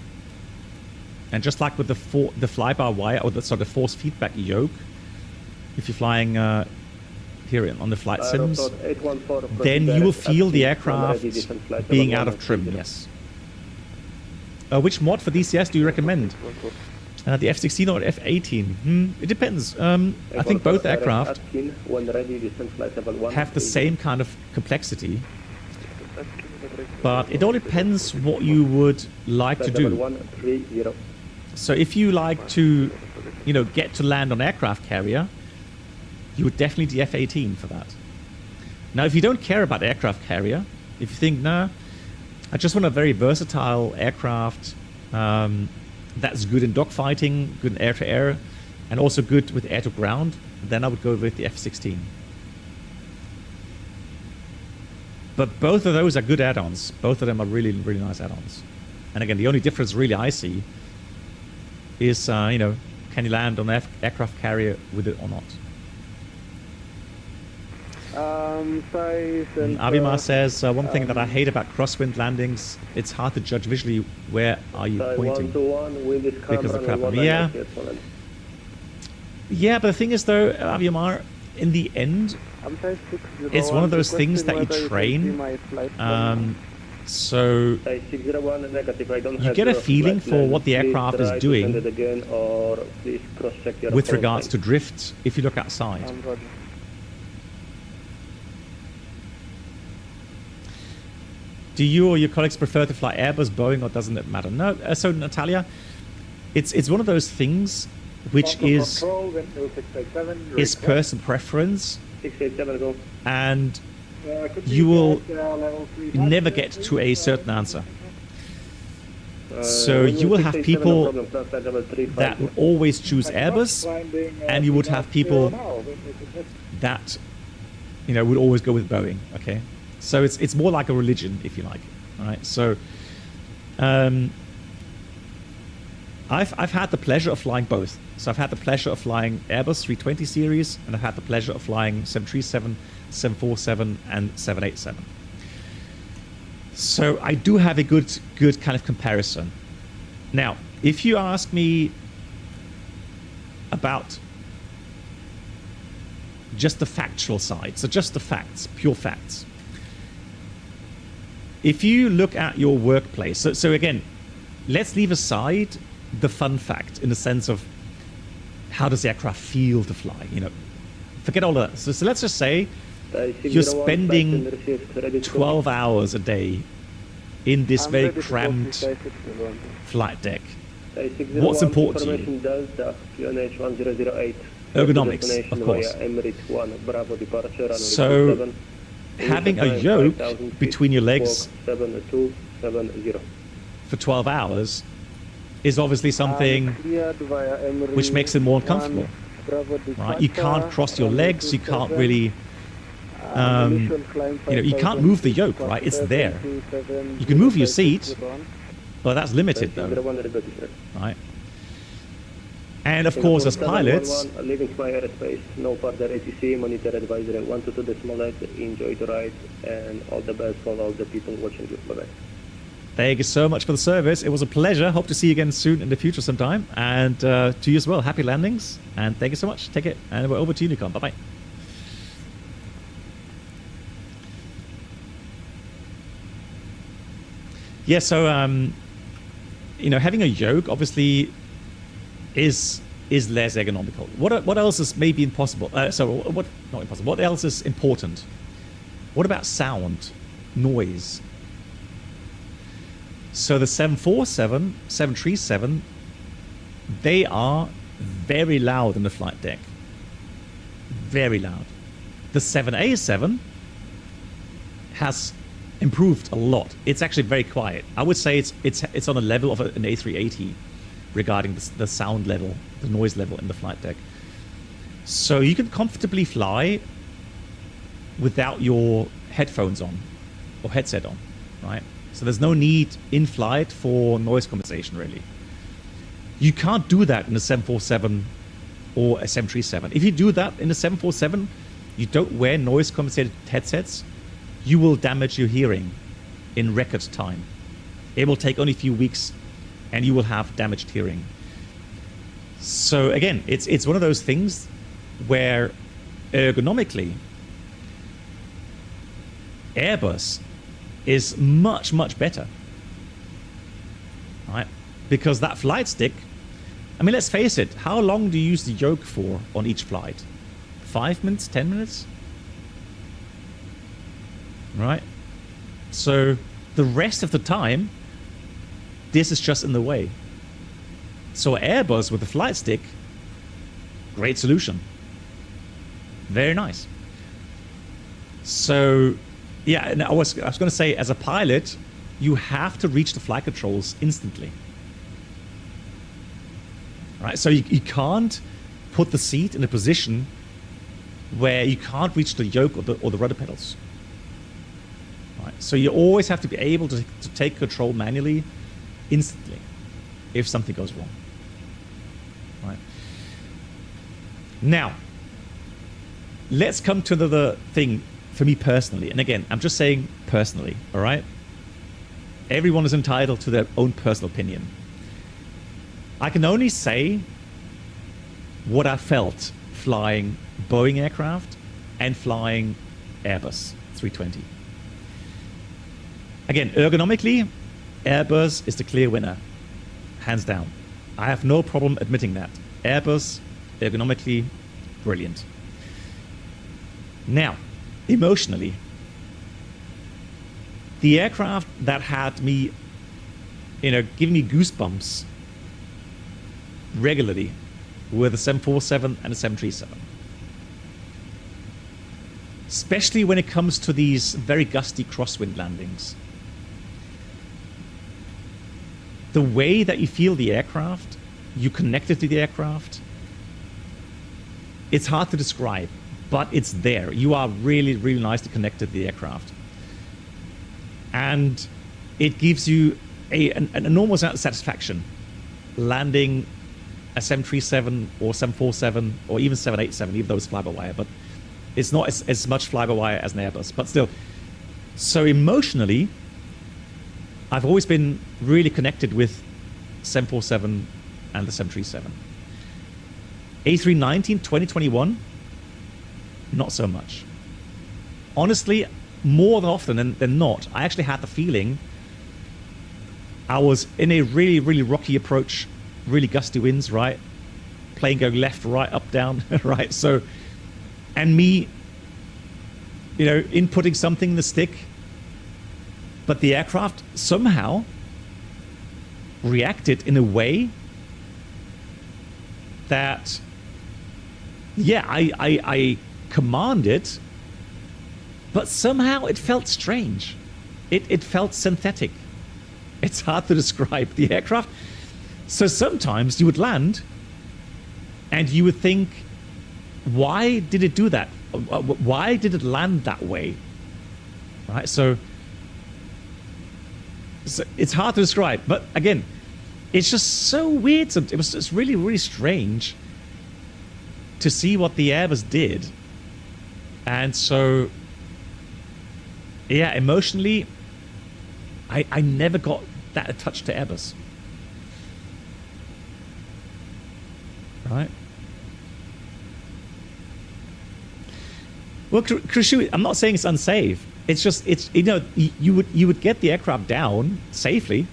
and just like with the fly-by-wire, or the force feedback yoke, if you're flying here on the flight sims, then you will feel the aircraft being out of trim, yes. Which mod for DCS do you recommend? The F-16 or F-18? It depends. I think both aircraft have the same kind of complexity, but it all depends what you would like to do. So if you like to, get to land on aircraft carrier, you would definitely the F-18 for that. Now, if you don't care about aircraft carrier, if you think, nah, I just want a very versatile aircraft that's good in dogfighting, good in air-to-air, and also good with air-to-ground, then I would go with the F-16. But both of those are good add-ons. Both of them are really, really nice add-ons. And again, the only difference really I see is, can you land on an aircraft carrier with it or not? Abimar says, one thing that I hate about crosswind landings, it's hard to judge visually where are you pointing. Because of crap. Yeah, but the thing is though, Abimar, in the end, it's one of those things that you train. So you get a feeling for what the aircraft is doing with regards to drift if you look outside. Do you or your colleagues prefer to fly Airbus, Boeing, or doesn't it matter? No. So Natalia, it's one of those things which is person preference, and you will never get to a certain answer. So you will have people that will always choose Airbus, and you would have people that would always go with Boeing. Okay. So it's more like a religion, if you like. All right. So I've had the pleasure of flying both. So I've had the pleasure of flying Airbus 320 series, and I've had the pleasure of flying 737, 747, and 787. So I do have a good kind of comparison. Now, if you ask me about just the factual side, so just the facts, pure facts. If you look at your workplace, so again, let's leave aside the fun fact in the sense of how does the aircraft feel to fly, forget all of that. So let's just say you're spending 12 hours a day in this very cramped flight deck. What's important to you? Ergonomics, of course. So having a yoke between your legs for 12 hours is obviously something which makes it more uncomfortable. Right? You can't cross your legs, you can't really You can't move the yoke, right? It's there. You can move your seat, but that's limited though, right? And of course, as pilots, leaving my airspace, no further ATC, monitor advisory 122.8, enjoy the ride, and all the best for all the people watching you. Bye-bye. Thank you so much for the service. It was a pleasure. Hope to see you again soon in the future sometime. And to you as well. Happy landings. And thank you so much. Take it. And we're over to Unicom. Bye-bye. Yeah, so, having a yoke, obviously, is less ergonomical. What else is maybe impossible? Not impossible. What else is important? What about sound, noise? So the 747, 737, they are very loud in the flight deck. Very loud. The 787 has improved a lot. It's actually very quiet. I would say it's on a level of an A380 regarding the sound level, the noise level in the flight deck. So you can comfortably fly without your headphones on or headset on, right? So there's no need in flight for noise compensation, really. You can't do that in a 747 or a 737. If you do that in a 747, you don't wear noise compensated headsets, you will damage your hearing in record time. It will take only a few weeks and you will have damaged hearing. So again, it's one of those things where ergonomically Airbus is much, much better, right? Because that flight stick, I mean, let's face it, how long do you use the yoke for on each flight? 5 minutes, 10 minutes? Right? So the rest of the time, this is just in the way. So Airbus with the flight stick, great solution. Very nice. So yeah, and I was going to say, as a pilot, you have to reach the flight controls instantly. Right? So you can't put the seat in a position where you can't reach the yoke or the rudder pedals. Right? So you always have to be able to take control manually, instantly, if something goes wrong. Right? Now, let's come to another thing. For me personally, and again, I'm just saying personally, all right? Everyone is entitled to their own personal opinion. I can only say what I felt flying Boeing aircraft and flying Airbus 320. Again, ergonomically, Airbus is the clear winner, hands down. I have no problem admitting that. Airbus, ergonomically, brilliant. Now, emotionally, the aircraft that had me, giving me goosebumps regularly were the 747 and the 737. Especially when it comes to these very gusty crosswind landings. The way that you feel the aircraft, you connected to the aircraft, it's hard to describe. But it's there. You are really, really nicely connected to the aircraft. And it gives you an enormous amount of satisfaction landing a 737 or 747 or even 787, even though it's fly-by-wire. But it's not as much fly-by-wire as an Airbus. But still. So emotionally, I've always been really connected with 747 and the 737. A319 2021, not so much. Honestly, more than often than not, I actually had the feeling I was in a really, really rocky approach, really gusty winds, right? Plane going left, right, up, down, right? So, and me, inputting something in the stick, but the aircraft somehow reacted in a way that, yeah, I command it, but somehow it felt strange. It felt synthetic. It's hard to describe the aircraft. So sometimes you would land and you would think, why did it do that? why did it land that way? Right, so it's hard to describe, but again, it's just so weird. It's really, really strange to see what the Airbus did. And so, yeah, emotionally, I never got that attached to Airbus. Right? Well, Krishu, I'm not saying it's unsafe. It's just, it's, you know, you would get the aircraft down safely,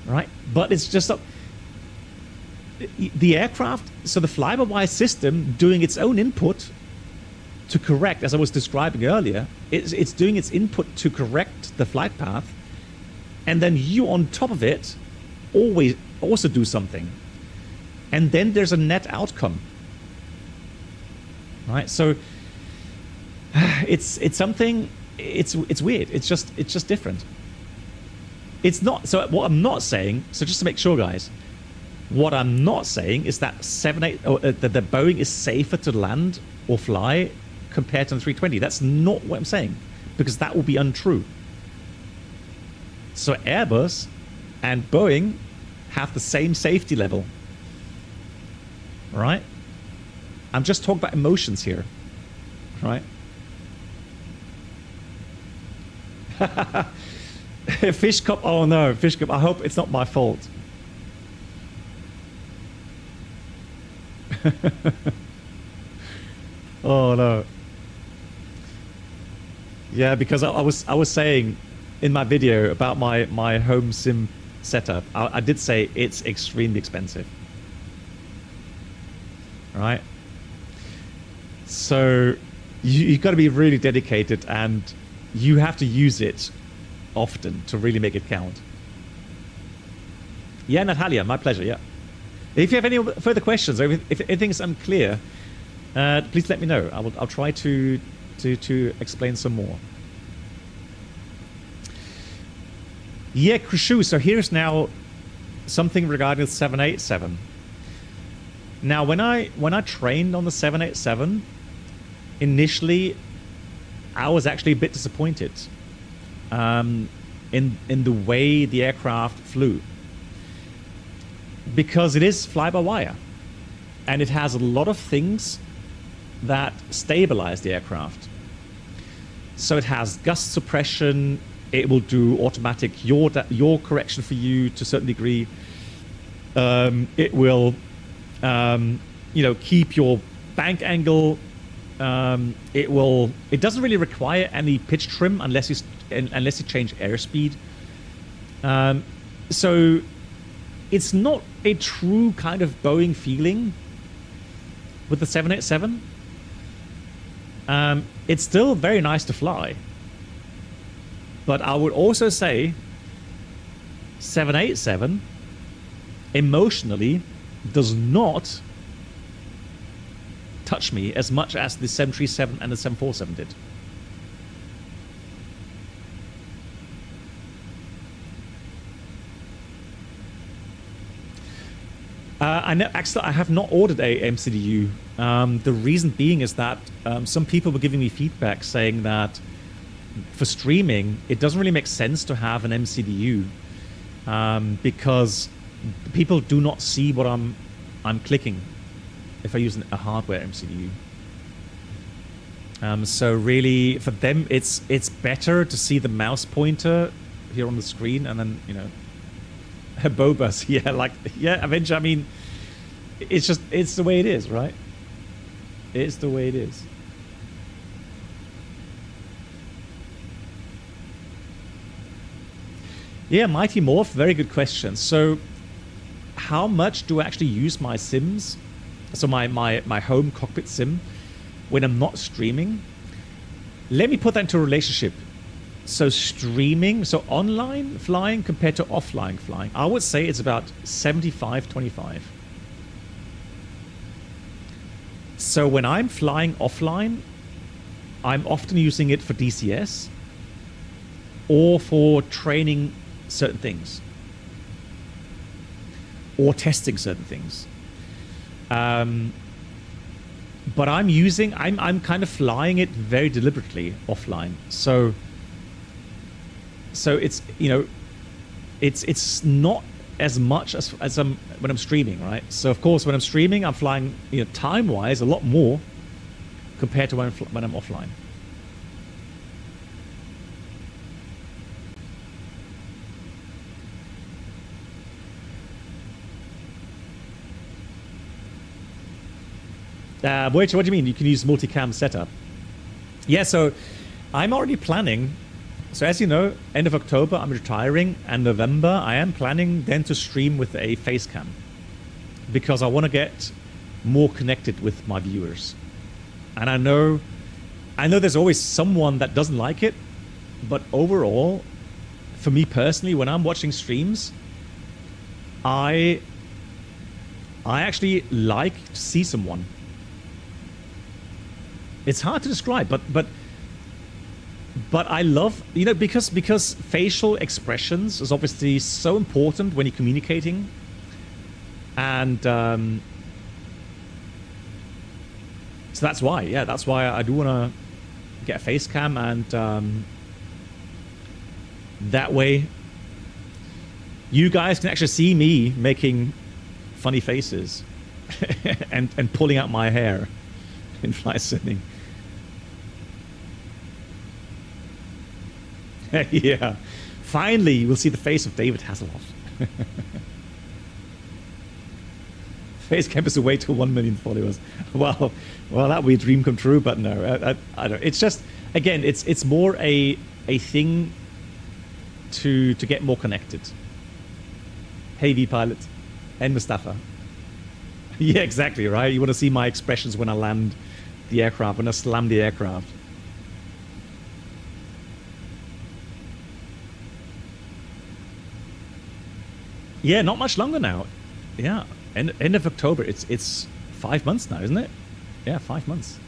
right? But it's just the aircraft, so the fly-by-wire system doing its own input to correct, as I was describing earlier, it's doing its input to correct the flight path, and then you on top of it also do something, and then there's a net outcome, right? So it's something, it's weird. It's just different. It's not, so what I'm not saying, so just to make sure, guys, what I'm not saying is that that the Boeing is safer to land or fly compared to the 320. That's not what I'm saying, because that will be untrue. So Airbus and Boeing have the same safety level, right? I'm just talking about emotions here, right? Fish cup, oh no, fish cup, I hope it's not my fault. Oh no. Yeah, because I was saying in my video about my home sim setup, I did say it's extremely expensive. Right? So you've got to be really dedicated, and you have to use it often to really make it count. Yeah, Natalia, my pleasure, yeah. If you have any further questions, or if anything's unclear, please let me know. I'll try to explain some more. Yeah, Krishu, so here's now something regarding the 787. Now, when I trained on the 787, initially, I was actually a bit disappointed in the way the aircraft flew, because it is fly-by-wire, and it has a lot of things that stabilize the aircraft. So it has gust suppression. It will do automatic yaw correction for you to a certain degree. It will, keep your bank angle. It doesn't really require any pitch trim unless you change airspeed. So it's not a true kind of Boeing feeling with the 787. It's still very nice to fly. But I would also say 787 emotionally does not touch me as much as the 737 and the 747 did. I have not ordered a MCDU. The reason being is that some people were giving me feedback saying that for streaming, it doesn't really make sense to have an MCDU because people do not see what I'm clicking if I use a hardware MCDU. So really, for them, it's better to see the mouse pointer here on the screen, and then Bobus, Avenger. I mean, it's the way it is, right? It's the way it is. Yeah, Mighty Morph, very good question. So, how much do I actually use my sims? So my home cockpit sim when I'm not streaming? Let me put that into a relationship. So streaming, so online flying compared to offline flying, I would say it's about 75-25. So when I'm flying offline, I'm often using it for DCS or for training certain things or testing certain things. but I'm kind of flying it very deliberately offline. So it's, you know, it's not as much as when I'm streaming, right? So of course when I'm streaming, I'm flying, you know, time-wise a lot more compared to when I'm offline. What do you mean? You can use multicam setup. Yeah, so I'm already planning. So as you know, end of October I'm retiring, and November I am planning then to stream with a face cam because I want to get more connected with my viewers. And I know there's always someone that doesn't like it, but overall, for me personally, when I'm watching streams, I actually like to see someone. It's hard to describe, but I love, you know, because facial expressions is obviously so important when you're communicating, and so that's why, yeah, that's why I do want to get a face cam, and that way you guys can actually see me making funny faces and pulling out my hair in flight simming. Yeah, finally we'll see the face of David Hasselhoff. Face cam is a way to 1 million followers. Well, that would be a dream come true, but no, I don't. It's just, again, it's more a thing to get more connected. Hey, V-Pilot and Mustafa. Yeah, exactly, right? You want to see my expressions when I land the aircraft, when I slam the aircraft. Yeah, not much longer now. Yeah, end of October. It's 5 months now, isn't it? Yeah, 5 months.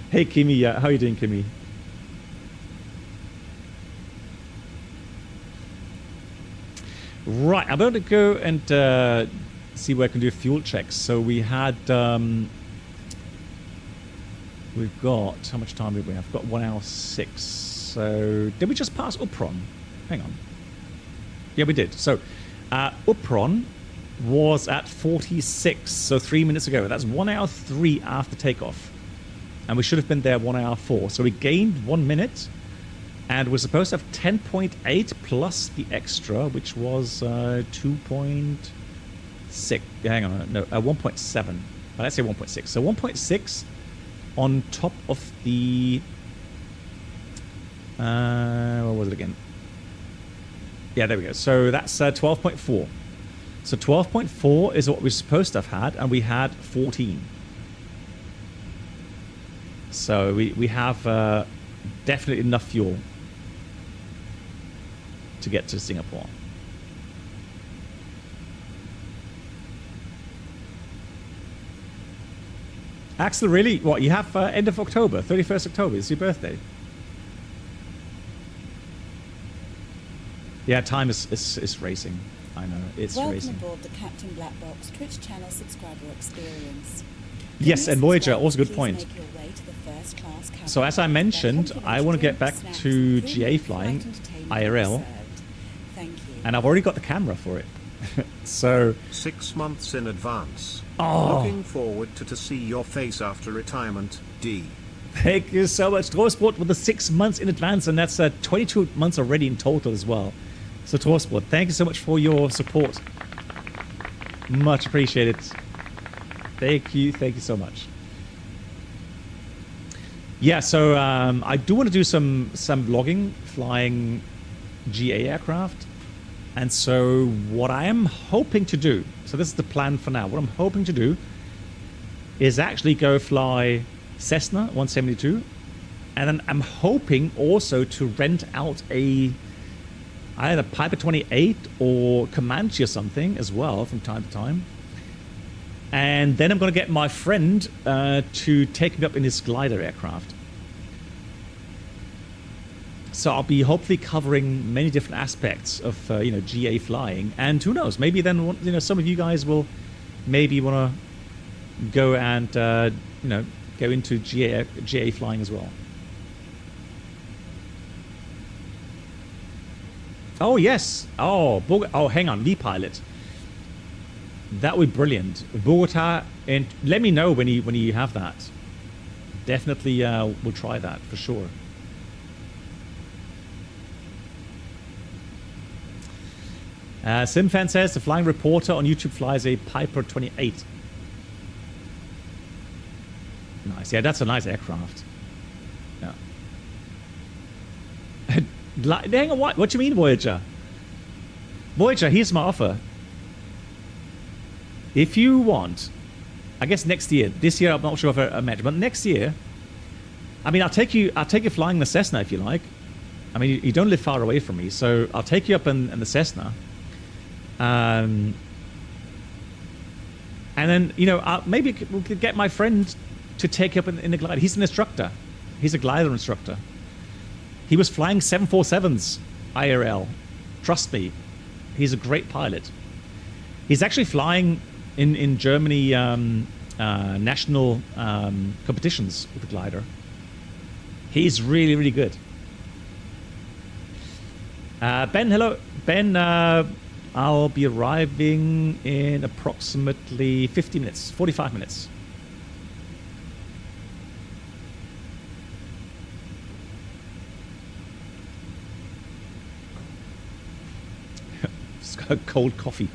Hey, Kimmy, how are you doing, Kimmy? Right, I'm going to go and see where I can do fuel checks. So we had, we've got, how much time did we have? We've got 1 hour 6. So did we just pass Upron? Hang on. Yeah, we did. So Upron was at 46, so 3 minutes ago. That's 1 hour 3 after takeoff. And we should have been there 1 hour 4. So we gained 1 minute. And we're supposed to have 10.8 plus the extra, which was 2.6. Hang on, no, 1.7. Well, let's say 1.6. So 1.6 on top of the... what was it again? Yeah, there we go. So that's 12.4. So 12.4 is what we're supposed to have had, and we had 14. So we have definitely enough fuel to get to Singapore. Axel, really? What, you have end of October, 31st October, it's your birthday. Yeah, time is racing. I know, it's racing. Welcome aboard the Captain Black Box Twitch channel subscriber experience. Yes, and Voyager, also good point. So as I mentioned, I want to get back to GA flying, IRL, and I've already got the camera for it. So 6 months in advance. Oh. Looking forward to see your face after retirement, D. Thank you so much, Torsport, with the 6 months in advance, and that's 22 months already in total as well. So Torsport, thank you so much for your support. Much appreciated. Thank you so much. Yeah, so I do want to do some vlogging flying GA aircraft. And so what I am hoping to do, so this is the plan for now, what I'm hoping to do is actually go fly Cessna 172, and then I'm hoping also to rent out either Piper 28 or Comanche or something as well from time to time. And then I'm going to get my friend to take me up in his glider aircraft. So I'll be hopefully covering many different aspects of GA flying, and who knows, maybe then some of you guys will maybe want to go and go into GA flying as well. Oh yes. Oh, hang on, V-pilot. That would be brilliant. Bogota, and let me know when you have that. Definitely, we'll try that for sure. Simfan says the flying reporter on YouTube flies a Piper 28. Nice. Yeah, that's a nice aircraft. Yeah. Hang on, what do you mean, Voyager? Voyager, here's my offer. If you want, I guess next year. This year, I'm not sure if I imagine, but next year, I mean, I'll take you flying the Cessna if you like. I mean, you don't live far away from me, so I'll take you up in the Cessna. And then, maybe we could get my friend to take you up in the glider. He's an instructor. He's a glider instructor. He was flying 747s IRL. Trust me, he's a great pilot. He's actually flying in Germany national competitions with the glider. He's really, really good. Ben, hello. Ben, I'll be arriving in approximately 50 minutes, 45 minutes. Just got a cold coffee.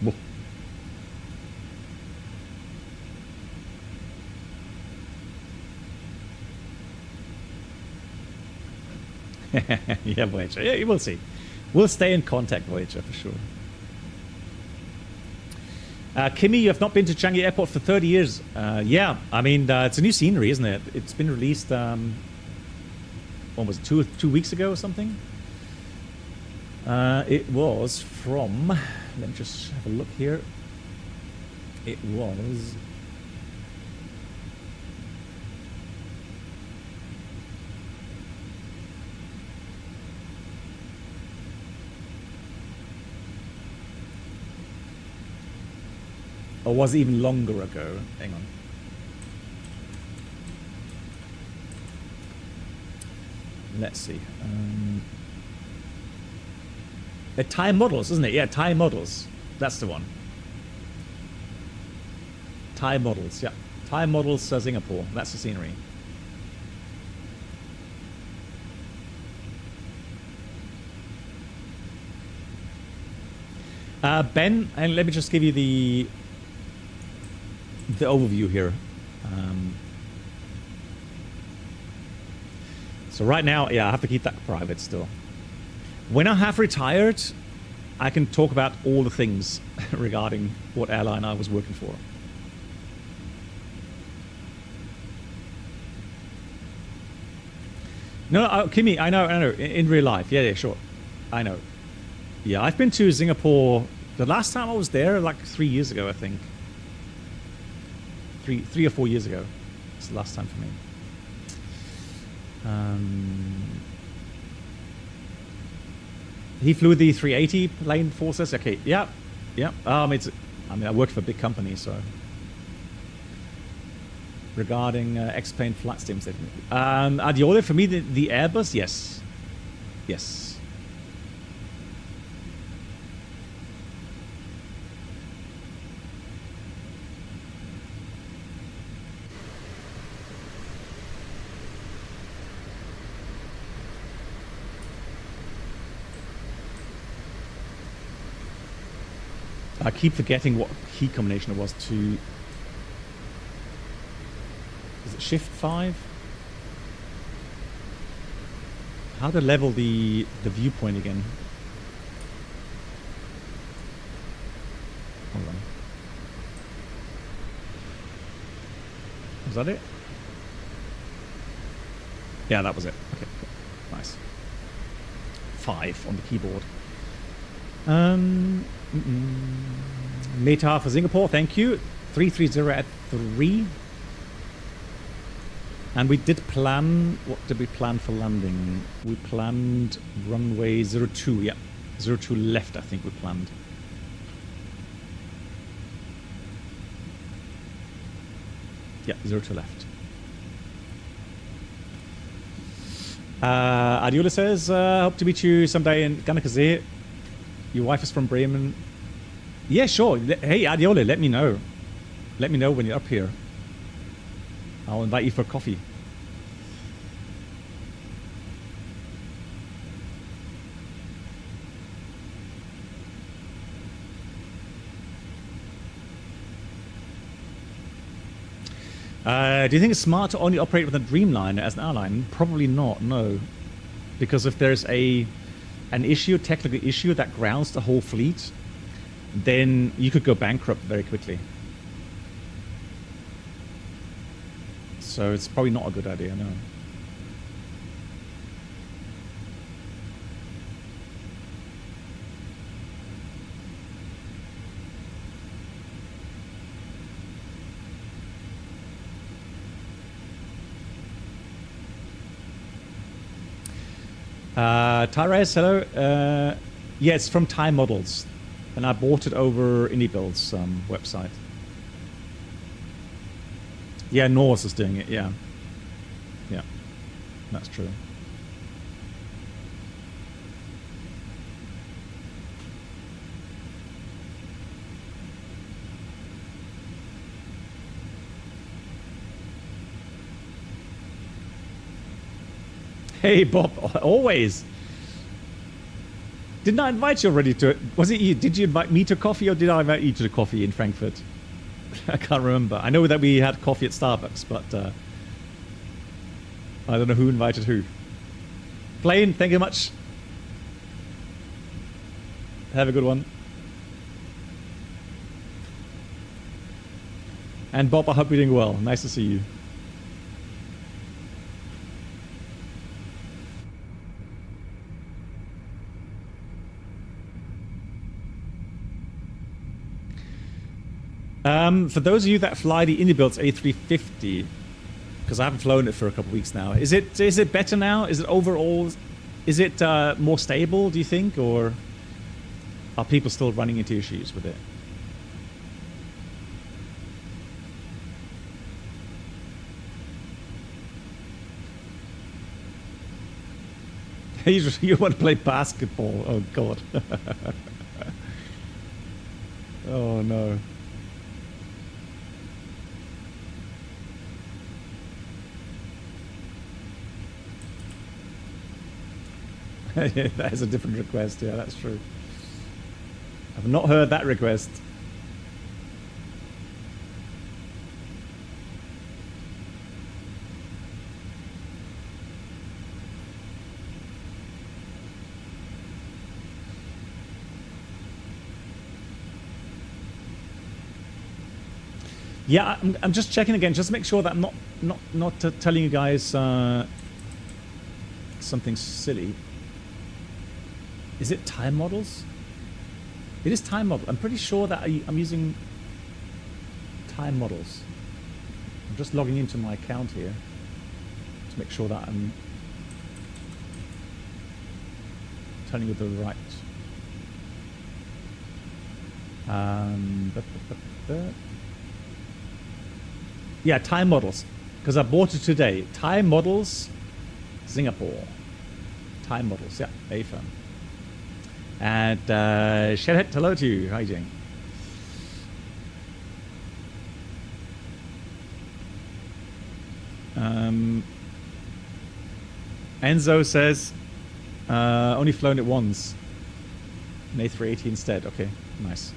Yeah, Voyager. Yeah, we'll see. We'll stay in contact, Voyager, for sure. Kimmy, you have not been to Changi Airport for 30 years. Yeah, I mean, it's a new scenery, isn't it? It's been released, when was it, two weeks ago or something? It was from, let me just have a look here. It was... Or was it even longer ago? Hang on. Let's see. Thai Models, isn't it? Yeah, Thai Models. That's the one. Thai Models, yeah. Thai Models Singapore. That's the scenery. Ben, and let me just give you the overview here. So right now, yeah, I have to keep that private still. When I have retired, I can talk about all the things regarding what airline I was working for. No, Kimmy, I know, in real life. Yeah, sure. I know. Yeah, I've been to Singapore. The last time I was there, like 3 years ago, I think. Three or 4 years ago. It's the last time for me. He flew the 380 plane forces. Okay, yeah. I mean, I worked for a big company, so. Regarding X-plane flight sims, Adiole, for me, the Airbus, yes. Yes. I keep forgetting what key combination it was to... Is it shift 5? How to level the viewpoint again? Hold on. Was that it? Yeah, that was it. Okay, cool. Nice. 5 on the keyboard. Meta for Singapore, thank you. 330 at 3. And we did plan, what did we plan for landing? We planned runway 02, yeah. 02 left, I think we planned. Yeah, 02 left. Adiola says, hope to meet you someday in Ganakazé. Your wife is from Bremen. Yeah, sure. Hey, Adiola, let me know. Let me know when you're up here. I'll invite you for coffee. Do you think it's smart to only operate with a Dreamliner as an airline? Probably not, no. Because if there's an issue, technical issue that grounds the whole fleet, then you could go bankrupt very quickly. So it's probably not a good idea, no. Tyrese, hello. Yeah, it's from Time Models, and I bought it over IndieBuild's website. Yeah, Norse is doing it. Yeah, yeah, that's true. Hey, Bob, always. Didn't I invite you already to it? Was it you? Did you invite me to coffee or did I invite you to the coffee in Frankfurt? I can't remember. I know that we had coffee at Starbucks, but I don't know who invited who. Plain, thank you much. Have a good one. And Bob, I hope you're doing well. Nice to see you. For those of you that fly the IndieBuild's A350, because I haven't flown it for a couple of weeks now, is it better now? Is it overall? Is it more stable? Do you think, or are people still running into issues with it? You want to play basketball? Oh God! Oh no! That is a different request. Yeah, that's true. I've not heard that request. Yeah, I'm just checking again, just to make sure that I'm not telling you guys something silly. Is it Time Models? It is Time Model. I'm pretty sure that I'm using Time Models. I'm just logging into my account here to make sure that I'm telling you the right. Yeah, Time Models, because I bought it today. Time Models, Singapore. Time Models, yeah, AFM. And Shedhead, hello to you. How are you doing? Enzo says only flown it once. An A380 instead. Okay, nice.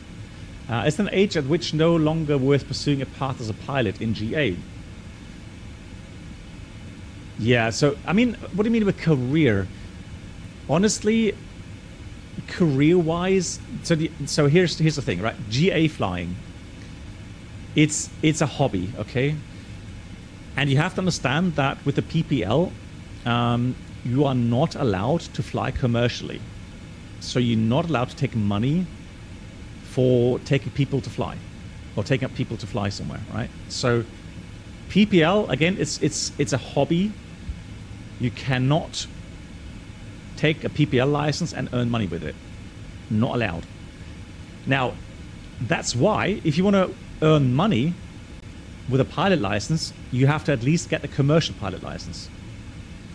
It's an age at which no longer worth pursuing a path as a pilot in GA. Yeah, so I mean, what do you mean with career? Honestly, career-wise, so here's the thing, right? GA flying, it's a hobby, okay? And you have to understand that with the PPL, you are not allowed to fly commercially. So you're not allowed to take money for taking people to fly or taking up people to fly somewhere, right? So PPL, again, it's a hobby. You cannot take a PPL license and earn money with it. Not allowed. Now, that's why if you want to earn money with a pilot license, you have to at least get a commercial pilot license,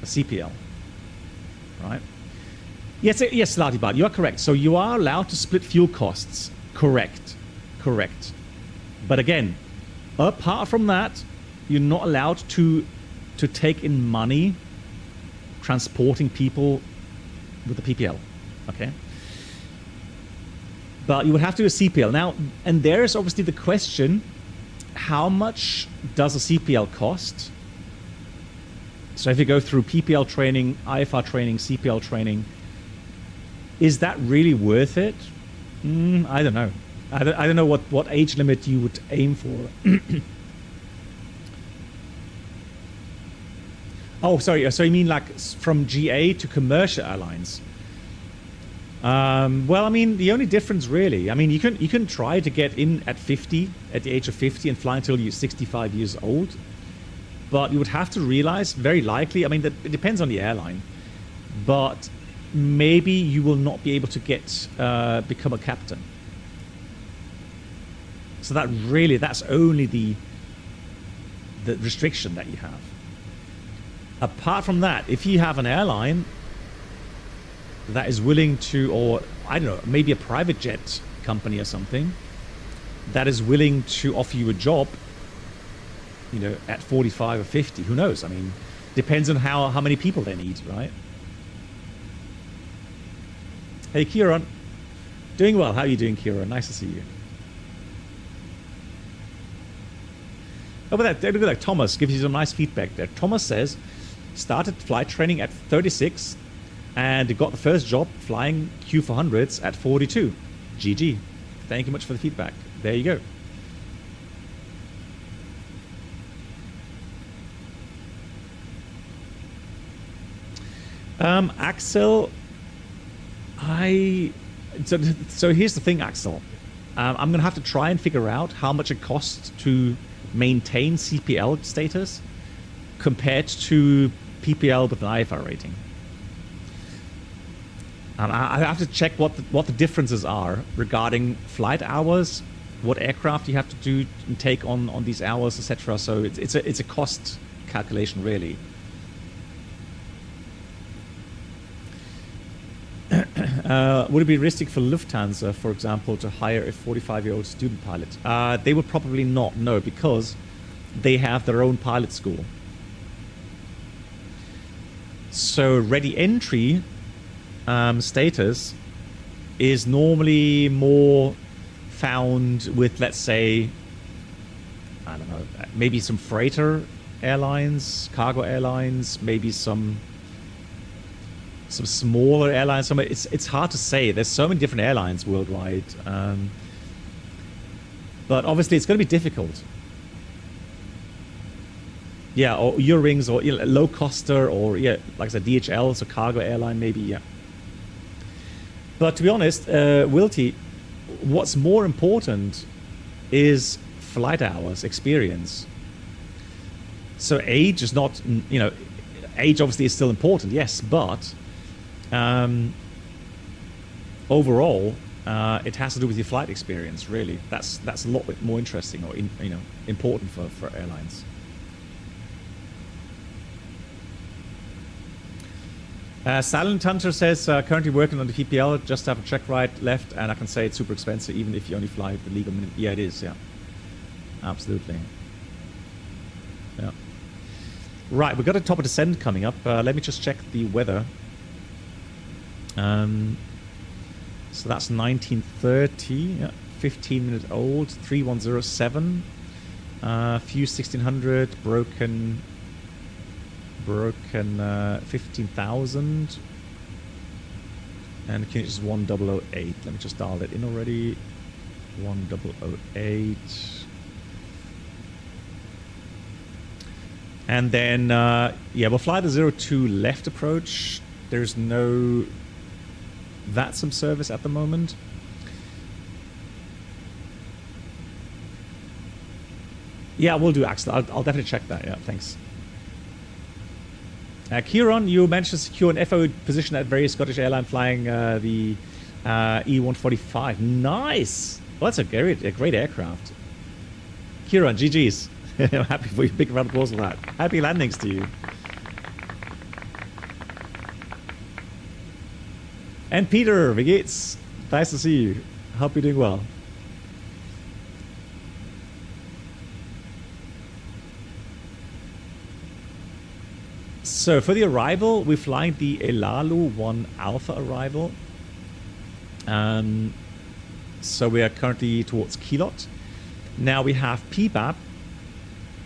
a CPL, right? Yes, Latibat, you are correct. So you are allowed to split fuel costs. Correct. But again, apart from that, you're not allowed to take in money transporting people with the PPL, okay? But you would have to do a CPL. Now, and there's obviously the question, how much does a CPL cost? So if you go through PPL training, IFR training, CPL training, is that really worth it? I don't know. I don't know what age limit you would aim for. Oh, sorry. So you mean like from GA to commercial airlines? Well, I mean, the only difference really, I mean, you can try to get in at 50, at the age of 50 and fly until you're 65 years old. But you would have to realize, very likely, I mean, it depends on the airline. But maybe you will not be able to become a captain. So that's only the restriction that you have. Apart from that, if you have an airline that is willing to, or I don't know, maybe a private jet company or something that is willing to offer you a job, you know, at 45 or 50, who knows? I mean, depends on how many people they need, right? Hey, Kieran. Doing well. How are you doing, Kieran? Nice to see you. Oh, but look at that. Thomas gives you some nice feedback there. Thomas says, started flight training at 36 and got the first job flying Q400s at 42. GG. Thank you much for the feedback. There you go. Axel, so here's the thing, Axel. I'm gonna have to try and figure out how much it costs to maintain CPL status compared to PPL with an IFR rating. I have to check what the differences are regarding flight hours, what aircraft you have to do and take on these hours, etc. So it's a cost calculation, really. Would it be realistic for Lufthansa, for example, to hire a 45-year-old student pilot? They would probably not, no, because they have their own pilot school. So ready entry status is normally more found with, let's say, I don't know, maybe some freighter airlines, cargo airlines, maybe some smaller airlines. It's hard to say. There's so many different airlines worldwide, but obviously it's going to be difficult. Yeah, or Eurowings, or low coster, or like I said, DHL, so cargo airline, maybe. Yeah. But to be honest, Wilty, what's more important is flight hours, experience. So age is not, age obviously is still important, yes, but overall, it has to do with your flight experience. Really, that's a lot more interesting, or important for airlines. Silent Hunter says, currently working on the PPL, just have a check right, left, and I can say it's super expensive even if you only fly the legal minimum. Yeah, it is, yeah. Absolutely. Yeah. Right, we've got a top of descent coming up. Let me just check the weather. So that's 1930, yeah, 15 minutes old, 3107, few 1600, broken 15,000, and the QNH is 1008. Let me just dial that in already. 1008. And then, we'll fly the 02 left approach. There's no VATSIM service at the moment. Yeah, we'll do, Axel. I'll definitely check that. Yeah, thanks. Kieran, you mentioned secure an FO position at various Scottish airline flying the E145. Nice. Well, that's a great aircraft. Kieran, GG's. I'm happy for you. Big round of applause for that. Happy landings to you. And Peter, wie geht's? Nice to see you. Hope you're doing well. So for the arrival, we're flying the Elalu 1 Alpha arrival. So we are currently towards Keelot. Now we have PBAP,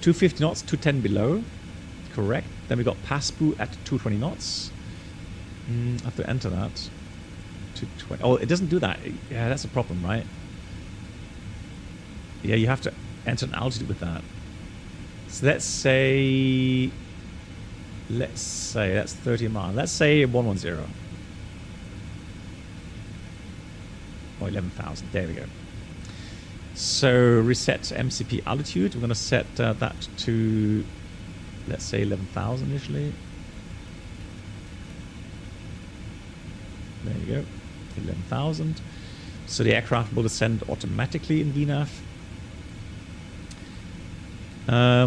250 knots, 210 below. Correct. Then we got PASPU at 220 knots. I have to enter that. 220. Oh, it doesn't do that. Yeah, that's a problem, right? Yeah, you have to enter an altitude with that. So let's say that's 30 miles. Let's say 110. Or 11,000. There we go. So reset MCP altitude. We're going to set that to, let's say 11,000 initially. There you go. 11,000. So the aircraft will descend automatically in VNAV.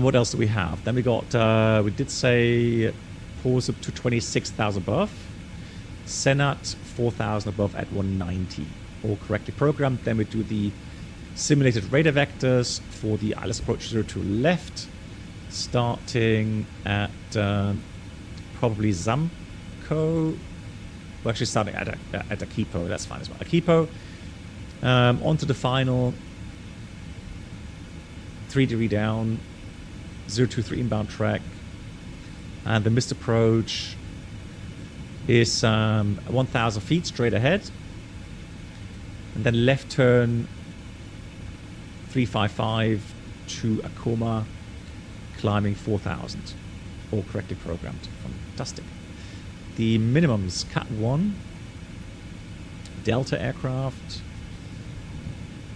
What else do we have? Then we got, we did say pause up to 26,000 above. Senat 4,000 above at 190. All correctly programmed. Then we do the simulated radar vectors for the ILS approach 0 to left. Starting at probably Zamco. We're actually starting at Akipo. That's fine as well. Akipo. Onto the final. 3 degree down. 023 inbound track. And the missed approach is 1,000 feet straight ahead. And then left turn 355 to Akoma, climbing 4,000. All correctly programmed. Fantastic. The minimums, Cat 1, Delta aircraft.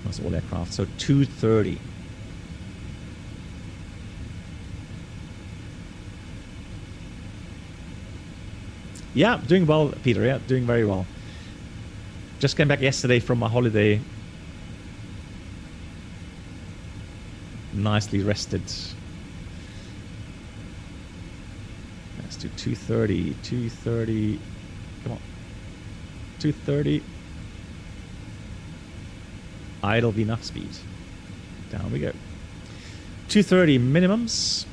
That's all aircraft. So 230. Yeah, doing well, Peter. Yeah, doing very well. Just came back yesterday from my holiday. Nicely rested. Let's do 230. 230. Come on. 230. Idle VNAV speed. Down we go. 230 minimums.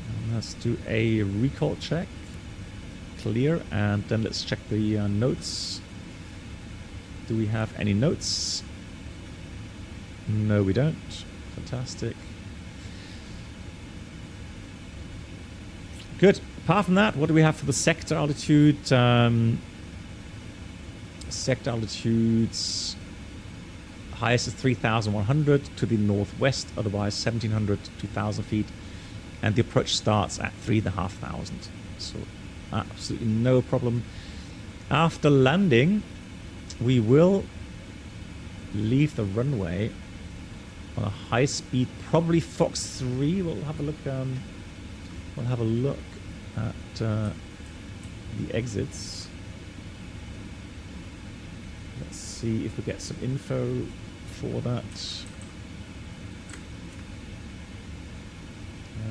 And let's do a recall check. Clear, and then let's check the notes. Do we have any notes? No, we don't. Fantastic. Good. Apart from that, what do we have for the sector altitude? Sector altitudes. Highest is 3,100 to the northwest, otherwise 1,700 to 2,000 feet. And the approach starts at 3,500. So absolutely no problem. After landing, we will leave the runway on a high speed, probably Fox 3. We'll have a look. We'll have a look at the exits. Let's see if we get some info for that.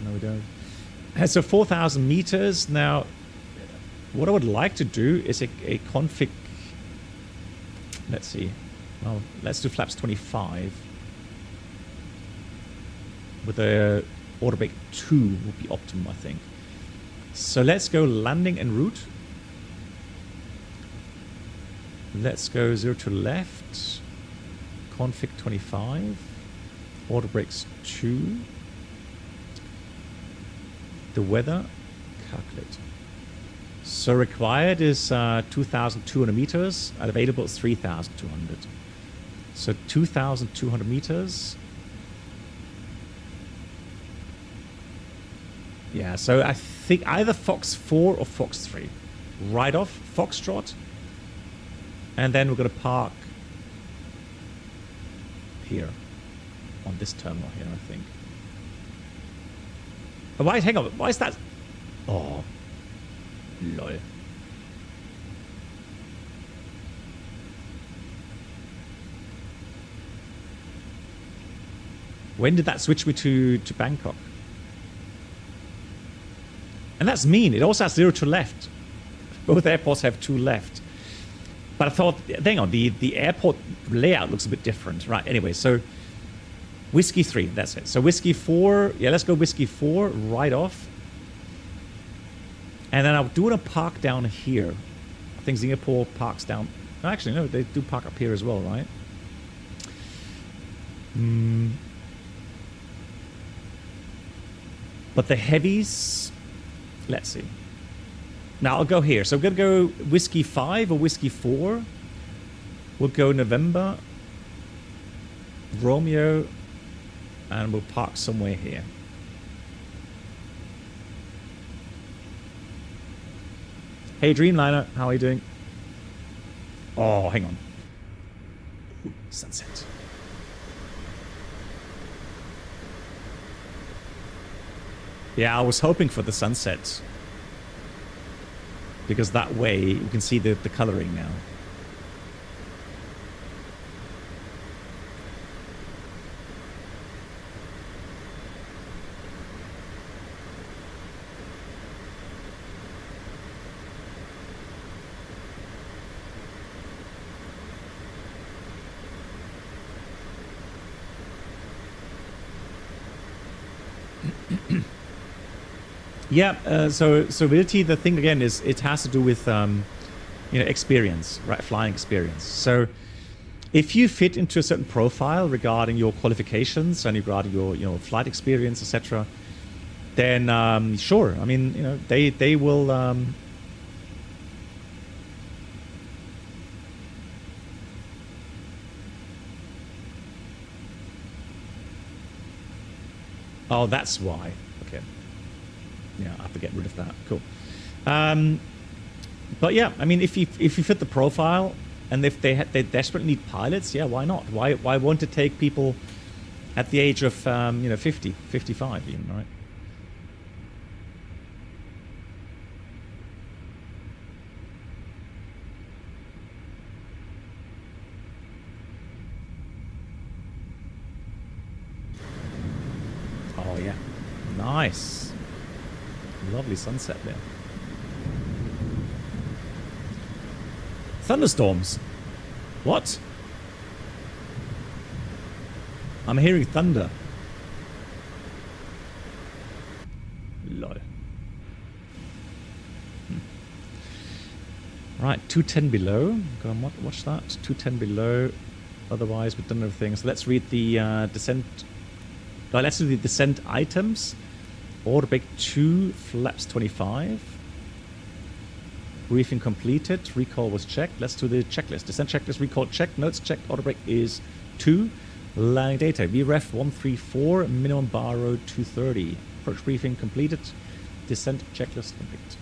No, we don't. So 4,000 meters now. What I would like to do is a config. Let's see. Well, let's do flaps 25. With a order break 2 would be optimum, I think. So let's go landing en route. Let's go 0 to left. Config 25. Order breaks 2. The weather. Calculate. So required is 2,200 meters, and available is 3,200. So 2,200 meters. Yeah, so I think either Fox 4 or Fox 3. Right off Foxtrot. And then we're going to park here. on this terminal here, I think. Oh, why? Hang on. Why is that? Oh, lol. When did that switch me to Bangkok? And that's mean. It also has 0 to left. Both airports have 2 left. But I thought, hang on, the airport layout looks a bit different. Right, anyway, so Whiskey 3, that's it. So Whiskey 4, yeah, let's go Whiskey 4 right off. And then I'll do a park down here. I think Singapore parks down. Actually, no, they do park up here as well, right? But the heavies, let's see. Now I'll go here. So I'm going to go Whiskey 5 or Whiskey 4. We'll go November, Romeo, and we'll park somewhere here. Hey Dreamliner, how are you doing? Oh, hang on. Sunset. Yeah, I was hoping for the sunset. Because that way you can see the coloring now. Yeah, so Vilti, the thing again is it has to do with experience, right? Flying experience. So if you fit into a certain profile regarding your qualifications and regarding your flight experience, etc., then sure. I mean, they will. Oh, that's why. Okay. Yeah, I have to get rid of that. Cool. But yeah, I mean, if you fit the profile, and if they desperately need pilots, yeah, why not? Why won't it take people at the age of 50, 55 even, right? Oh yeah, nice. Lovely sunset there. Thunderstorms. What? I'm hearing thunder. Lol. Right, 210 below. Go and watch that. 210 below. Otherwise, we've done everything. So let's read the descent. No, let's do the descent items. Order break 2, flaps 25. Briefing completed. Recall was checked. Let's do the checklist. Descent checklist, recall checked. Notes checked. Order break is 2. Landing data. VREF 134. Minimum bar road 230. Approach briefing completed. Descent checklist complete.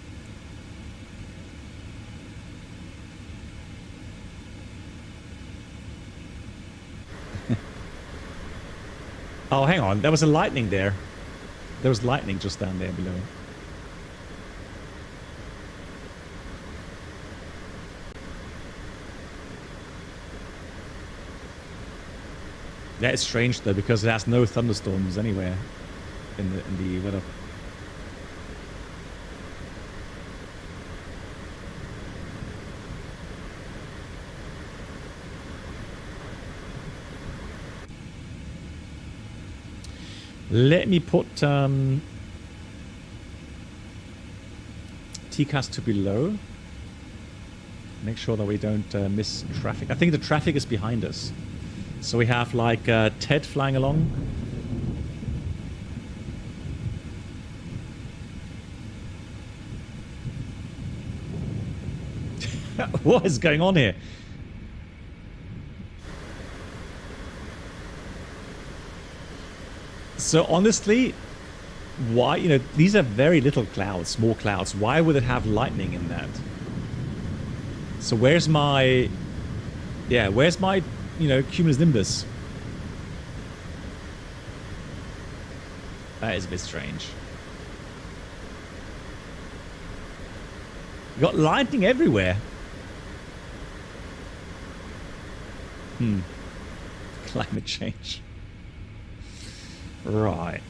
Oh, hang on. There was a lightning there. There was lightning just down there below. Yeah, it's strange though because it has no thunderstorms anywhere in the weather. Let me put TCAS to below. Make sure that we don't miss traffic. I think the traffic is behind us. So we have like Ted flying along. What is going on here? So honestly, why, these are very little clouds, small clouds. Why would it have lightning in that? So where's my cumulus nimbus? That is a bit strange. You got lightning everywhere. Climate change. Right.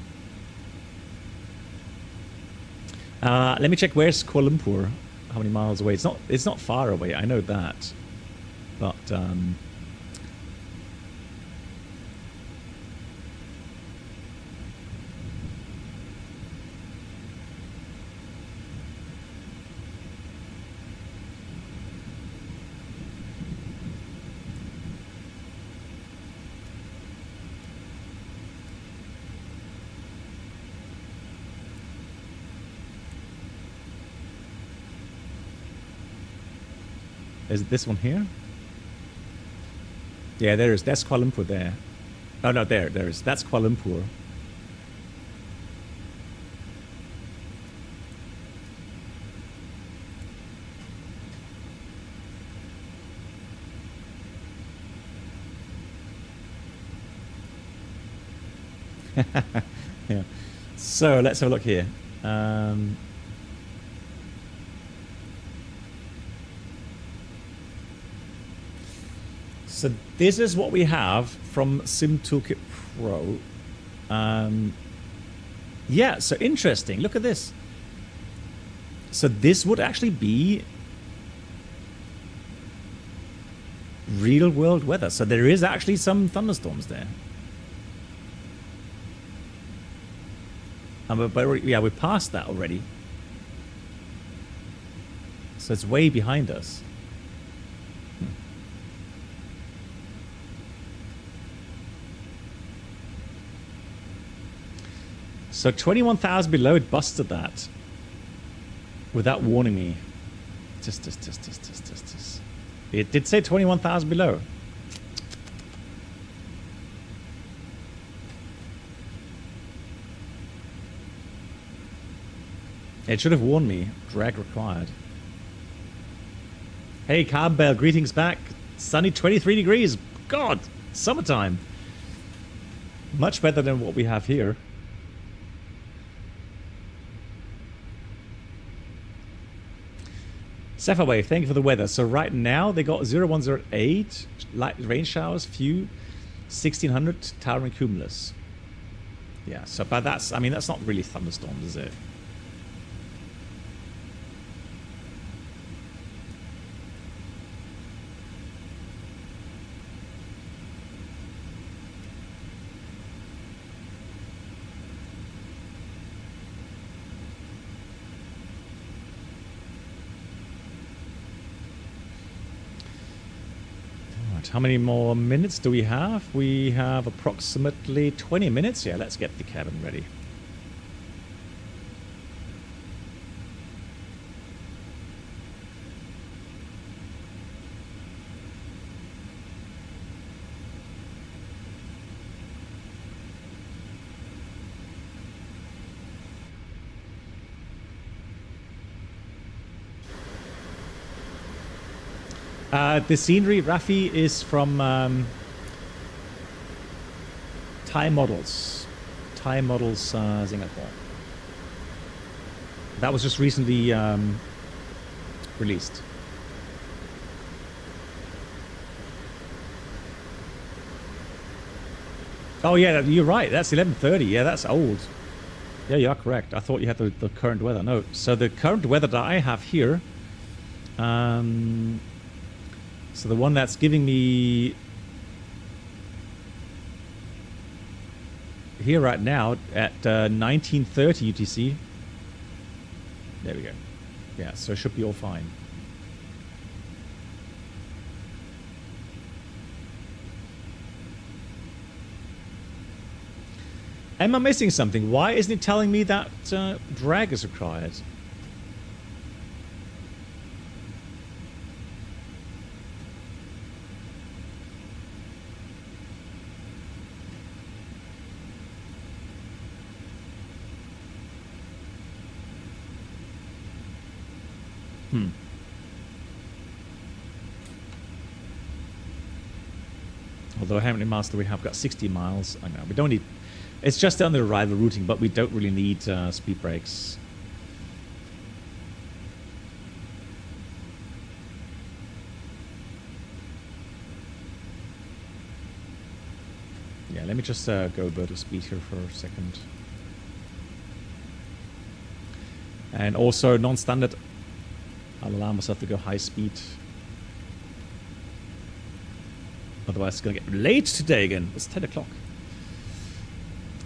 Let me check where's Kuala Lumpur. How many miles away? It's not far away. I know that. But is it this one here? Yeah, there is. That's Kuala Lumpur there. Oh, no, there is. That's Kuala Lumpur. Yeah. So let's have a look here. So this is what we have from Sim Toolkit Pro. Yeah, so interesting. Look at this. So this would actually be real world weather. So there is actually some thunderstorms there. But yeah, we passed that already. So it's way behind us. So 21,000 below, it busted that without warning me. It did say 21,000 below. It should have warned me. Drag required. Hey, Carbell, greetings back. Sunny 23 degrees. God, summertime. Much better than what we have here. Cephawave, thank you for the weather. So right now they got 0108, light rain showers, few, 1600, towering cumulus. Yeah, so but that's, I mean, that's not really thunderstorms, is it? How many more minutes do we have? We have approximately 20 minutes. Yeah, let's get the cabin ready. The scenery, Rafi, is from Thai Models. Thai Models Singapore. That was just recently released. Oh yeah, you're right. That's 11:30. Yeah, that's old. Yeah, you are correct. I thought you had the current weather. No. So the current weather that I have here... so the one that's giving me here right now at 1930 UTC. There we go. Yeah, so it should be all fine. Am I missing something? Why isn't it telling me that drag is required? Although how many miles do we have? Got 60 miles. I know we don't need It's just on the arrival routing, but we don't really need speed brakes. Yeah, let me just go vertical speed here for a second. And also non-standard, I'll allow myself to go high speed. Otherwise it's going to get late today again. It's 10 o'clock.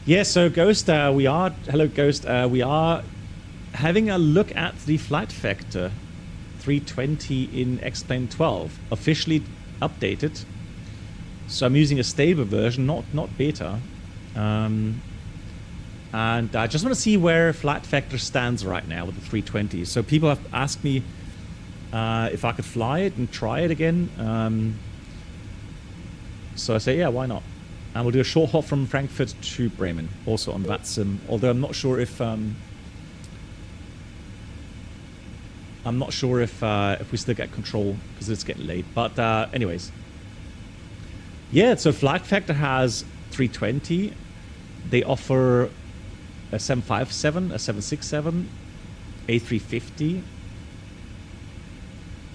Yeah, so Ghost, hello Ghost, we are having a look at the flight factor 320 in X-Plane 12, officially updated. So I'm using a stable version, not beta. And I just want to see where flight factor stands right now with the 320. So people have asked me if I could fly it and try it again. So I say, yeah, why not? And we'll do a short hop from Frankfurt to Bremen, also on VATSIM. Although I'm not sure if we still get control because it's getting late. But anyways, yeah. So flight factor has 320. They offer a 757, a 767, A350,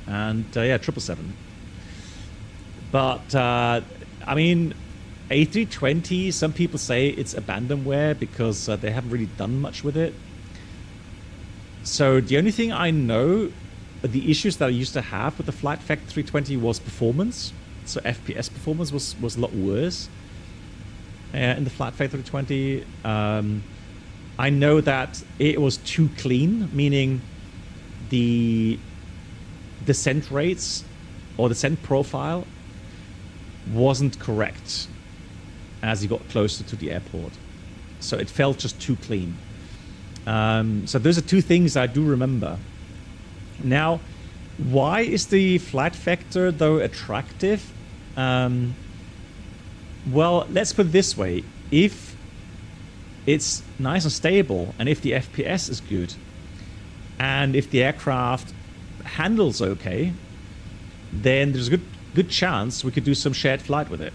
and yeah, 777. But I mean, A320, some people say it's abandonware because they haven't really done much with it. So the only thing I know, the issues that I used to have with the flight factor 320 was performance. So FPS performance was a lot worse in the flight factor 320. I know that it was too clean, meaning the descent rates or descent profile wasn't correct as you got closer to the airport. So it felt just too clean. So those are two things I do remember. Now, why is the flight factor, though, attractive? Well, let's put it this way. If it's nice and stable, and if the FPS is good, and if the aircraft handles okay, then there's a good chance we could do some shared flight with it.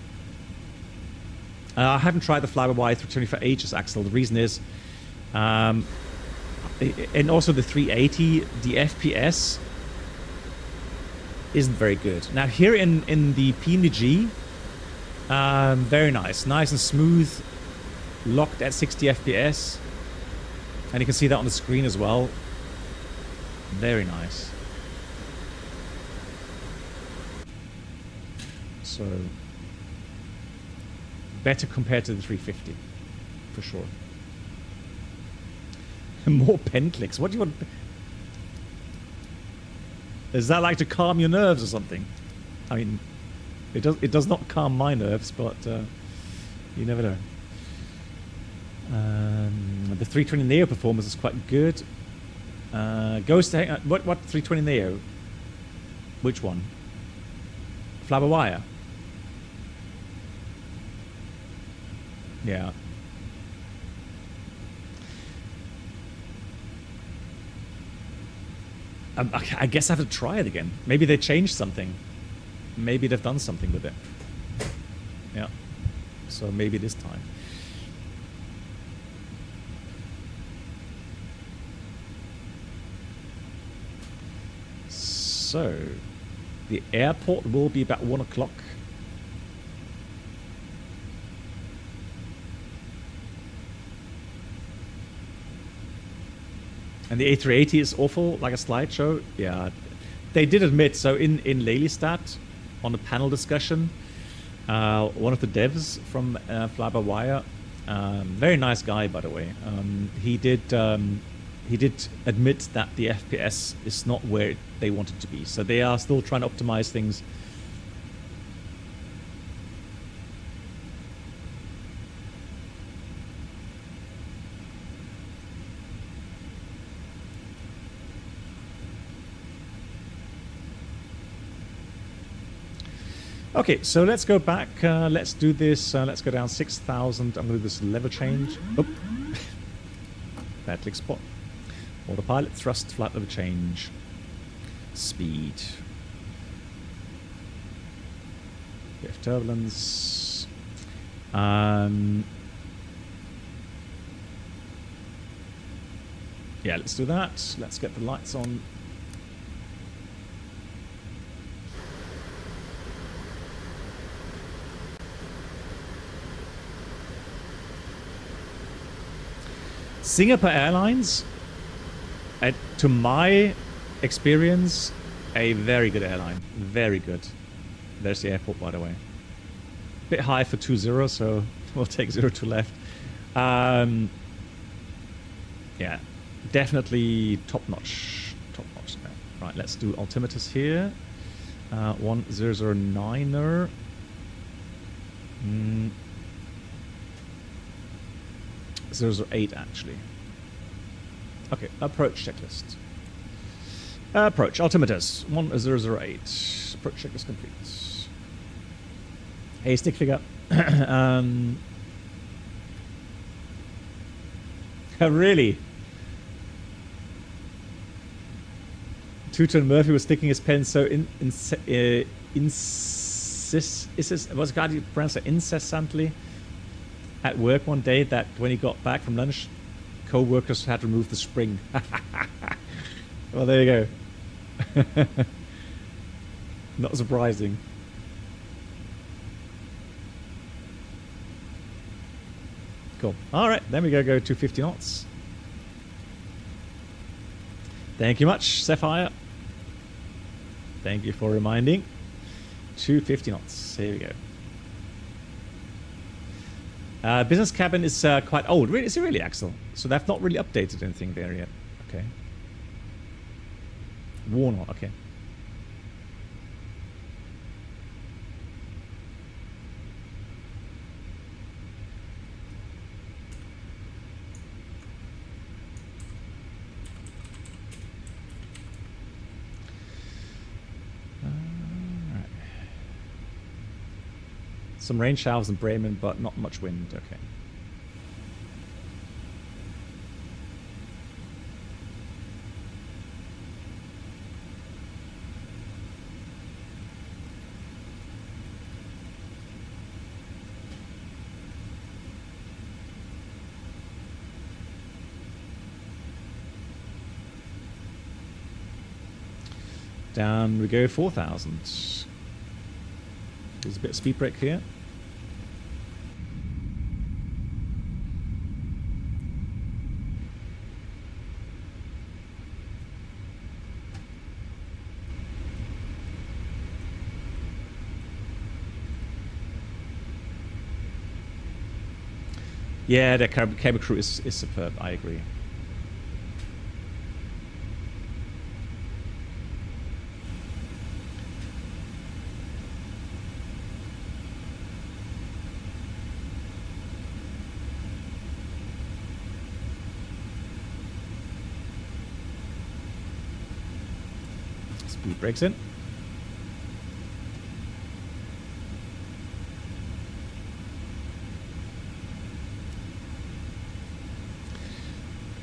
I haven't tried the fly-by-wire 320 for ages, Axel. The reason is, and also the 380, the FPS isn't very good. Now here in the PMDG, very nice and smooth, locked at 60 FPS, and you can see that on the screen as well. Very nice. So better compared to the 350, for sure. More pen clicks. What do you want? Is that like to calm your nerves or something? I mean, it does not calm my nerves, but you never know. The 320 Neo performance is quite good. Goes to what 320 Neo? Which one? Fly-by-wire. Yeah. I guess I have to try it again. Maybe they changed something. Maybe they've done something with it. Yeah. So maybe this time. So the airport will be about 1 o'clock. And the A380 is awful, like a slideshow. Yeah, they did admit. So in Lelystad, on the panel discussion, one of the devs from Fly-by-Wire, very nice guy, by the way. He did admit that the FPS is not where they want it to be. So they are still trying to optimize things. Okay, so let's go back. Let's do this. Let's go down 6,000. I'm going to do this lever change. Oh, bad click spot. Autopilot, thrust, flight lever change. Speed. Bit of turbulence. Yeah, let's do that. Let's get the lights on. Singapore Airlines, to my experience, a very good airline. Very good. There's the airport, by the way. Bit high for 2-0, so we'll take 0-2 left. Yeah, definitely top notch. Top notch. Right, let's do altimeters here. 1009er. 008 actually. Okay, approach checklist. Approach altimeters 1008. Approach checklist complete. Hey, stick figure. Really? Tooton Murphy was sticking his pen so what's it how do you pronounce it? Incessantly at work one day that when he got back from lunch, co-workers had to remove the spring. Well, there you go. Not surprising. Cool. All right, then we go 250 knots. Thank you much, Sapphire. Thank you for reminding. 250 knots. Here we go. Business cabin is quite old. Really, is it really, Axel? So they've not really updated anything there yet. Okay. Worn on. Okay. Some rain showers in Bremen, but not much wind. Okay. Down we go 4,000. There's a bit of speed brake here. Yeah, the cable crew is superb, I agree. Speed brakes in.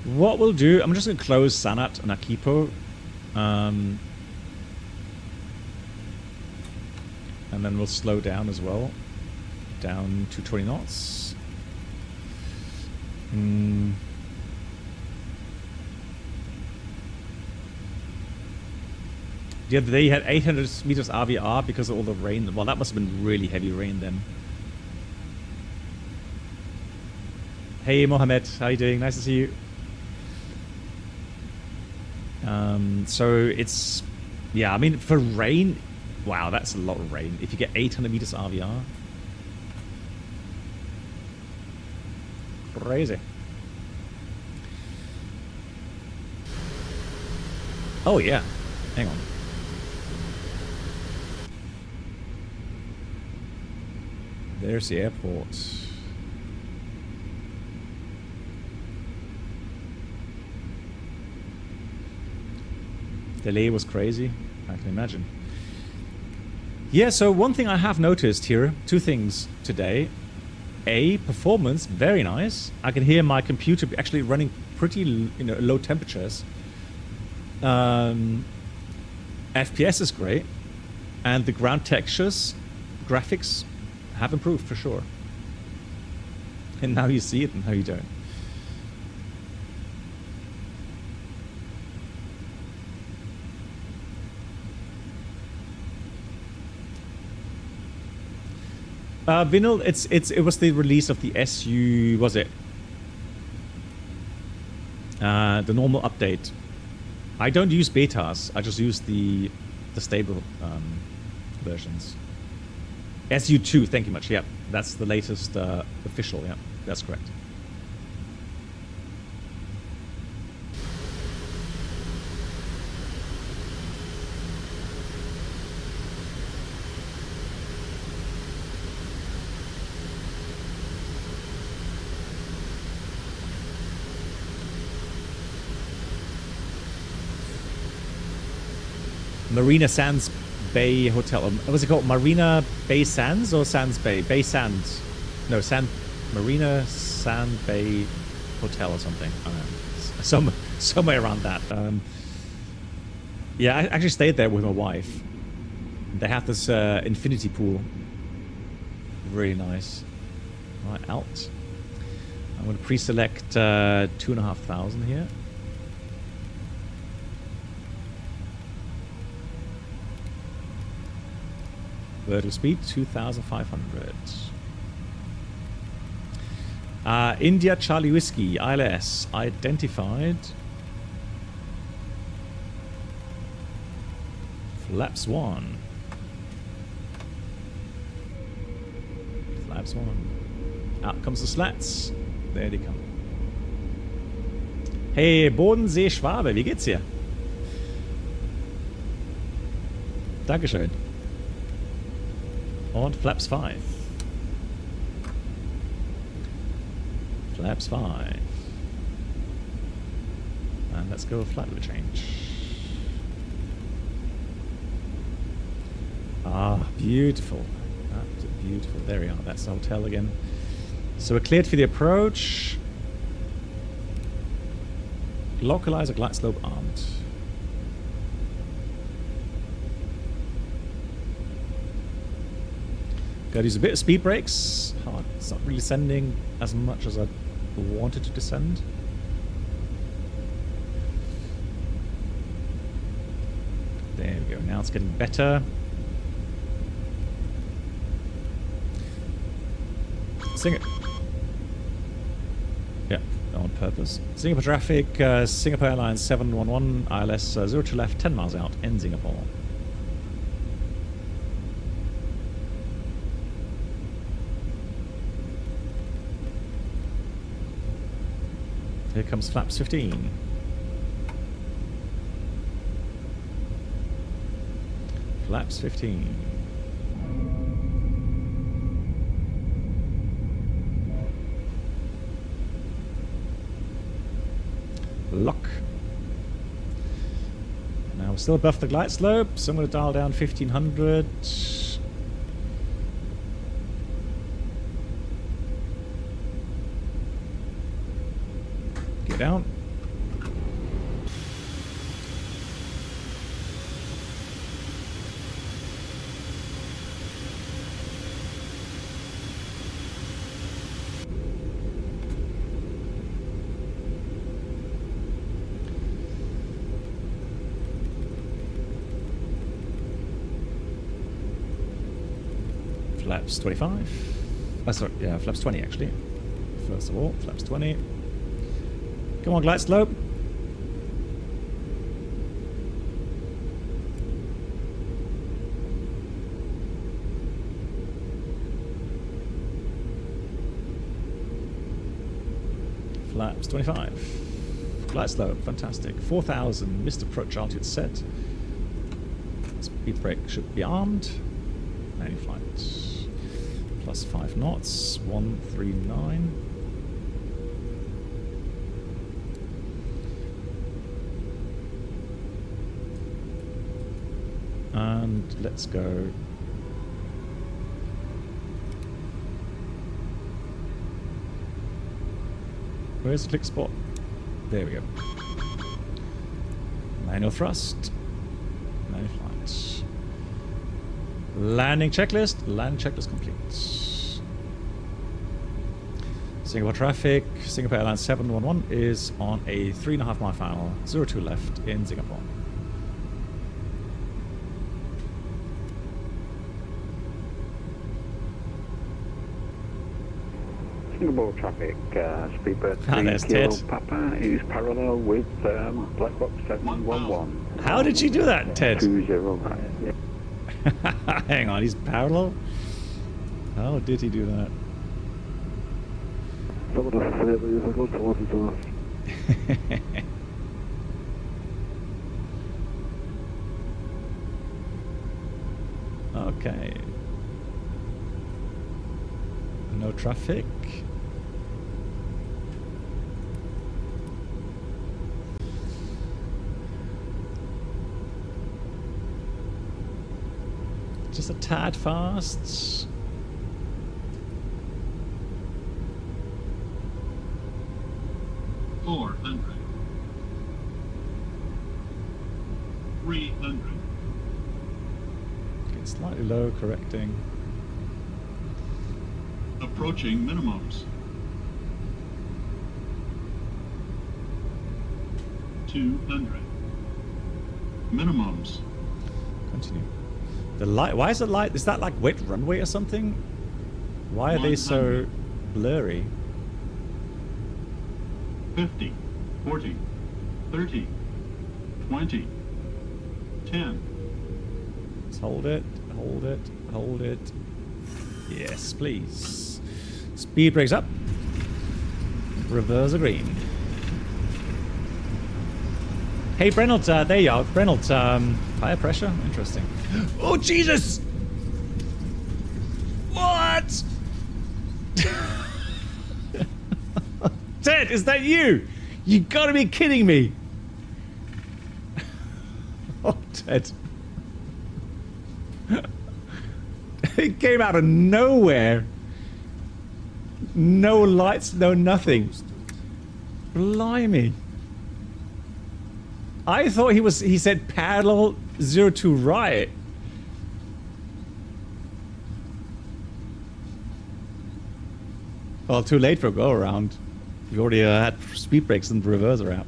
What we'll do, I'm just going to close Sanat and Akipo. And then we'll slow down as well. Down to 20 knots. The other day you had 800 meters RVR because of all the rain. Well, that must have been really heavy rain then. Hey Mohammed, how you doing? Nice to see you. So it's, yeah, I mean, for rain, wow, that's a lot of rain. If you get 800 meters RVR. Crazy. Oh, yeah. Hang on. There's the airport. Delay was crazy, I can imagine. Yeah, so one thing I have noticed here, two things today. A, performance, very nice. I can hear my computer actually running pretty, low temperatures. FPS is great. And the ground textures, graphics have improved for sure. And now you see it and now you don't. Vinyl, it was the release of the SU, was it? The normal update. I don't use betas. I just use the stable versions. SU2, thank you much. Yeah, that's the latest official. Yeah, that's correct. Marina Sands Bay Hotel. What's it called? Marina Bay Sands or Sands Bay? Bay Sands. No, Marina Sand Bay Hotel or something. I don't know. Somewhere around that. Yeah, I actually stayed there with my wife. They have this infinity pool. Really nice. Right, out. I'm going to pre-select 2,500 here. Vertical speed 2,500. India Charlie Whiskey ILS identified. Flaps 1. Flaps 1. Out comes the slats. There they come. Hey, Bodensee Schwabe, wie geht's dir? Dankeschön. Und Flaps 5. Flaps 5. And let's go flight level change. Ah, beautiful. Absolutely beautiful. There we are. That's the hotel again. So we're cleared for the approach. Localizer glide slope armed. Gotta use a bit of speed brakes. Oh, it's not really descending as much as I wanted to descend. There we go. Now it's getting better. Sing it. Yeah, on purpose. Singapore traffic, Singapore Airlines 711, ILS 0 to left, 10 miles out in Singapore. Here comes Flaps 15. Flaps 15. Lock. Now we're still above the glide slope, so I'm going to dial down 1500. Get down. Flaps 25. Sorry, yeah, flaps 20 actually. First of all, flaps 20. Come on, glide slope. Flaps 25. Glide slope, fantastic. 4,000, missed approach altitude set. Speed brake should be armed. Manual flight. Plus 5 knots, 139. And let's go. Where's the click spot? There we go. Manual thrust. Manual flight. Landing checklist. Landing checklist complete. Singapore traffic. Singapore Airlines 711 is on a 3.5 mile final. 02 left in Singapore. Singapore traffic, speedbird there's 3 Kilo Ted. Papa is parallel with Black Box 711. How did you do that, Ted? 20 right. Yeah. Hang on, he's parallel? How did he do that? Okay. No traffic. Just a tad fast. $400. $300. It's slightly low, correcting. Approaching minimums. 200. Minimums. Continue. The light. Why is it light? Is that like wet runway or something? Why are they so blurry? 50, 40, 30, 20, 10. Let's hold it, hold it, hold it. Yes, please. Speed brakes up. Reverse green. Hey, Brennelt, there you are. Brennelt, tire pressure? Interesting. Oh, Jesus! What? Ted, is that you? You gotta be kidding me. Oh, Ted. It came out of nowhere. No lights, no nothing. Blimey. I thought he said parallel 02 right. Well, too late for a go around. You already had speed brakes and reverser out.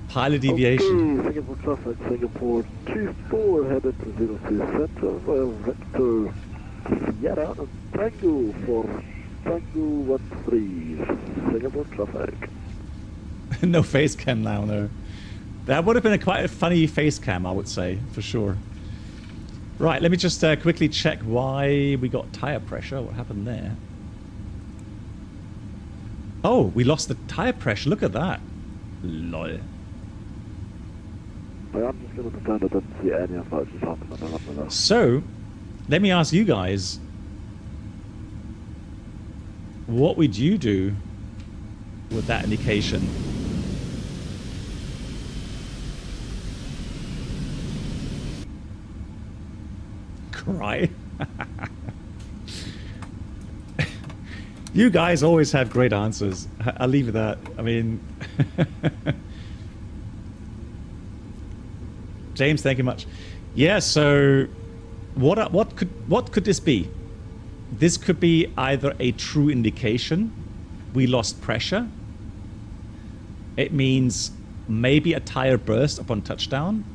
Pilot deviation. Okay, Singapore traffic, Singapore 24 headed to 02 center via Vector Sierra and Tango for Tango 13. Singapore traffic. No face cam now, no. That would have been quite a funny face cam, I would say, for sure. Right, let me just quickly check why we got tire pressure. What happened there? Oh, we lost the tire pressure. Look at that. Lol. I'm just going to pretend I didn't see any of that just happening. So, let me ask you guys. What would you do with that indication? Cry? You guys always have great answers. I'll leave it at that. I mean... James, thank you much. Yeah, so what could this be? This could be either a true indication we lost pressure. It means maybe a tire burst upon touchdown,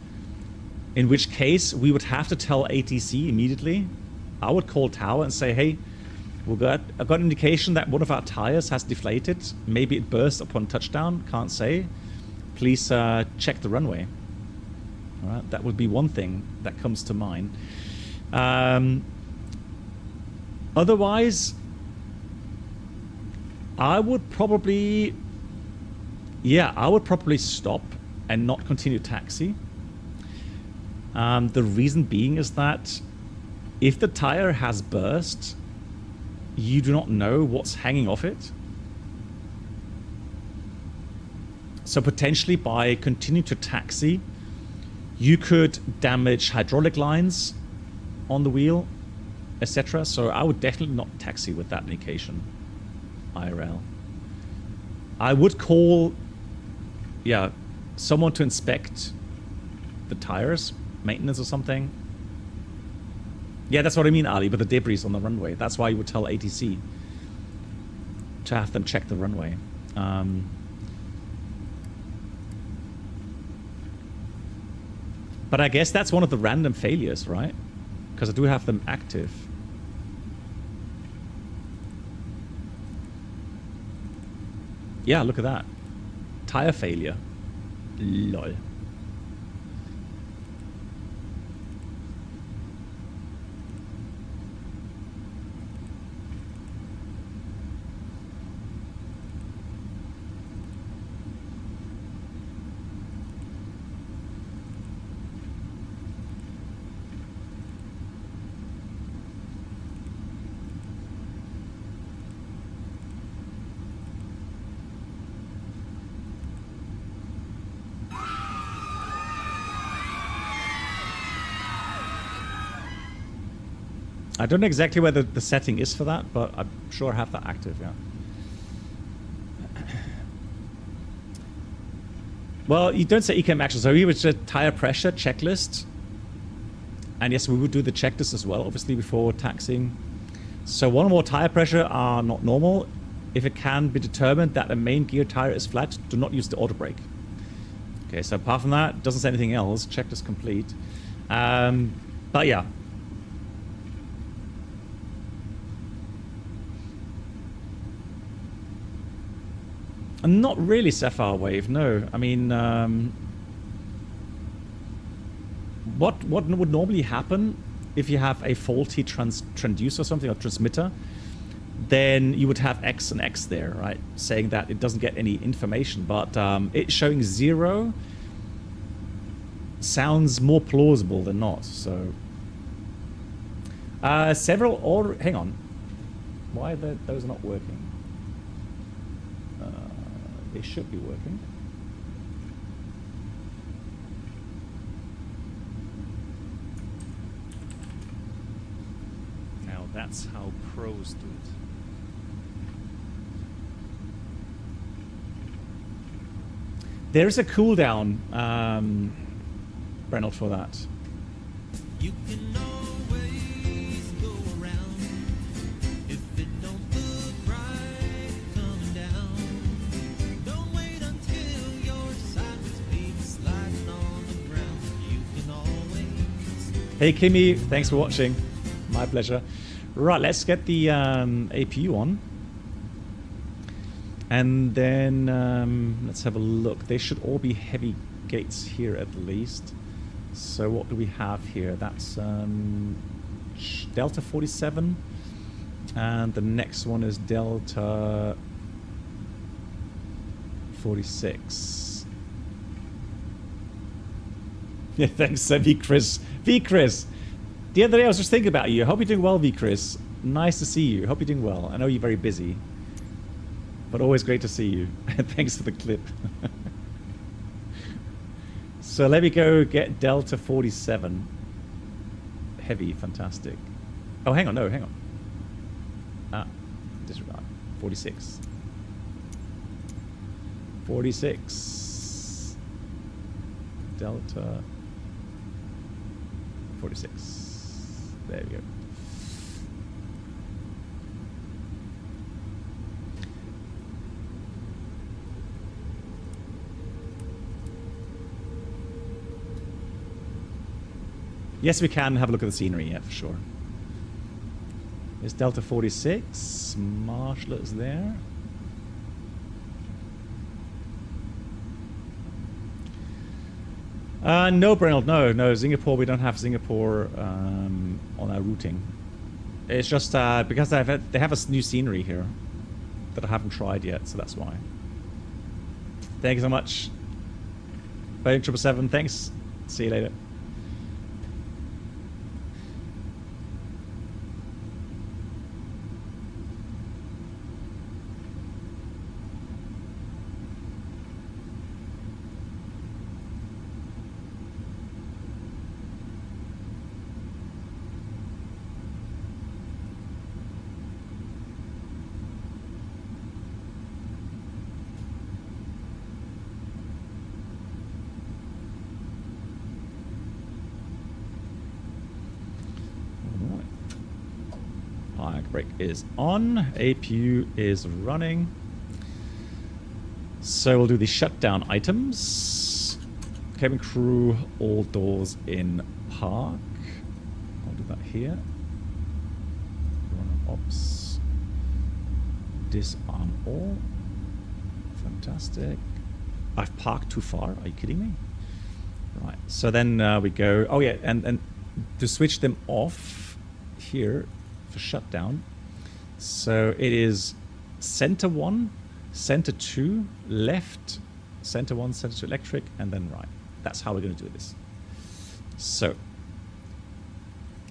in which case we would have to tell ATC immediately. I would call tower and say, hey, I've got an indication that one of our tires has deflated. Maybe it burst upon touchdown, can't say. Please check the runway. All right, that would be one thing that comes to mind. Otherwise, I would probably stop and not continue taxi. The reason being is that if the tire has burst, you do not know what's hanging off it. So potentially by continuing to taxi, you could damage hydraulic lines on the wheel, etc. So I would definitely not taxi with that indication, IRL. I would call, someone to inspect the tires, maintenance or something. Yeah, that's what I mean, Ali, but the debris on the runway. That's why you would tell ATC to have them check the runway. But I guess that's one of the random failures, right? because I do have them active. Yeah, look at that. Tire failure. Lol. I don't know exactly where the setting is for that, but I'm sure I have that active, yeah. Well, you don't say ECAM action, so we would just tire pressure checklist. And yes, we would do the checklist as well, obviously, before taxiing. So one or more tire pressure are not normal. If it can be determined that a main gear tire is flat, do not use the auto brake. Okay, so apart from that, doesn't say anything else. Checklist complete. But yeah. Not really Sapphire Wave, no. I mean, what would normally happen if you have a faulty transducer or something, or transmitter, then you would have X and X there, right? Saying that it doesn't get any information, but it showing 0 sounds more plausible than not, so. Hang on. Why are those not working? They should be working. Now that's how pros do it. There's a cooldown, Reynolds, for that. You can always go around if it don't look right coming down. Don't wait until you're sideways, baby, sliding on the ground. You can always. Hey Kimmy, thanks for watching. My pleasure. Right, let's get the APU on. And then let's have a look. They should all be heavy gates here at least. So what do we have here? That's Delta 47. And the next one is Delta 46. Yeah, thanks, V. Chris. V. Chris. The other day I was just thinking about you. I hope you're doing well, V. Chris. Nice to see you. Hope you're doing well. I know you're very busy. But always great to see you. Thanks for the clip. So let me go get Delta 47. Heavy, fantastic. Oh, hang on, no, hang on. Ah, disregard. 46. 46. Delta 46. There we go. Yes, we can have a look at the scenery, yeah, for sure. There's Delta 46. Marshall is there. No, Brennell, no. Singapore, we don't have Singapore on our routing. It's just because they have a new scenery here that I haven't tried yet, so that's why. Thank you so much. Boeing 777, thanks. See you later. Brake is on, APU is running. So we'll do the shutdown items. Cabin crew, all doors in park. I'll do that here. Run ops. Disarm all. Fantastic. I've parked too far. Are you kidding me? Right. So then we go. Oh yeah, and to switch them off here for shutdown. So it is center 1, center 2, left, center 1, center 2 electric, and then right. That's how we're going to do this. So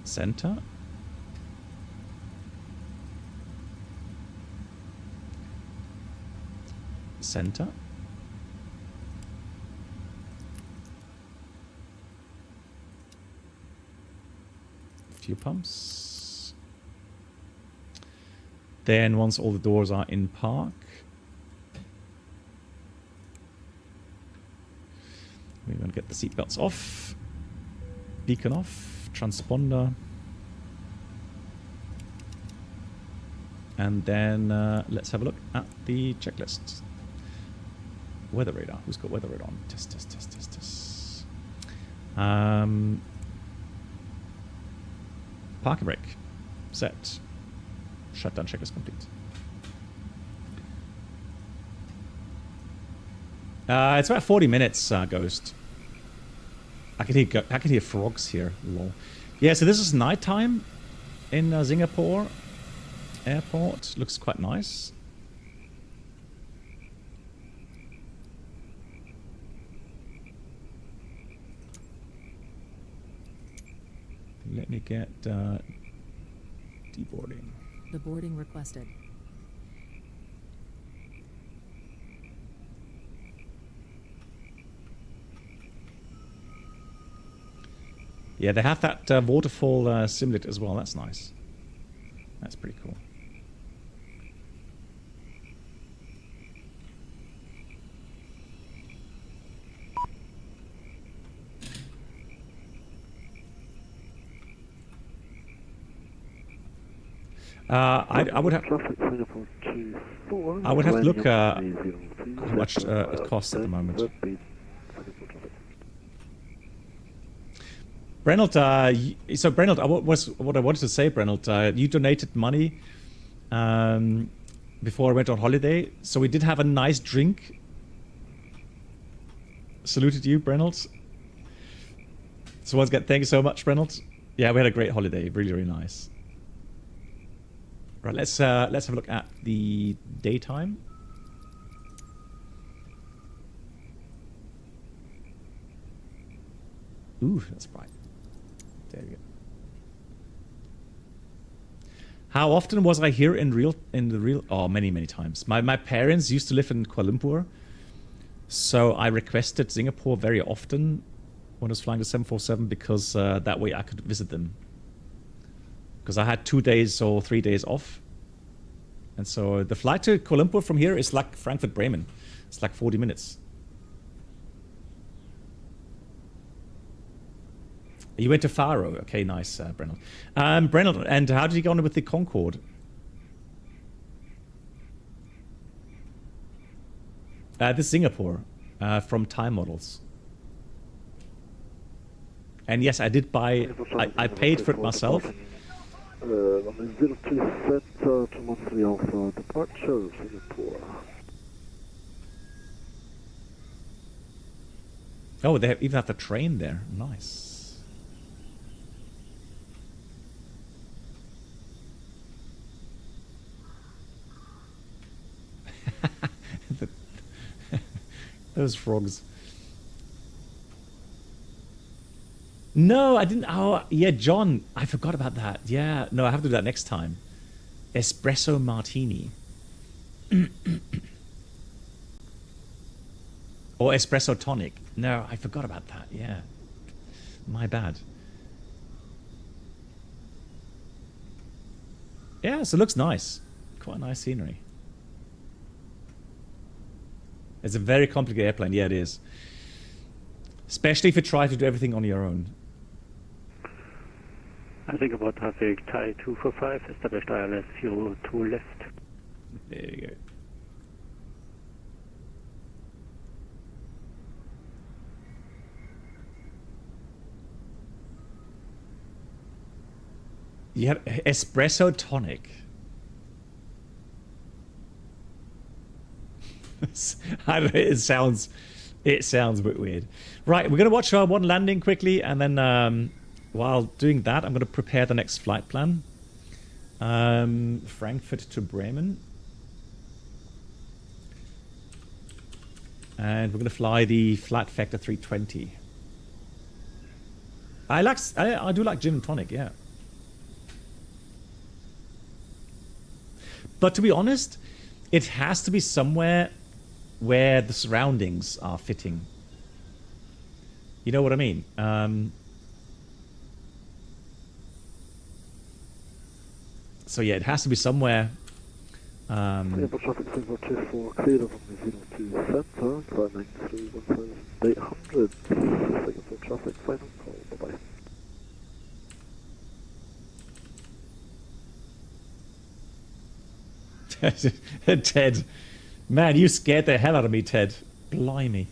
center. Center. Fuel pumps. Then once all the doors are in park, we're going to get the seatbelts off, beacon off, transponder, and then let's have a look at the checklist. Weather radar. Who's got weather radar on? Test. Parking brake. Set. Shutdown check is complete. It's about 40 minutes, Ghost. I can hear frogs here. Lol. Yeah, so this is nighttime in Singapore airport. Looks quite nice. Let me get deboarding. The boarding requested. Yeah, they have that waterfall simulator as well. That's nice. That's pretty cool. I would have. I would have to look how much it costs at the moment. Brennelt, so Brennelt, what I wanted to say, Brennelt, you donated money before I went on holiday, so we did have a nice drink. Saluted you, Brennelt. So once again, thank you so much, Brennelt. Yeah, we had a great holiday, really, really nice. Right, let's have a look at the daytime. Ooh, that's bright. There we go. How often was I here in the real? Oh, many times. My parents used to live in Kuala Lumpur, so I requested Singapore very often when I was flying the 747 because that way I could visit them. Because I had 2 days or 3 days off. And so the flight to Kuala Lumpur from here is like Frankfurt-Bremen. It's like 40 minutes. You went to Faro. Okay, nice, Brennel. Brennel, and how did you get on with the Concorde? This is Singapore, from Time Models. And yes, I did buy, I paid for it myself. 02 Center to Montreal departure, Singapore. Oh, they even have the train there. Nice. Those frogs. No, I didn't. Oh, yeah, John. I forgot about that. Yeah, no, I have to do that next time. Espresso martini. Or espresso tonic. No, I forgot about that. Yeah. My bad. Yeah, so it looks nice. Quite nice scenery. It's a very complicated airplane. Yeah, it is. Especially if you try to do everything on your own. I think about traffic Thai 245, established ILS 02 left. There you go. You had espresso tonic. I don't know, it sounds a bit weird. Right, we're going to watch our one landing quickly, and then while doing that, I'm going to prepare the next flight plan. Frankfurt to Bremen. And we're going to fly the Flight Factor 320. I do like gin and tonic, yeah. But to be honest, it has to be somewhere where the surroundings are fitting. You know what I mean? So yeah, it has to be somewhere. Singapore traffic signal 24, cleared of runway 02 center, climbing through 1800. Singapore traffic, final call, bye bye. Ted, man, you scared the hell out of me, Ted. Blimey.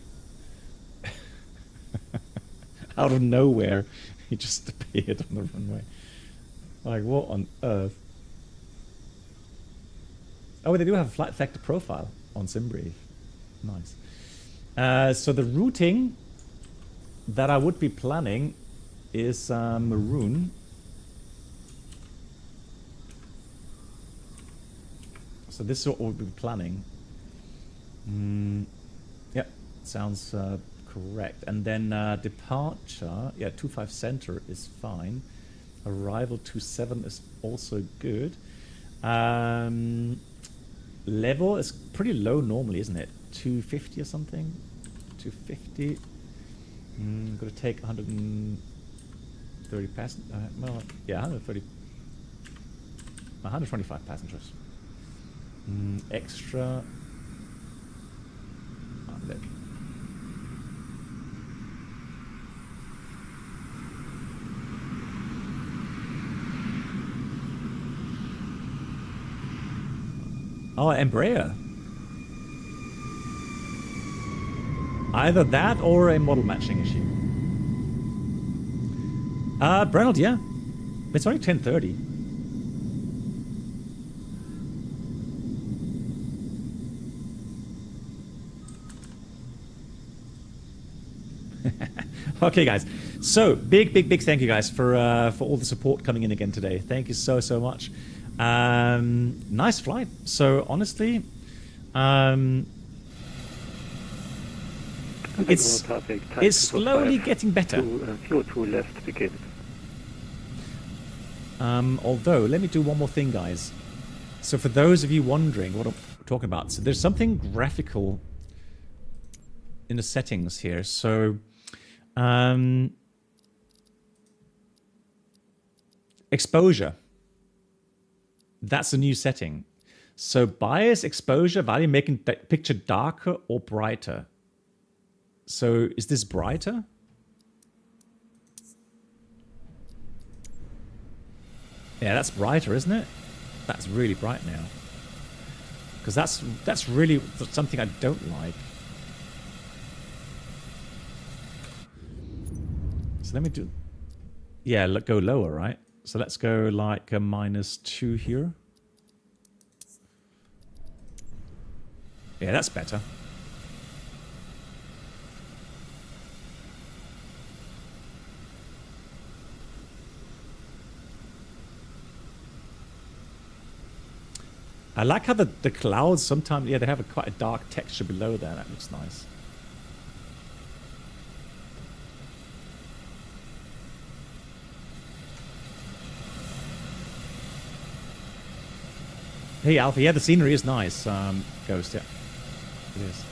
Out of nowhere, he just appeared on the runway. Like, what on earth? Oh, they do have a flight factor profile on Simbrief. Nice. So the routing that I would be planning is Maroon. So this is what we'll be planning. Yep, sounds correct. And then departure, yeah, 25 center is fine. Arrival 27 is also good. Level is pretty low normally, isn't it? 250 or something? 250. I'm going to take 130 passengers. Well, yeah, 125 passengers. Extra. Oh, Embraer. Either that or a model matching issue. Brennald, yeah. It's only 10:30. Okay, guys. So, big thank you, guys, for all the support coming in again today. Thank you so much. Nice flight. So honestly, it's slowly getting better. Floor 2 left, begin. Although, let me do one more thing, guys. So for those of you wondering what I'm talking about, so there's something graphical in the settings here. So, exposure. That's a new setting. So bias, exposure, value, making the picture darker or brighter. So is this brighter? Yeah, that's brighter, isn't it? That's really bright now. Because that's really something I don't like. So let me do... Yeah, go lower, right? So let's go like a -2 here. Yeah, that's better. I like how the clouds sometimes, yeah, they have quite a dark texture below there. That looks nice. Hey, Alpha. Yeah, the scenery is nice. Ghost, yeah. It is.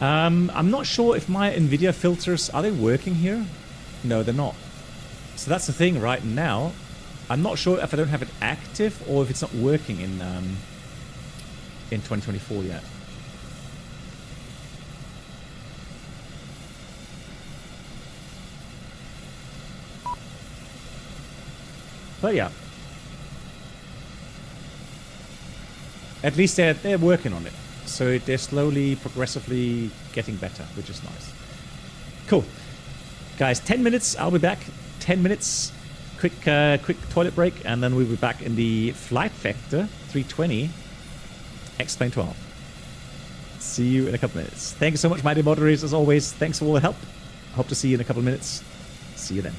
I'm not sure if my NVIDIA filters, are they working here? No, they're not. So that's the thing right now. I'm not sure if I don't have it active or if it's not working in 2024 yet. But yeah. At least they're working on it. So they're slowly, progressively getting better, which is nice. Cool. Guys, 10 minutes. I'll be back. 10 minutes, quick toilet break, and then we'll be back in the Flight Vector 320 X-Plane 12. See you in a couple minutes. Thank you so much, my dear moderators, as always. Thanks for all the help. Hope to see you in a couple of minutes. See you then.